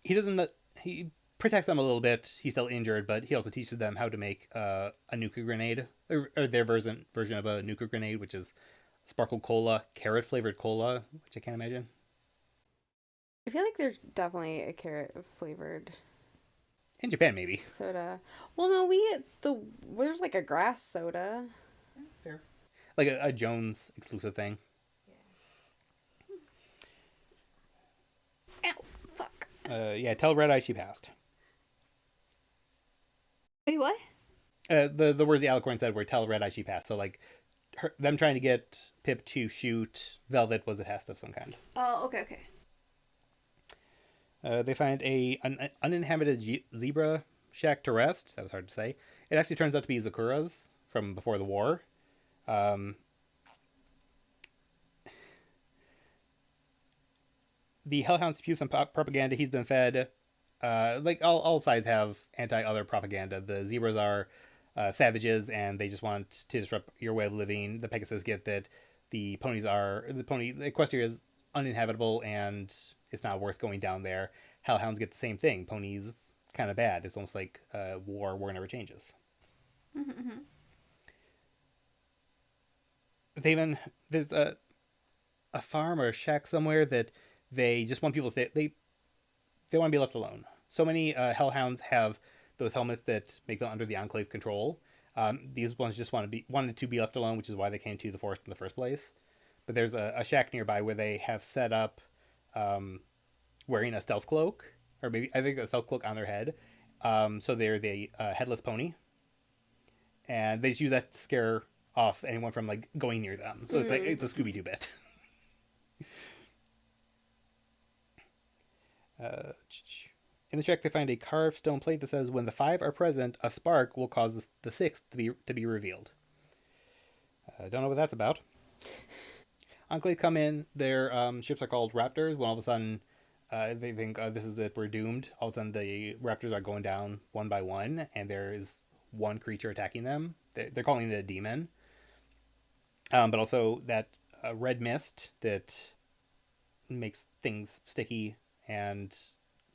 He protects them a little bit. He's still injured, but he also teaches them how to make a nuka grenade, or their version of a nuka grenade, which is sparkle cola, carrot flavored cola, which I can't imagine. I feel like there's definitely a carrot flavored In Japan, maybe. soda. Well, no, there's like a grass soda. That's fair. Like a Jones exclusive thing. Ow, fuck. Yeah, tell Red Eye she passed. Wait, what? The words the Alicorn said were tell Red Eye she passed. So like them trying to get Pip to shoot Velvet was a test of some kind. Oh, okay. They find an uninhabited zebra shack to rest. That was hard to say. It actually turns out to be Zakura's from before the war. The Hellhounds spew some propaganda. He's been fed. Like all sides have anti-other propaganda. The zebras are savages, and they just want to disrupt your way of living. The Pegasus get that the Equestria is uninhabitable, and it's not worth going down there. Hellhounds get the same thing. Ponies kind of bad. It's almost like war never changes. There's a farm or a shack somewhere that they just want people to stay. They want to be left alone. So many Hellhounds have those helmets that make them under the Enclave control. These ones just wanted to be left alone, which is why they came to the forest in the first place. But there's a shack nearby where they have set up wearing a stealth cloak, or maybe I think a stealth cloak on their head. So they're the headless pony, and they just use that to scare off anyone from like going near them. So it's like it's a Scooby-Doo bit. In the shack, they find a carved stone plate that says, "When the 5 are present, a spark will cause the 6th to be revealed." Don't know what that's about. Enclave come in. Their ships are called Raptors. When all of a sudden, they think this is it. We're doomed. All of a sudden, the Raptors are going down one by one, and there is one creature attacking them. They're calling it a demon. But also that red mist that makes things sticky and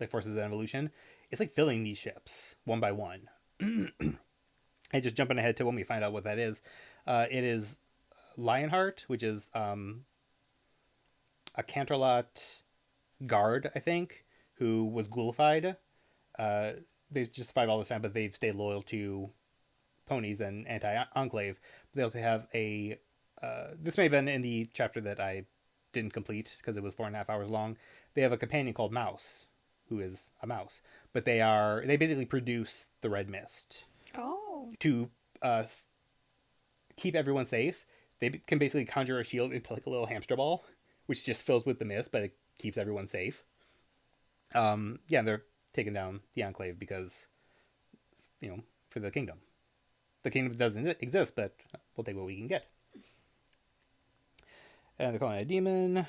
like forces an evolution. It's like filling these ships one by one. And just jumping ahead to when we find out what that is. It is Lionheart, which is a Canterlot guard, I think, who was ghoulified. They justified all this time, but they've stayed loyal to ponies and anti-enclave. They also have a this may have been in the chapter that I didn't complete because it was 4.5 hours long. They have a companion called Mouse, who is a mouse, but they basically produce the red mist to keep everyone safe. They can basically conjure a shield into like a little hamster ball, which just fills with the mist, but it keeps everyone safe. Yeah, they're taking down the enclave because, for the kingdom. The kingdom doesn't exist, but we'll take what we can get. And they're calling it a demon.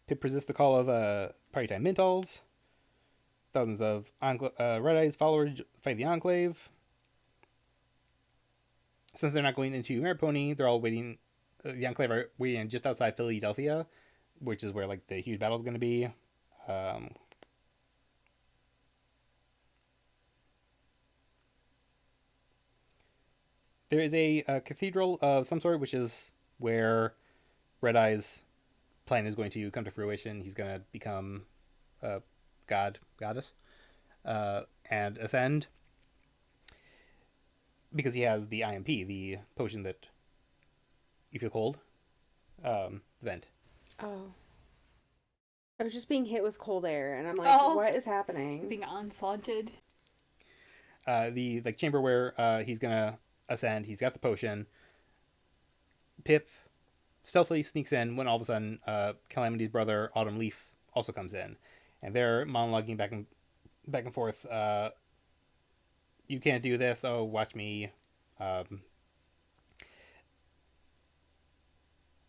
Pip resists the call of party time Mintals. Thousands of Red Eye's followers fight the enclave. Since they're not going into Maripony, they're all waiting. The enclave are waiting just outside Philadelphia, which is where like the huge battle is going to be. There is a cathedral of some sort, which is where Red Eye's plan is going to come to fruition. He's going to become a goddess, and ascend. Because he has the IMP, the potion that you feel cold, vent. Oh. I was just being hit with cold air, and I'm like, what is happening? Being onslaughted. The chamber where he's gonna ascend. He's got the potion. Pip stealthily sneaks in when all of a sudden Calamity's brother Autumn Leaf also comes in, and they're monologuing back and forth. You can't do this. Oh, watch me. I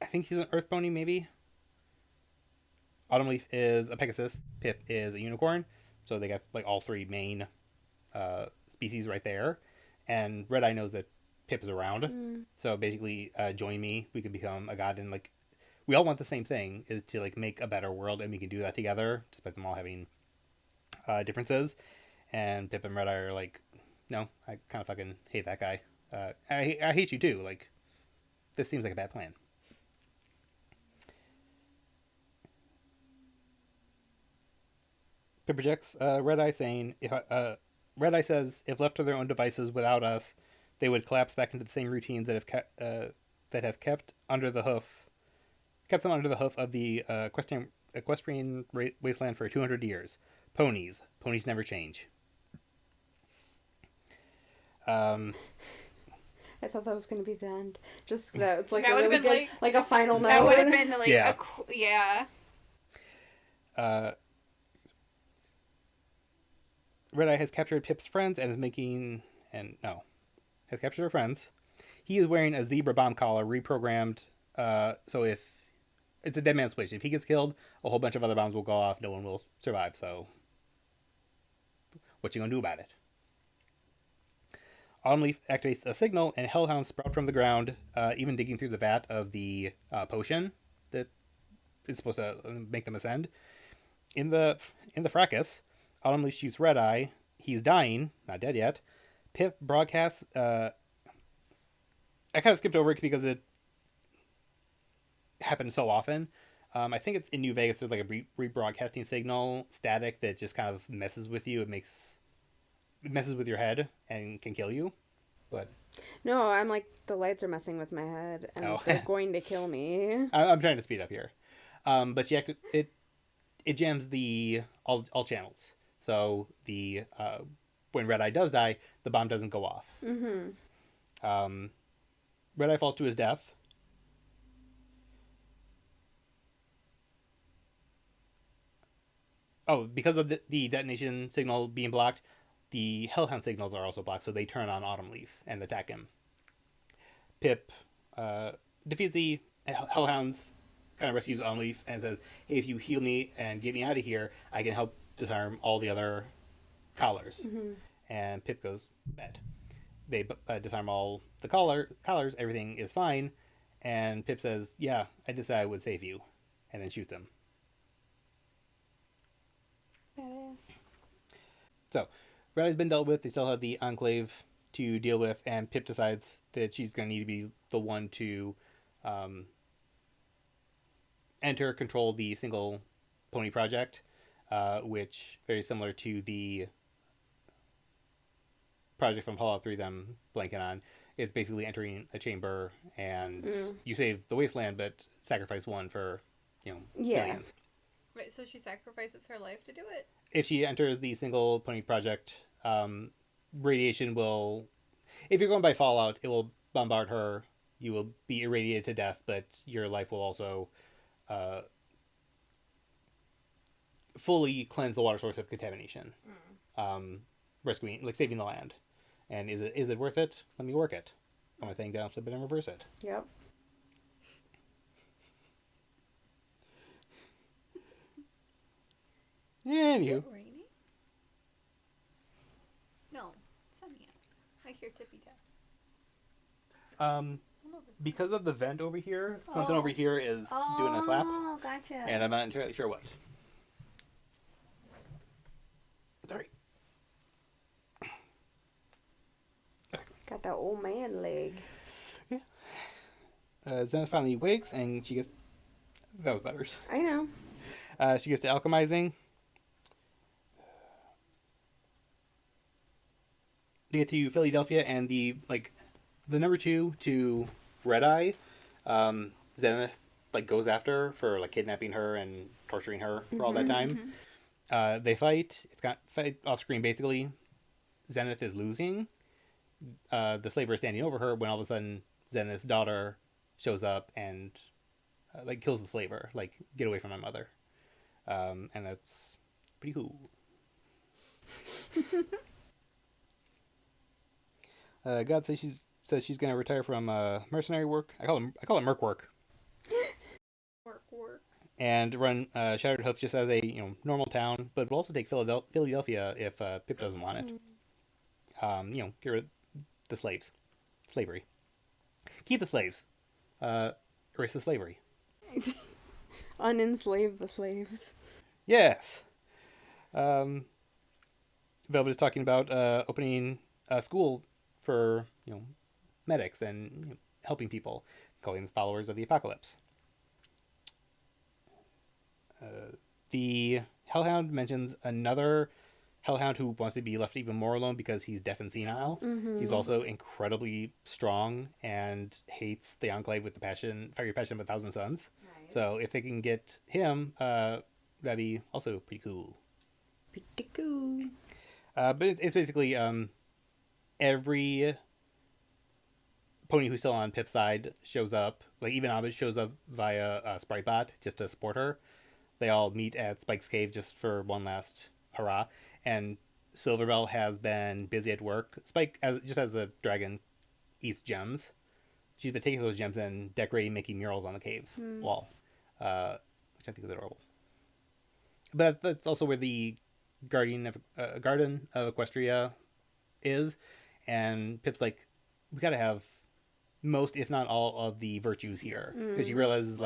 think he's an Earth Pony, maybe. Autumn Leaf is a Pegasus. Pip is a unicorn. So they got like all three main species right there. And Red Eye knows that Pip is around. So basically, join me. We could become a god. And like, we all want the same thing, is to like make a better world, and we can do that together, despite them all having differences. And Pip and Red Eye are like, no, I kind of fucking hate that guy. I hate you too. Like, this seems like a bad plan. Pip projects Red Eye saying, Red Eye says, if left to their own devices without us, they would collapse back into the same routines that have kept them under the hoof of the equestrian wasteland for 200 years. Ponies never change. I thought that was going to be the end. Just that it's like that a really good, like a final note. That would have been like yeah. Red Eye has captured Pip's friends and has captured her friends. He is wearing a zebra bomb collar reprogrammed. So if it's a dead man's wish, if he gets killed, a whole bunch of other bombs will go off. No one will survive. So what you gonna do about it? Autumn Leaf activates a signal, and hellhounds sprout from the ground, even digging through the vat of the potion that is supposed to make them ascend. In the fracas, Autumn Leaf shoots Red Eye. He's dying, not dead yet. Pip broadcasts. I kind of skipped over it because it happened so often. I think it's in New Vegas. There's like a rebroadcasting signal, static, that just kind of messes with you. It messes with your head and can kill you. But no, I'm like, the lights are messing with my head, and they're going to kill me. I'm trying to speed up here. But it jams all channels. So when Red Eye does die, the bomb doesn't go off. Mm-hmm. Red Eye falls to his death. Oh, because of the detonation signal being blocked, the Hellhound signals are also blocked, so they turn on Autumn Leaf and attack him. Pip defeats the Hellhounds, kind of rescues Autumn Leaf, and says, hey, if you heal me and get me out of here, I can help disarm all the other collars. Mm-hmm. And Pip goes, bad. They disarm all the collars, everything is fine, and Pip says, yeah, I decided I would save you, and then shoots him. Badass. So, Red Eye's been dealt with. They still have the Enclave to deal with, and Pip decides that she's going to need to be the one to enter control the single pony project, which very similar to the project from Fallout 3 them blanking on. It's basically entering a chamber and you save the wasteland, but sacrifice one for, millions. Right, so she sacrifices her life to do it? If she enters the single pony project, radiation will... If you're going by Fallout, it will bombard her. You will be irradiated to death, but your life will also fully cleanse the water source of contamination. Rescuing, like saving the land. And is it worth it? Let me work it. Put my thing down, flip it, and reverse it. Yep. Anywho. Is it raining? No, it's sunny out. I hear tippy taps. Because of the vent over here, something over here is doing a flap. Oh, gotcha. And I'm not entirely sure what. Sorry. Got that old man leg. Yeah. Zenith finally wakes and she gets... That was Butters. I know. She gets to alchemizing. They get to Philadelphia and the number 2 to Red Eye. Zenith goes after her for kidnapping her and torturing her for all that time. They fight. It's got fight off screen basically. Zenith is losing. The slaver is standing over her when all of a sudden Zenith's daughter shows up and kills the slaver. Get away from my mother. And that's pretty cool. God says she's gonna retire from mercenary work. I call it merc work. Work. And run Shattered Hoof just as a normal town, but we'll also take Philadelphia if Pip doesn't want it. Get rid of the slavery. Keep the slaves. Erase the slavery. Unenslave the slaves. Yes. Velvet is talking about opening a school for medics and helping people, calling them followers of the apocalypse. The Hellhound mentions another Hellhound who wants to be left even more alone because he's deaf and senile. He's also incredibly strong and hates the Enclave with the fiery passion of 1,000 suns. Nice. So if they can get him, that'd be also pretty cool. Pretty cool. But it's basically every pony who's still on Pip's side shows up. Even Abed shows up via Spritebot just to support her. They all meet at Spike's cave just for one last hurrah. And Silverbell has been busy at work. Spike, just as the dragon eats gems, she's been taking those gems and decorating, making murals on the cave wall, which I think is adorable. But that's also where the Garden of Equestria is. And Pip's we gotta have most, if not all, of the virtues here. Because she realizes,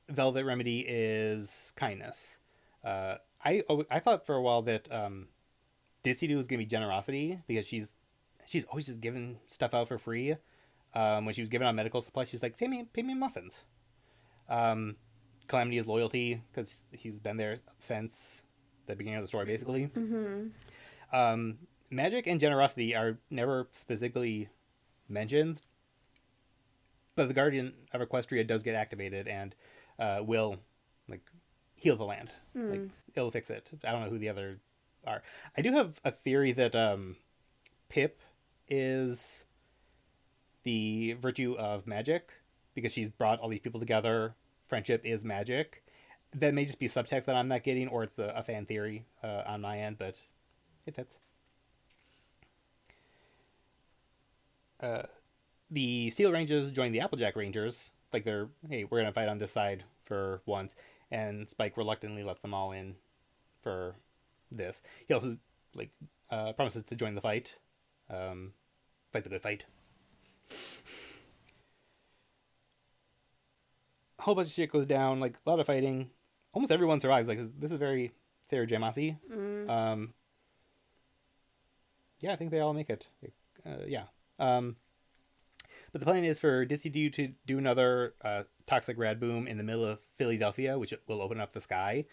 Velvet Remedy is kindness. I thought for a while that Dissy was gonna be generosity because she's always just giving stuff out for free. When she was giving out medical supplies, she's like, pay me muffins. Calamity is loyalty because he's been there since the beginning of the story, basically. Magic and generosity are never specifically mentioned, but the Guardian of Equestria does get activated and will heal the land. It'll fix it. I don't know who the other are. I do have a theory that Pip is the virtue of magic because she's brought all these people together. Friendship is magic. That may just be subtext that I'm not getting, or it's a fan theory on my end, but it fits. The Steel Rangers join the Applejack Rangers. We're gonna fight on this side for once, and Spike reluctantly lets them all in for this. He also promises to join the fight. Fight the good fight. A whole bunch of shit goes down, a lot of fighting. Almost everyone survives. This is very Sarah J. Maasey. Yeah, I think they all make it. Yeah. But the plan is for Ditsy to do another toxic rad boom in the middle of Philadelphia, which will open up the sky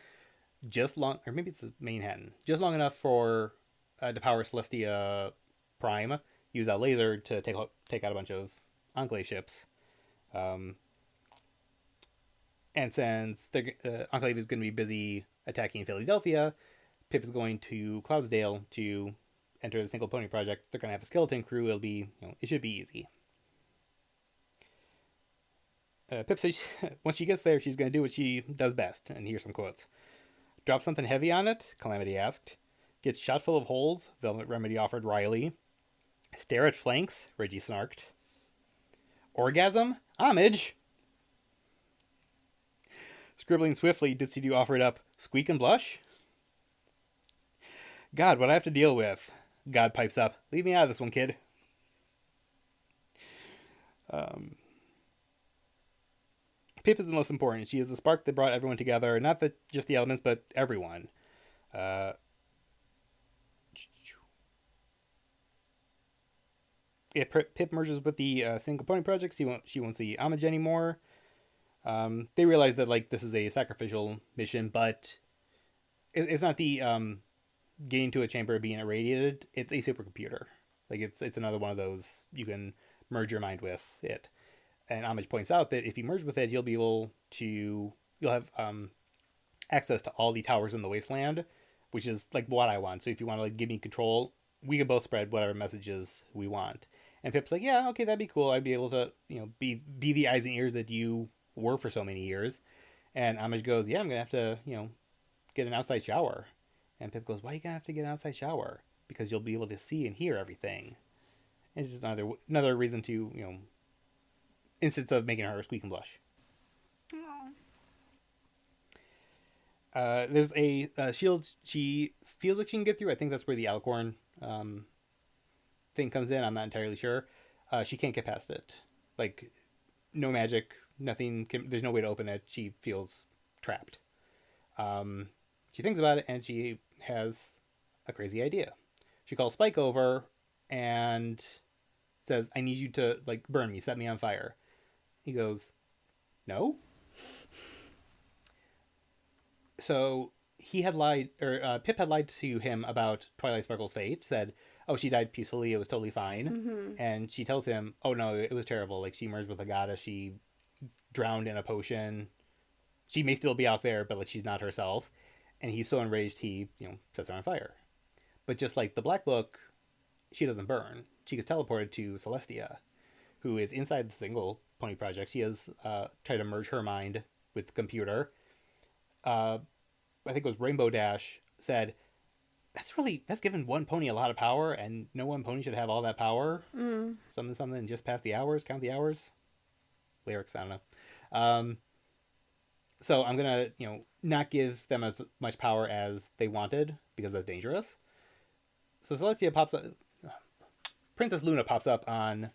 just long, or maybe it's Manhattan, just long enough for to power Celestia Prime. Use that laser to take out a bunch of Enclave ships. And since the Enclave is going to be busy attacking Philadelphia, Pip is going to Cloudsdale to enter the Single Pony Project. They're going to have a skeleton crew. It'll be, it should be easy. Pip says once she gets there, she's going to do what she does best. And here's some quotes. Drop something heavy on it? Calamity asked. Get shot full of holes? Velvet Remedy offered Riley. Stare at flanks? Reggie snarked. Orgasm? Homage? Scribbling swiftly, Ditsy offered up, squeak and blush? God, what I have to deal with. God pipes up, leave me out of this one, kid. Pip is the most important. She is the spark that brought everyone together. Not just the elements, but everyone. If Pip merges with the Single Pony Project, she won't see Homage anymore. They realize that this is a sacrificial mission, but it's not the getting to a chamber being irradiated. It's a supercomputer. It's another one of those you can merge your mind with it. And Homage points out that if you merge with it, you'll have access to all the towers in the wasteland, which is what I want. So if you want to give me control, we can both spread whatever messages we want. And Pip's like, yeah, okay, that'd be cool. I'd be able to, be the eyes and ears that you were for so many years. And Homage goes, yeah, I'm gonna have to, get an outside shower. And Pip goes, why are you gonna have to get an outside shower? Because you'll be able to see and hear everything. And it's just another reason to, instance of making her squeak and blush. There's a shield she feels like she can get through. I think that's where the Alicorn thing comes in. I'm not entirely sure. She can't get past it. No magic, nothing. There's no way to open it. She feels trapped. She thinks about it and she has a crazy idea. She calls Spike over and says, I need you to burn me, set me on fire. He goes, no. So he had lied, or Pip had lied to him about Twilight Sparkle's fate. Said, "Oh, she died peacefully. It was totally fine." Mm-hmm. And she tells him, "Oh no, it was terrible. She merged with a goddess. She drowned in a potion. She may still be out there, but she's not herself." And he's so enraged, he sets her on fire. But just like the Black Book, she doesn't burn. She gets teleported to Celestia, who is inside the Single Pony Project. She has tried to merge her mind with the computer. I think it was Rainbow Dash said, that's given one pony a lot of power, and no one pony should have all that power. Something, just pass the hours, count the hours. Lyrics, I don't know. So I'm gonna, not give them as much power as they wanted, because that's dangerous. So Celestia pops up, Princess Luna pops up on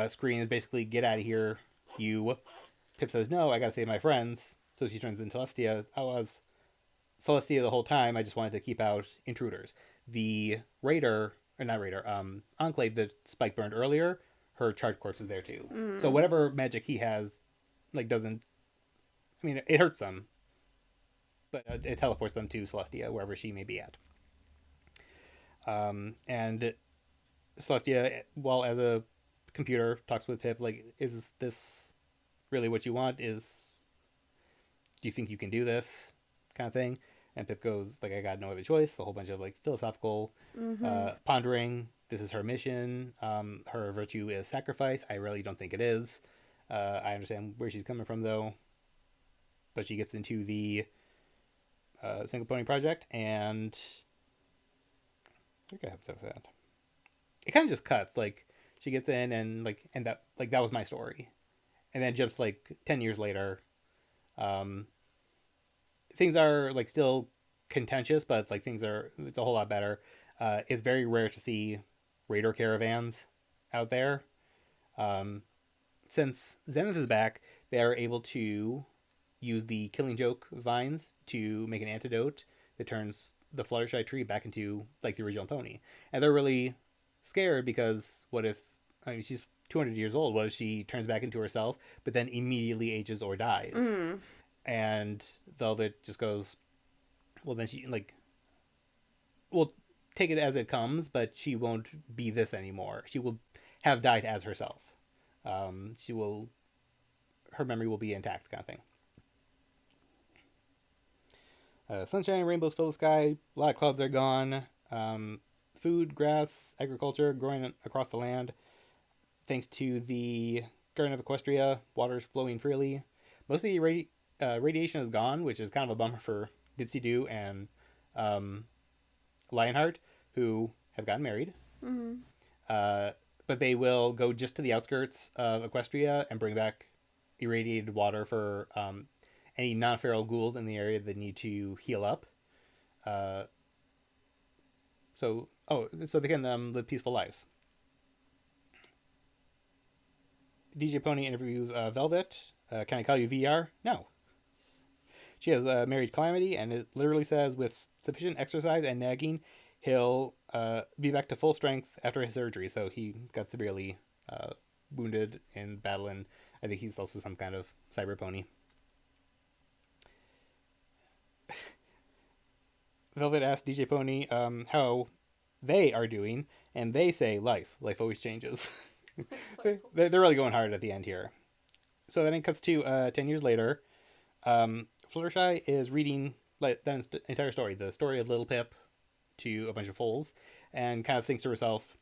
screen, is basically, get out of here, you. Pip says, no, I gotta save my friends. So she turns into Celestia. I was Celestia the whole time. I just wanted to keep out intruders. The Enclave that Spike burned earlier, her charred corpse is there too. So whatever magic he has, doesn't, it hurts them, but it teleports them to Celestia, wherever she may be at. And Celestia, while as a computer, talks with Pip, is this really what you want? Do you think you can do this? Kind of thing. And Pip goes, I got no other choice. A whole bunch of philosophical pondering. This is her mission. Her virtue is sacrifice. I really don't think it is. I understand where she's coming from, though. But she gets into the Single Pony Project, and I think I have stuff for that. It kind of just cuts. She gets in, and that was my story. And then jumps 10 years later. Things are still contentious, but it's a whole lot better. It's very rare to see raider caravans out there. Since Zenith is back, they are able to use the Killing Joke vines to make an antidote that turns the Fluttershy tree back into the original pony. And they're really scared because what if she's 200 years old? What if she turns back into herself, but then immediately ages or dies? Mm. And Velvet just goes, well, then she, like, will take it as it comes, but she won't be this anymore. She will have died as herself. She will, her memory will be intact, kind of thing. Sunshine and rainbows fill the sky. A lot of clouds are gone. Food, grass, agriculture growing across the land. Thanks to the Garden of Equestria, water's flowing freely. Most of the radiation is gone, which is kind of a bummer for Ditsy Doo and Lionheart, who have gotten married. Mm-hmm. But they will go just to the outskirts of Equestria and bring back irradiated water for any non-feral ghouls in the area that need to heal up. So they can live peaceful lives. DJ Pony interviews Velvet. Can I call you VR? No. She has married Calamity, and it literally says, with sufficient exercise and nagging, he'll be back to full strength after his surgery. So he got severely wounded in battle, and I think he's also some kind of cyber pony. Velvet asks DJ Pony how they are doing, and they say life always changes. They're really going hard at the end here. So then it cuts to 10 years later. Fluttershy is reading the entire story, the story of Little Pip, to a bunch of foals, and kind of thinks to herself,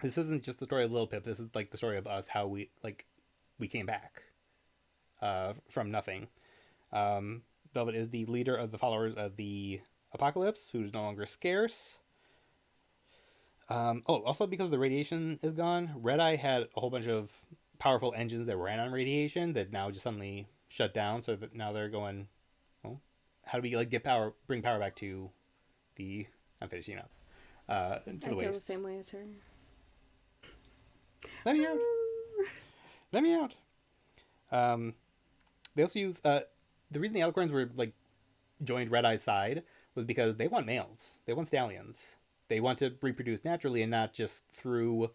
this isn't just the story of Little Pip, this is like the story of us, how we came back from nothing. Velvet is the leader of the followers of the Apocalypse, who's no longer scarce. Also because the radiation is gone, Red Eye had a whole bunch of powerful engines that ran on radiation that now just suddenly shut down, so that now they're going, well, how do we bring power back to the, I'm finishing up, to the waste. I feel the same way as her. Let me out. Let me out. They also use, the reason the Alicorns were, joined Red Eye's side was because they want males. They want stallions. They want to reproduce naturally and not just through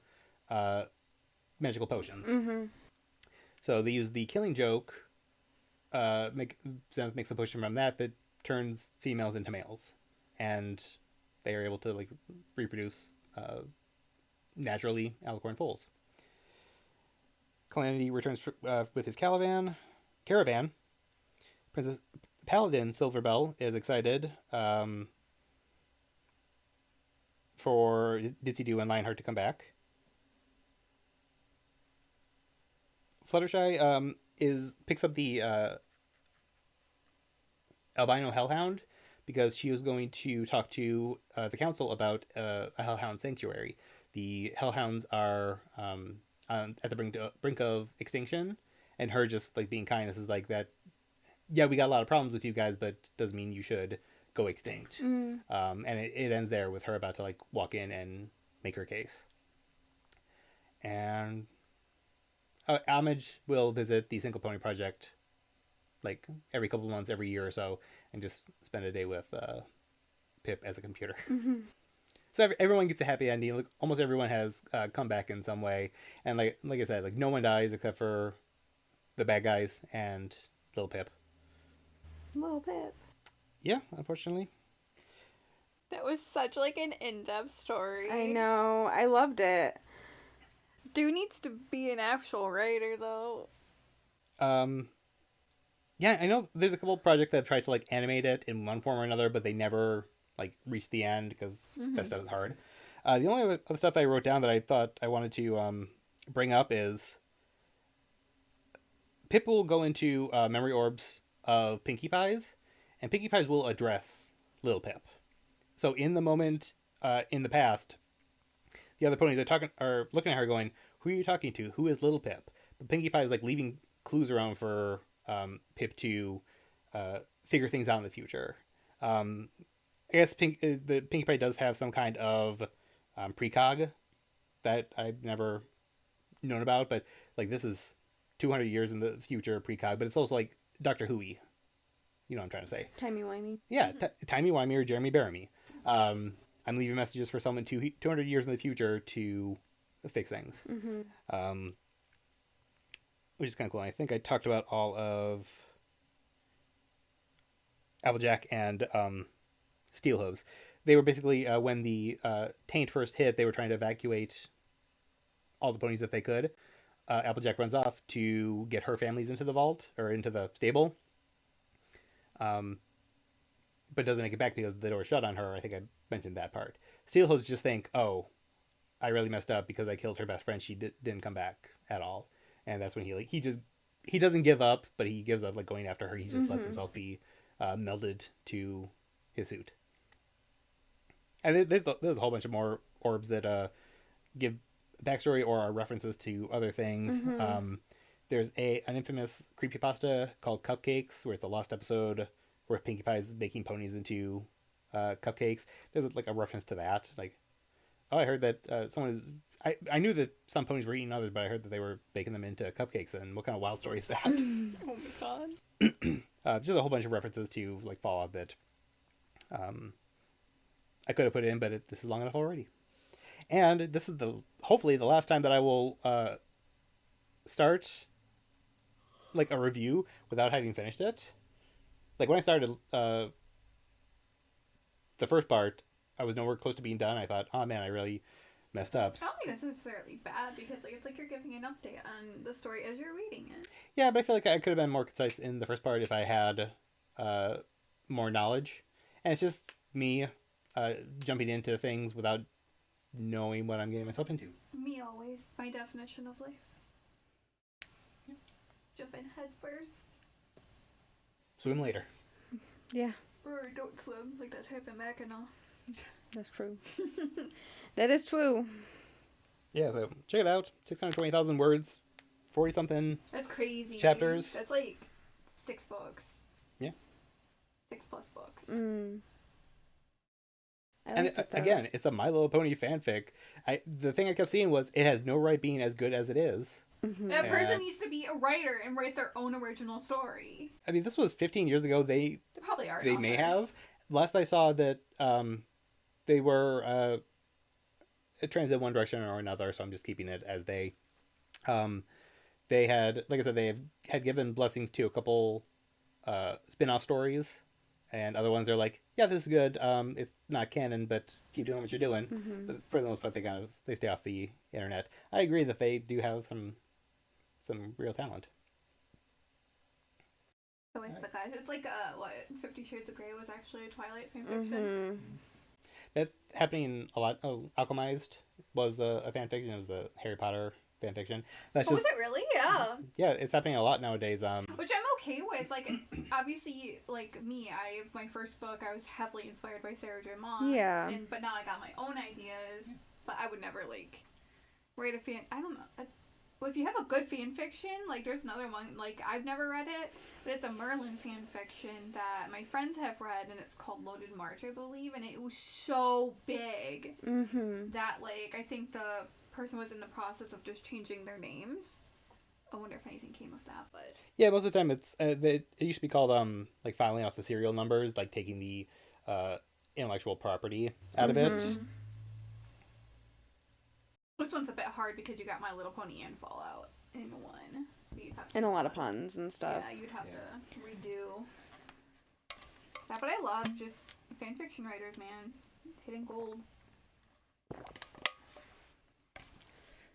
magical potions. Mm-hmm. So they use the Killing Joke, Zenith makes a potion from that turns females into males. And they are able to reproduce naturally Alicorn foals. Calamity returns with his caravan. Princess Paladin Silverbell is excited for Ditsy Doo and Lionheart to come back. Fluttershy picks up the albino hellhound because she was going to talk to the council about a hellhound sanctuary. The hellhounds are at the brink of extinction, and her just being kindness is that. Yeah, we got a lot of problems with you guys, but doesn't mean you should go extinct. Mm. And it ends there with her about to walk in and make her case. And Homage will visit the Single Pony Project every couple of months, every year or so, and just spend a day with Pip as a computer. Mm-hmm. So everyone gets a happy ending. Almost everyone has come back in some way, and like I said, no one dies except for the bad guys and Little Pip. Little Pip. Yeah, unfortunately. That was such an in-depth story. I know. I loved it. Dude needs to be an actual writer, though. Yeah, I know there's a couple projects that have tried to animate it in one form or another, but they never reach the end because that stuff is hard. The only other stuff that I wrote down that I thought I wanted to bring up is Pip will go into memory orbs of Pinkie Pies, and Pinkie Pies will address Little Pip. So in the moment, in the past, the other ponies are looking at her going, who are you talking to? Who is Little Pip? But Pinkie Pie is leaving clues around for Pip to figure things out in the future. I guess the Pinkie Pie does have some kind of precog that I've never known about, but this is 200 years in the future precog, but it's also Doctor Who-y. You know what I'm trying to say. Timey-wimey. Yeah, timey-wimey or Jeremy Bearimy. I'm leaving messages for someone 200 years in the future to fix things. Mm-hmm. Which is kind of cool. And I think I talked about all of Applejack and Steelhooves. They were basically, when the taint first hit, they were trying to evacuate all the ponies that they could. Applejack runs off to get her families into the vault, or into the stable. But doesn't make it back because the door's shut on her. I think I mentioned that part. Steelhooves just think, oh, I really messed up because I killed her best friend. She didn't come back at all. And that's when he doesn't give up, but he gives up like going after her. He just lets himself be melded to his suit. And there's a whole bunch of more orbs that give backstory or are references to other things. There's an infamous creepypasta called Cupcakes, where it's a lost episode where Pinkie Pie's making ponies into cupcakes. There's like a reference to that. Like, oh, I heard that someone is... I knew that some ponies were eating others, but I heard that they were baking them into cupcakes. And what kind of wild story is that? Oh my god. Just a whole bunch of references to like Fallout that I could have put in, but this is long enough already. And this is hopefully the last time that I will start like a review without having finished it. Like when I started the first part, I was nowhere close to being done. I thought, oh man, I really messed up. I don't think that's necessarily bad because it's like you're giving an update on the story as you're reading it. Yeah, but I feel like I could have been more concise in the first part if I had more knowledge. And it's just me jumping into things without knowing what I'm getting myself into. Me always. My definition of life. Jump in head first. Swim later. Yeah. Or don't swim like that type of Mackinac. That's true. That is true. Yeah, so check it out. 620,000 words, 40-something. That's crazy. Chapters. That's like 6 books. Yeah. 6+ books. And again, it's a My Little Pony fanfic. The thing I kept seeing was it has no right being as good as it is. That person needs to be a writer and write their own original story. I mean, this was 15 years ago. They probably are. They may have. Last I saw that they were trans in one direction or another, so I'm just keeping it as they. They had, like I said, they had given blessings to a couple spin-off stories, and other ones are like, yeah, this is good. It's not canon, but keep doing what you're doing. But for the most part, they stay off the internet. I agree that they do have some real talent. So it's the guys. It's like 50 Shades of Grey was actually a Twilight fanfiction. That's happening a lot. Oh, Alchemized was a fanfiction. It was a Harry Potter fanfiction. That's was it really? Yeah. Yeah, it's happening a lot nowadays. Which I'm okay with. Like, obviously, like me, my first book, I was heavily inspired by Sarah J. Maas. Yeah. But now I got my own ideas. But I would never like write a fan. I don't know. Well, if you have a good fan fiction, like there's another one, like I've never read it, but it's a Merlin fan fiction that my friends have read, and it's called Loaded March, I believe, and it was so big that like I think the person was in the process of just changing their names. I wonder if anything came of that, but yeah, most of the time it used to be called like filing off the serial numbers, like taking the intellectual property out of it. This one's a bit hard because you got My Little Pony and Fallout in one. So you'd have to... And a lot of puns and stuff. Yeah, you'd have to redo that. But I love just fanfiction writers, man. Hitting gold.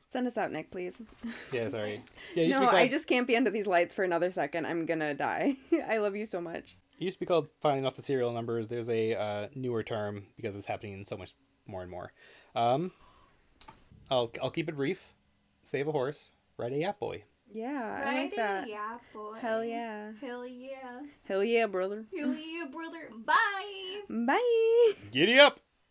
Send us out, Nick, please. Yeah, sorry. Yeah, no, I just can't be under these lights for another second. I'm gonna die. I love you so much. It used to be called filing off the serial numbers. There's a newer term because it's happening so much more and more. I'll keep it brief. Save a horse. Ride a yap boy. Yeah, I like that. Yap boy. Hell yeah. Hell yeah. Hell yeah, brother. Hell yeah, brother. Bye. Bye. Giddy up.